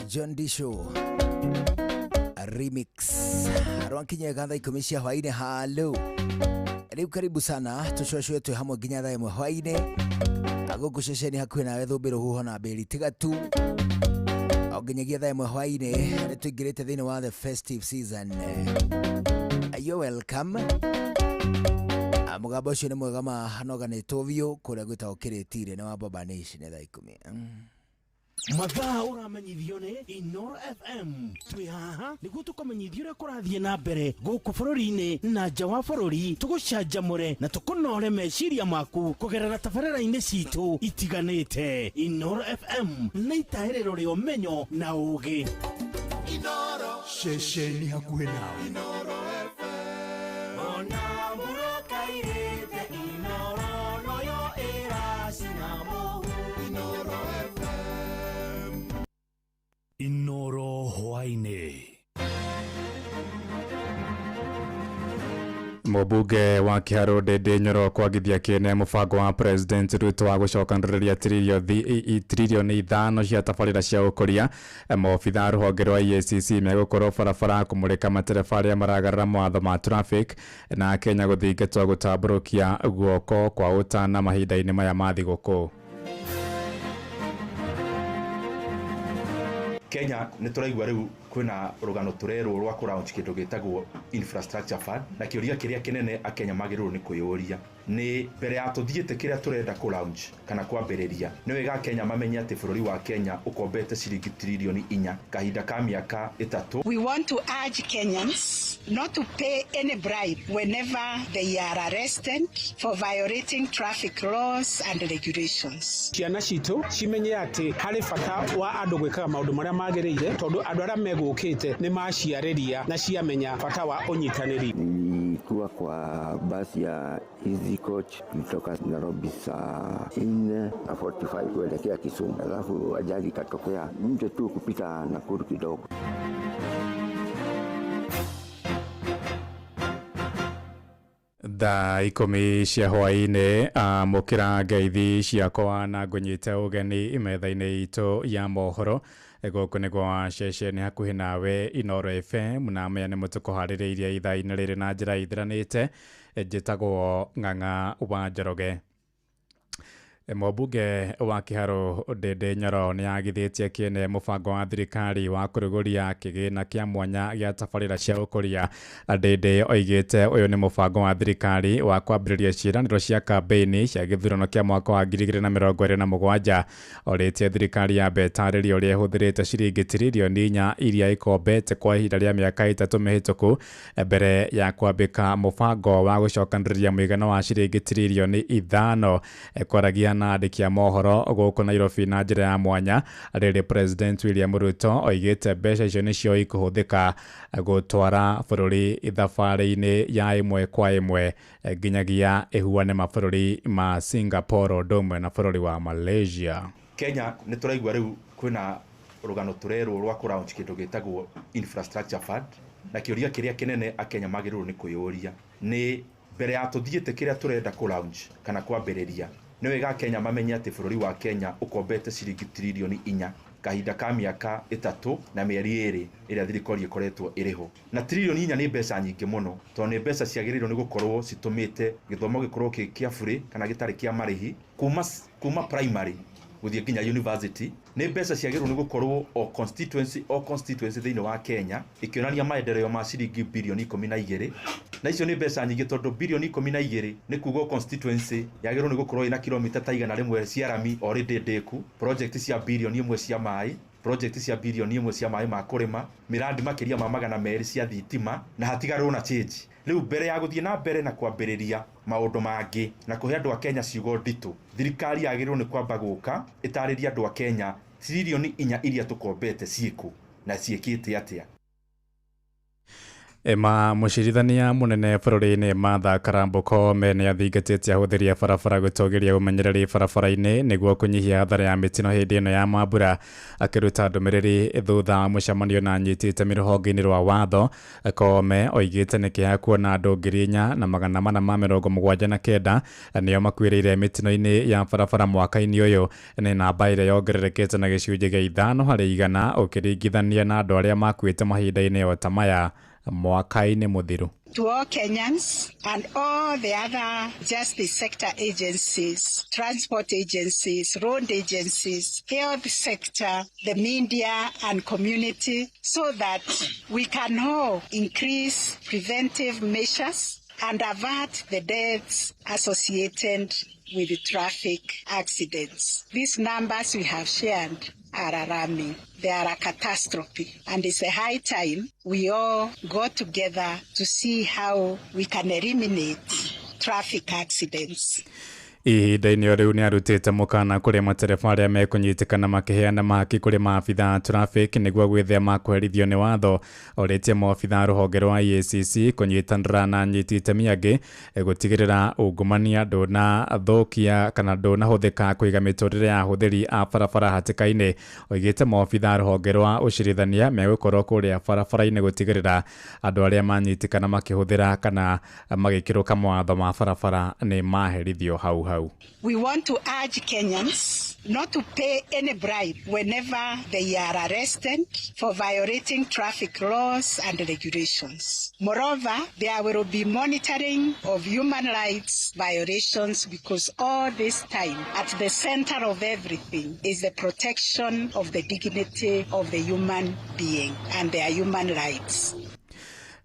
John D Show remix rwankinya gatha 10 cia hwainĩ. Halo rĩu karibu sana tucocoe twĩ hamwe nginya thaa ĩmwe hwainĩ gũkũ ceceni hakuhĩ nawe thũmbĩ rũhuho na mbĩri tigatu o nginyagia thaa ĩmwe hwainĩ nĩ tũingĩrĩte thĩinĩ wa the festive season. You're welcome. Mũgambo ũcio nĩ mwega mahanoganĩtwo biũ kũrĩa gwĩtagwo Kĩrĩtire nĩ wa Baba Nation thaa 10. mathaa uramenyithio ni Inoro FM twi haha niguo tukomenyithio uria kurathie na mbere guku bururi-ini na nja wa bururi tugucanjamure na tukunore meciria maku kugerera tabarĩra-inĩ citu itiganĩte. Inoro FM na itaĩrĩro rĩa ũmenyo na ũũgĩ. Inoro ceceni hakuhĩ nawe. Inoro FM ona mũrokairĩte Inoro noyo ĩracina mũhu. Inoro FM Inoro hwainĩ. Mũmbunge wa Kiharu Ndindi Nyoro kwagithia kĩene mũbango wa President Ruto wa gũcokanĩrĩria tiririoni 5 cia tabarĩra cia ũkũria. Maobitha rũhonge rwa EACC megũkorwo barabara kũmũrĩka matereba arĩa maragarara mawatho ma traffic na Kenya gũthingatwo gũtambũrũkia guoko kwa ũtana mahinda-inĩ maya ma thigũkũ. Kenya nĩ tũraigua rĩu kwĩna rũgano tũrerwo rwa kũraunch kĩndũ gĩtagwo infrastructure fund, na kĩũria kĩrĩa kĩnene Akenya magĩrĩirwo nĩ kwĩyũria nĩ mbere ya tũthiĩte kĩrĩa tũrenda kũraunch kana kwambĩrĩria nĩ wega Kenya mamenye atĩ bũrũri wa Kenya ũkombete ciringi tiririoni 4 kahinda ka mĩaka 3. We want to urge Kenyans not to pay any bribe whenever they are arrested for violating traffic laws and regulations. Ciana citũ cimenye atĩ harĩ bata wa andũ gwĩkaga maũndũ marĩa magĩrĩire tondũ andũ arĩa megũkĩte nĩ maciarĩria na ciamenya bata wa ũnyitanĩri. Nilikuwa kwa basi ya Easy Coach kutoka Nairobi saa 4:45 kuelekea Kisumu, alafu ajali ikatokea nje tu kupita Nakuru kidogo. Thaa 10 cia hwaĩ-inĩ amũkĩra ngeithi ciakwa na ngũnyite ũgeni metha-inĩ itũ ya mohoro gũkũ nĩ gwa ceceni hakuhĩ nawe Inoro FM na maya nĩ mũtũkũharĩrĩirie ithaa-inĩ rĩrĩ na njĩra ithiranĩte. Njĩtagwo Ng'ang'a wa Njoroge. Mũmbunge wa Kiharu Ndindi Nyoro nĩ agithĩtie kĩene mũbango wa thirikari wa kũrũgũria kĩgĩna kĩa mwanya gĩa tabarĩra cia ũkũria. Ndindi oigĩte ũyũ nĩ mũbango wa thirikari wa kwambĩrĩria ciĩranĩro cia kambĩini cia gĩthurano kĩa mwaka wa 2027. Orĩtie thirikari ya betarĩria ũrĩa ĩhũthĩrĩte ciringi tiririoni 4 iria ikombete kwa ihinda rĩa mĩaka 3 mĩhĩtũku mbere ya kwambĩka mũbango wa gũcokanĩrĩria mũigana wa ciringi tiririoni 5 kwaragia na andĩki a mohoro gũkũ Nairobi na njĩra ya mwanya. Rĩrĩ President William Ruto oigĩte mbeca icio nĩcio ikũhũthĩka gũtwara bũrũri thabarĩ-inĩ ya ĩmwe kwa ĩmwe nginyagia ĩhuane mabũrũri ma Singapore ũndũ ũmwe na bũrũri wa Malaysia. Kenya nĩ tũraigua rĩu kwĩna rũgano tũrerwo rwa kũraunch kĩndũ gĩtagwo infrastructure fund, na kĩũria kĩrĩa kĩnene Akenya magĩrĩirwo nĩ kwĩyũria nĩ mbere ya tũthiĩte kĩrĩa tũrenda kũraunch kana kwambĩrĩria nĩ wega Kenya mamenye atĩ bũrũri wa Kenya ũkombete ciringi tiririoni 4 kahinda ka mĩaka 3 na mĩeri 2 ĩrĩa thirikari ĩkoretwo ĩrĩho. Na tiririoni 4 nĩ mbeca nyingĩ mũno tondũ nĩ mbeca ciagĩrĩirwo nĩ gũkorwo citũmĩte gĩthomo gĩkorwo kĩa bure kana gĩtarĩ kĩa marĩhi kuma primary gũthiĩ nginya university. Nĩ mbeca ciagĩrĩirwo nĩ gũkorwo o constituency thĩinĩ wa Kenya ikĩonania maendeleo ma ciringi bilioni 12, na icio nĩ mbeca nyingĩ tondũ bilioni 12 nĩ kuuga constituency yagĩrĩirwo nĩ gũkorwo ina kilomita ta 100 cia rami already ndĩku, project cia bilioni 1 cia maĩ, project cia bilioni 1 cia maĩ ma kũrĩma, miradi makĩria ma 200 cia thitima na hatigarwo na change. Rĩu mbere ya gũthiĩ na mbere na kwambĩrĩria maũndũ mangĩ na kũhe andũ a Kenya ciugo nditũ, thirikari yagĩrĩirwo nĩ kwamba gũka ĩtarĩria andũ a Kenya tiririoni 4 iria tũkombete ciĩkũ na ciĩkĩte atĩa. Mũcirithania mũnene bũrũri-inĩ Martha Karanja Koome nĩ athingatĩte ahũthĩri a barabara gũtũgĩria ũmenyereri barabara-inĩ nĩguo kũnyihia hathara ya mĩtino hĩndĩ ĩno ya mambura. Akĩruta ndũmĩrĩri thutha wa mũcemanio na anyiti itemi rũhonge-inĩ rwa watho, Koome oigĩte nĩ kĩeha kuona andũ 4,479 nĩo makuĩrĩire mĩtino-inĩ ya barabara mwaka-inĩ ũyũ. Nĩ namba ĩrĩa yongererekete na gĩcunjĩ gĩa 5 harĩ 100 ũkĩringithania na andũ arĩa makuĩte mahinda-inĩ o ta maya mwaka-inĩ mũthiru. To all Kenyans and all the other justice sector agencies, transport agencies, road agencies, health sector, the media and community, so that we can all increase preventive measures and avert the deaths associated with traffic accidents. These numbers we have shared are alarming. They are a catastrophe. And it's a high time we all go together to see how we can eliminate traffic accidents. Ihinda-inĩ o rĩu nĩ arutĩte mũkana kũrĩ matereba arĩa mekũnyitĩkana makĩheana mahaki kũrĩ maabitha traffic nĩguo gwĩthema kũherithio nĩ watho. Orĩtie maabitha rũhonge rwa EACC kũnyitanĩra na anyiti itemi angĩ gũtigĩrĩra ungumania ndũnathũkia kana ndũnahũthĩka kũiga mĩtũrĩre ya ahũthĩri a barabara hatĩka-inĩ. Oigĩte maabitha rũhonge rwa ũcirithania megũkorwo kũrĩa barabara-inĩ gũtigĩrĩra andũ arĩa manyitĩkana makĩhũthĩra kana magĩkĩrũka mawatho ma barabara nĩ maherithio hau. We want to urge Kenyans not to pay any bribe whenever they are arrested for violating traffic laws and regulations. Moreover, there will be monitoring of human rights violations because all this time, at the center of everything, is the protection of the dignity of the human being and their human rights.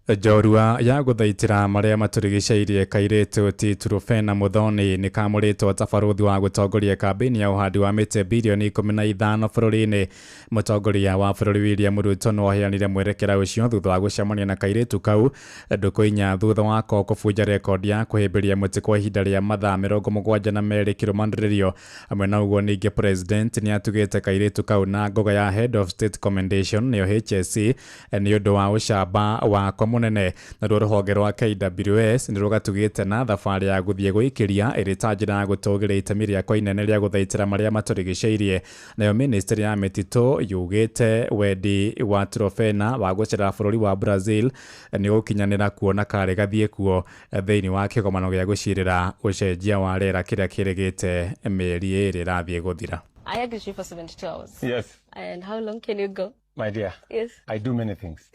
Njorua ya gũthaitĩra marĩa matũrigicĩirie kairĩtu ti Turufena Muthoni nĩ kamũrĩtwo ta barũthi wa gũtongoria kambĩini ya ũhandi wa mĩtĩ bilioni 15 bũrũri-inĩ. Mũtongoria wa bũrũri William Ruto nĩ oheanire mwerekera ũcio thutha wa gũcemania na kairĩtu kau ndũkũ inya thutha wako kũbunja rekondi ya kũhĩmbĩria mũtĩ kwa ihinda rĩa mathaa 72 kĩrũmanĩrĩrio. Hamwe na ũguo ningĩ president nĩ atugĩte kairĩtu kau na ngoga ya Head of State Commendation nĩyo HSC nĩ ũndũ wa ũcamba wako munene. Na rũhonge rwa KWS nĩ rũgatugĩte na thabarĩ ya gũthiĩ gwĩkĩria ĩrĩ ta njĩra ya gũtũgĩria itemi rĩakwa inene rĩa gũthaitĩra marĩa matũrigicĩirie. Nayo ministry ya mĩtitũ yugĩte wendi wa Turufena wa gũcera bũrũri wa Brazil nĩ gũkinyanĩra kuona karĩ gathiĩ kuo thĩinĩ wa kĩgomano gĩa gũcirĩra ũcenjia wa rĩera kĩrĩa kĩrĩgĩte mĩeri ĩrĩ ĩrathiĩ gũthira. I agree for 72 hours. Yes. And how long can you go? My dear. Yes. I do many things,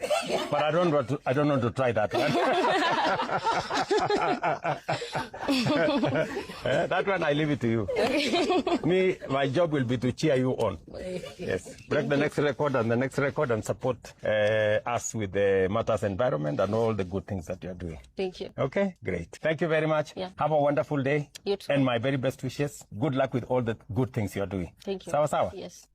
but I don't want to try that one. That one I leave it to you. Me, my job will be to cheer you on. Yes. Break the next record and the next record and support us with the matters environment and all the good things that you are doing. Thank you. Okay, great. Thank you very much. Yeah. Have a wonderful day. You too. And my very best wishes. Good luck with all the good things you are doing. Thank you. Sawa sawa. Yes.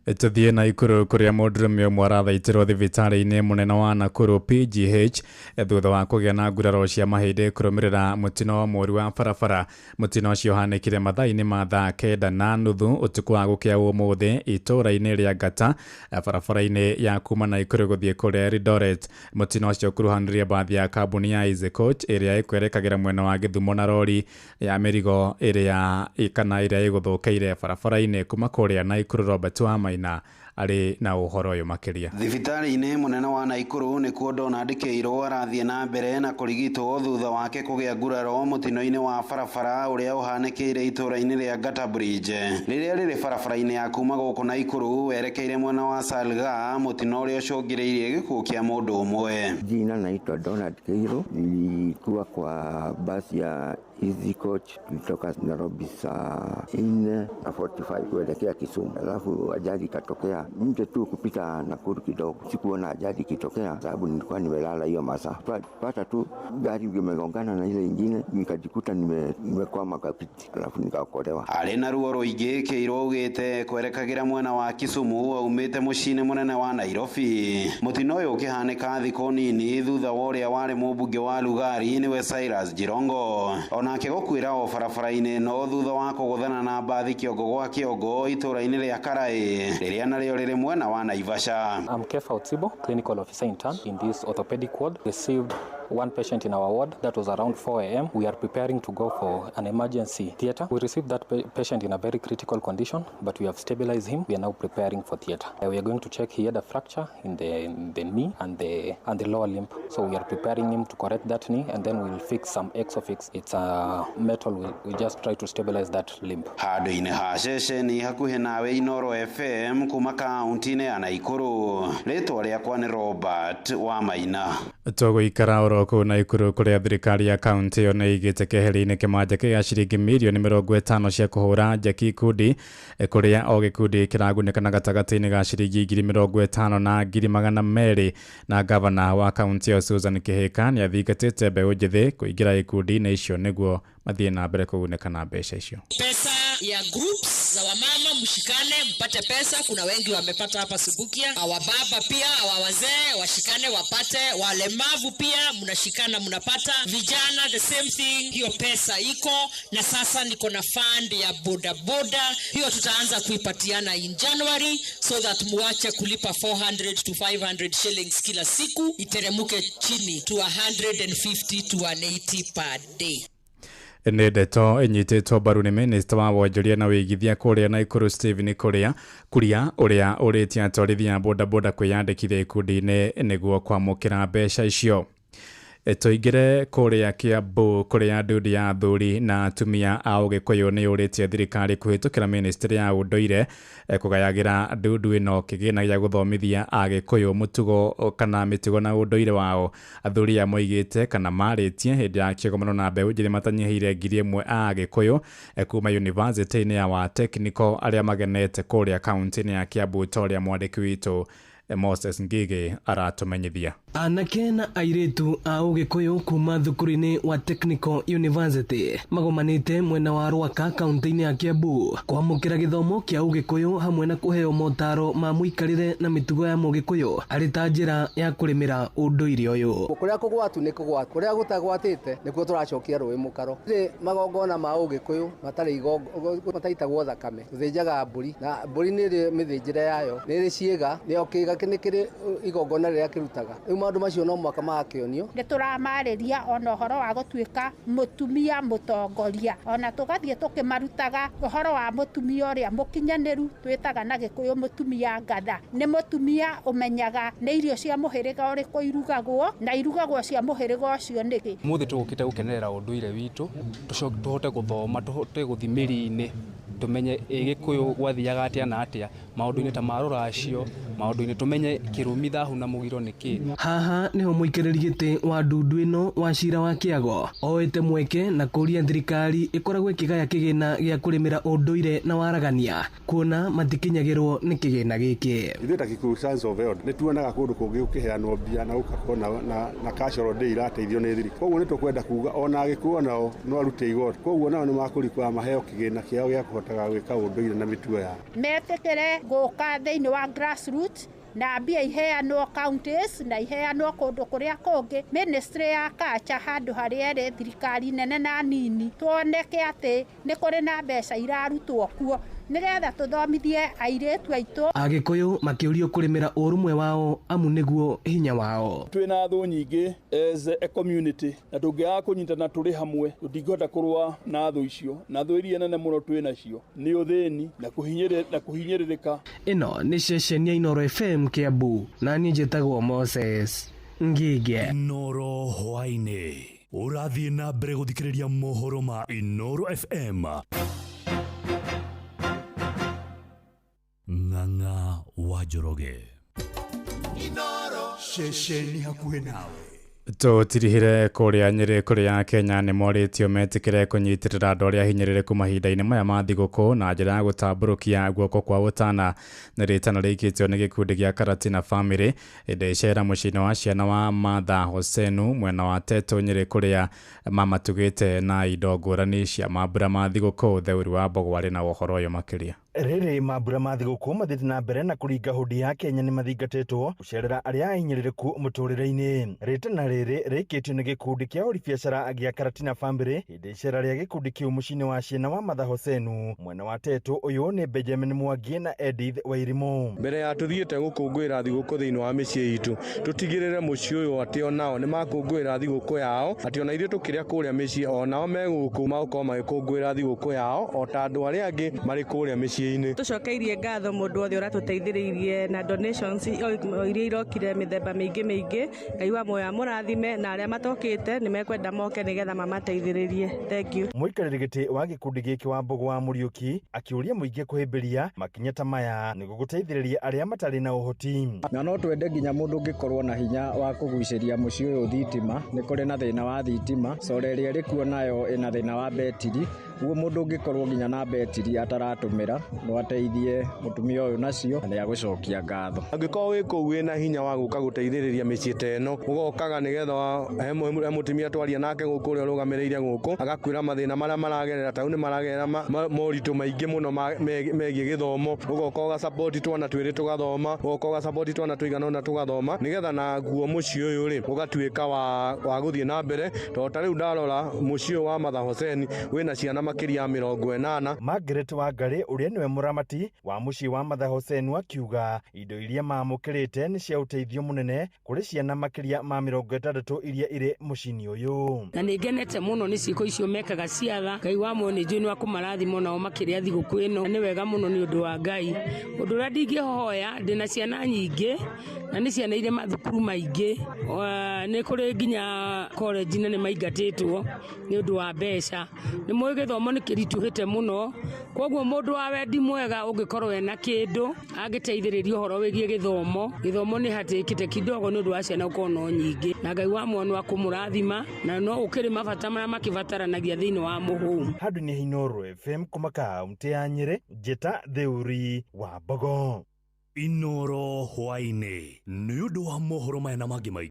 Tuthiĩ Naikuru kũrĩa mũndũrũme ũmwe arathaitĩrwo thibitarĩ-inĩ mũnene wa Nakuru PGH thutha wa kũgĩa na nguraro cia mahĩndĩ kũrũmĩrĩra mũtino mũru wa barabara. Mũtino ũcio ũhanĩkire mathaa-inĩ ma 9:30 ũtukũ wa gũkĩa ũmũthĩ itũũra-inĩ rĩa Ngata barabara-inĩ ya kuma Naikuru gũthiĩ kũrĩa Eldoret. Mũtino ũcio ũkuruhanirie bathi ya kambuni ya Easy Coach ĩrĩa ĩkwerekagĩra mwena wa Gĩthumo na rori ya mĩrigo ĩrĩa ĩgũthũkĩire barabara-inĩ kuma kũrĩa Naikuru. Robert Wamai na arĩ na ũhoro ũyũ makĩria. Thibitarĩ-inĩ mũnene wa Naikuru nĩ kuo Ndona andĩkĩirwo arathiĩ na mbere na kũrigitwo thutha wake kũgĩa nguraro mũtino-inĩ wa barabara ũrĩa ũhanĩkĩire itũũra-inĩ rĩa Ngata Bridge rĩrĩa rĩrĩ barabara-inĩ ya kuma gũkũ Naikuru werekeire mwena wa Salga. Mũtino ũrĩa ũcũngĩrĩirie gĩkuũ kĩa mũndũ ũmwe. Jina naitwa Ndona andĩkĩirwo, nilikuwa kwa basi ya Easy Coach kutoka Nairobi saa 4:45 kuelekea Kisumu. Alafu ajali ikatokea nje tu kupita Nakuru kidogo. Sikuona ajali ikitokea sababu nilikuwa nimelala hiyo masaa. Pata tu gari imegongana na ile nyingine nikajikuta nimekwama kapiti. Alafu nikaokolewa. Arĩ na ruo rũingĩ Kĩirũ ugĩte kwerekagĩra mwena wa Kisumu aumĩte mũciĩ-inĩ mũnene wa Nairobi. Mũtino ũyũ ũkĩhanĩka thikũ nini thutha wa ũrĩa warĩ mũmbunge wa Lugari nĩwe Cyrus Jirongo. Onake gũkuĩra o barabara-inĩ no thutha wa kũgũthana na mbathi kĩongo gwa kĩongo itũũra-inĩ rĩa Karai rĩrĩa narĩo rĩrĩ mwena wa Naivasha. I'm Kefa Otsibo, clinical officer intern in this orthopedic ward. Received one patient in our ward. That was around 4 a.m. We are preparing to go for an emergency theater. We received that patient in a very critical condition, but we have stabilized him. We are now preparing for theater. We are going to check he had a fracture in the knee and the lower limb. So we are preparing him to correct that knee, and then we'll fix some Exofix. It's a metal. We just try to stabilize that limb. Handũ-inĩ ha ceceni hakuhĩ nawe Inoro FM kuma kaunti-inĩ ya Naikuru. Rĩtwa rĩakwa nĩ Robert Wamaina. Tũgũikara oro kũu Naikuru kũrĩa thirikari ya kaunti ĩyo nĩ ĩigĩte keheri-inĩ kĩmanja kĩa ciringi mirioni 50 cia kũhũra njeki ikundi kũrĩa o gĩkundi kĩragunĩkana gatagatĩ-inĩ ga ciringi 50,000 na 200,000 na gavana wa kaunti ĩyo Susan Kĩhĩka nĩ athingatĩte mbeũ njĩthĩ kũingĩra ikundi-inĩ icio nĩguo mathiĩ na mbere kũgunĩka na mbeca icio. Pesa ya groups za wamama, mshikane mpate pesa. Kuna wengi wamepata hapa Subukia, awababa pia, awawazee washikane wapate, walemavu pia mnashikana mnapata, vijana the same thing. Hiyo pesa iko, na sasa niko na fund ya boda boda, hiyo tutaanza kuipatiana in January so that muache kulipa 400 to 500 shillings kila siku, iteremuke chini to 150 to 180 per day. Nĩ ndeto ĩnyitĩtwo mbaru nĩ Minista wa Wonjoria na Wĩigithia kũrĩa Naikuru Stephen Kuria ũrĩa ũrĩtie atwarithia bodaboda kwĩyandĩkithia ikundi-inĩ nĩguo kwamũkĩra mbeca icio. Tũingĩre kũrĩa Kiambu kũrĩa nduthi ya athuri na atumia a Ũgĩkũyũ nĩ yũrĩtie thirikari kũhĩtũkĩra Ministry ya Ũndũire kũgayagĩra nduthi ĩno kĩgĩna gĩa gũthomithia Agĩkũyũ mũtugo kana mĩtugo na ũndũire wao. Athuri aya moigĩte kana marĩtie hĩndĩ ya kĩgomano na mbeũ njĩthĩ matanyihĩire 1,000 a Agĩkũyũ kuma yunivasĩtĩ-inĩ ya wa Technical arĩa magenete kũrĩa kaunti-inĩ ya Kiambu ta ũrĩa mwandĩki witũ Moses Ngige aratumenyithia. Anake na airĩtu a Ũgĩkũyũ kuma thukuru-inĩ wa Technical University magomanĩte mwena wa Rwaka kaunti-inĩ ya Kiambu kwamũkĩra gĩthomo kĩa Ũgĩkũyũ hamwe na kũheo motaro ma mũikarĩre na mĩtugo ya Mũgĩkũyũ arĩ ta njĩra ya kũrĩmĩra ũndũire ũyũ. Kũrĩa kũgwatu nĩ kũgwatu, kũrĩa gũtagwatĩte nĩkuo tũracokia rũĩ mũkaro. Rĩ magongona ma Ũgĩkũyũ mataitagwo thakame, tũthĩnjaga mbũri na mbũri nĩ mĩthĩnjĩre yayo nĩ ciĩga nĩyo kĩga kĩrĩ igongona rĩrĩa kĩrutaga. Rĩu maũndũ macio no mwaka magakĩonio. Nĩ tũramarĩria ona ũhoro wa gũtuĩka mũtumia mũtongoria, ona tũgathiĩ tũkĩmarutaga ũhoro wa mũtumia ũrĩa mũkinyanĩru, twĩtaga na Gĩkũyũ mũtumia ngatha. Nĩ mũtumia ũmenyaga nĩ irio cia mũhĩrĩga ũrĩkũ irugagwo na irugagwo cia mũhĩrĩga ũcio nĩkĩ. Mũthĩ tũgũkĩte gũkenerera ũndũire witũ, tũhote gũthoma, tũhote gũthi mĩri-inĩ, tumenye Gĩkũyũ gwathiaga atĩa na atĩa, maũndũ-inĩ ta ma rũracio, maũndũ-inĩ tumenye kĩrumi thahu na mũgiro nĩkĩ. Haha nĩho mũikarĩri gĩtĩ wa ndundu ĩno wa cira wa Kĩago oete mweke na kũria thirikari ĩkoragwo ĩkĩgaya kĩgĩna gĩa kũrĩmĩra ũndũire na waragania kuona matikinyagĩrwo nĩ kĩgĩna gĩkĩ. Ithuĩ ta Kikuyu Sons of Health nĩ tuonaga kũndũ kũngĩ gũkĩheanwo mbia na gũgakorwo na cultural day irateithio nĩ thirikari. Koguo nĩ tũkwenda kuga ona Agĩkũyũ nao no arute igoti, koguo nao nĩ makũrikwa maheo kĩgĩna kĩao gĩa kũhotaga gwĩka ũndũire na mĩtugo yao. Metĩkĩre gũka thĩinĩ wa grassroots na mbia iheanwo counties na iheanwo kũndũ kũrĩa kũngĩ. Ministry ya Culture handũ harĩa ĩrĩ thirikari nene na nini tuoneke atĩ nĩ kũrĩ na mbeca irarutwo kuo nĩgetha tũthomithie airĩtu aitũ. Agĩkũyũ makĩũrio kũrĩmĩra ũrũmwe wao amu nĩguo hinya wao. Twĩna thũ nyingĩ as a community na tũngĩaga kũnyitana tũrĩ hamwe tũtingĩhota kũrũa na thũ icio, na thũ iria nene mũno twĩnacio nĩ ũthĩni na kũhinyĩrĩrĩka. Ĩno nĩ ceceni ya Inooro FM Kiambu na niĩ njĩtagwo Moses Ngige. Inooro hwainĩ ũrathiĩ na mbere gũthikĩrĩria mohoro ma Inooro FM. Ng'ang'a wa Njoroge. Inooro ceceni hakuhĩ nawe. Tũtirihire kũrĩa Nyĩrĩ kũrĩa Kenya nĩ morĩtio metĩkĩre kũnyitĩrĩra andũ arĩa hinyĩrĩrĩku mahinda-inĩ maya ma thigũkũ na njĩra ya gũtambũrũkia guoko kwa ũtana. Nĩ rĩtana rĩikĩtio nĩ gĩkundi gĩa Karatina Family hĩndĩ ĩcera mũciĩ-inĩ wa ciana wa Martha Hosenu mwena wa Teto Nyĩrĩ kũrĩa mamatugĩte na indo ngũrani cia mambura ma thigũkũ. Theuri wa Mbogo arĩ na ũhoro ũyũ makĩria. Rĩrĩ mambura ma thigũkũ mathiĩte na mbere na kũringa hudi ya Kenya nĩ mathingatĩtwo gũcerera arĩa ahinyĩrĩrĩku mũtũrĩre-inĩ. Rĩtana rĩrĩ rĩikĩtio nĩ gĩkundi kĩa ũri biacara gĩa Karatina Family hĩndĩ icera rĩa gĩkundi kĩu mũciĩ-inĩ wa ciana wa Martha Hosenu mwena wa Teto. Ũyũ nĩ Benjamin Mwangi na Edith Wairimũ. Mbere ya tũthiĩte gũkũngũĩra thigũkũ thĩinĩ wa mĩciĩ itũ, tũtigĩrĩre mũciĩ ũyũ atĩ onao nĩ makũngũĩra thigũkũ yao, atĩ ona ithuĩ tũkĩrĩa kũrĩa mĩciĩ onao megũkũ magũkorwo magĩkũngũĩra thigũkũ yao o ta andũ arĩa angĩ marĩ kũrĩa mĩciĩ. Tucokeirie ngatho mũndũ wothe ũratũteithĩrĩirie na donations iria irokire mĩthemba mĩingĩ. Ngai wa muoyo amũrathime na arĩa matokĩte nĩ mekwenda moke nĩgetha mamateithĩrĩrie. Thank you. Mũikarĩri gĩtĩ wa gĩkundi gĩkĩ wa Mbogo wa Mũriũki akĩũria mũingĩ kũhĩmbĩria makinya ta maya nĩguo gũteithĩrĩria arĩa matarĩ na ũhoti. Na no twende nginya mũndũ ũngĩkorwo na hinya wa kũgucĩria mũciĩ ũyũ thitima. Nĩ kũrĩ na thĩna wa thitima, solar ĩrĩa ĩrĩ kuo nayo ĩna thĩna wa betiri. Uguo mũndũ ũngĩkorwo nginya na betiri ataratũmĩra no ateithie mutumia uyu nacio na yagucokia ngatho angĩkorwo wĩ kũu wĩna hinya wa gũka gũteithĩrĩria mĩciĩ ta ĩno ũgokaga nĩgetha mutumia twaria nake gũkũ ũrĩa ũrũgamĩrĩire gũkũ agakwĩra mathĩna marĩa maragerera taũ nĩ maragerera moritũ maingĩ mũno megiĩ gĩthomo ũgoka ũgacapoti twana twĩrĩ tũgathoma ũgoka ũgacapoti twana tũigana ũna tũgathoma nĩgetha naguo mũciĩ ũyũ rĩ ũgatuĩka wa gũthiĩ na mbere tondũ ta rĩu ndarora mũciĩ wa Mother Hoseni wĩna ciana makĩria ya 80. Margaret Wangari ũrĩa nĩwe mũramati wa mũciĩ wa Mother Hoseni akiuga indo iria mamũkĩrĩte nĩ cia ũteithio mũnene kũrĩ ciana makĩria ma 60 iria irĩ mũciĩ ũyũ. Na nĩngenete mũno nĩ ciĩko icio mekaga ciatha Ngai wa mwene njũĩ nĩ wa kũmarathima nao makĩria thigũkũ ĩno nĩ wega mũno nĩ ũndũ wa Ngai. Ũndũ ũrĩa ndingĩhoya ndĩna ciana nyingĩ na nĩ ciana irĩ mathukuru maingĩ nĩ kũrĩ nginya college nĩ maingatĩtwo nĩ ũndũ wa mbeca nĩ mũĩ gĩthomo nĩ kĩritũhĩte mũno koguo mũndũ wa wendi mwega ũngĩkorwo ena kĩndũ angĩteithĩrĩria ũhoro wĩgiĩ gĩthomo nĩ hatĩkĩte kidogo nĩ ũndũ wa ciana gũkorwo no nyingĩ na Ngai wa mwene wa kũmũrathima na no ũkĩrĩ mabata marĩa makĩbataranagia thĩinĩ wa mũhũu. Handũ-inĩ Inooro FM kuma kaunti ya Nyĩrĩ Njeta Theuri wa Mbogo. Inooro hwainĩ nĩ ũndũ wa mohoro maya na mangĩ maingĩ.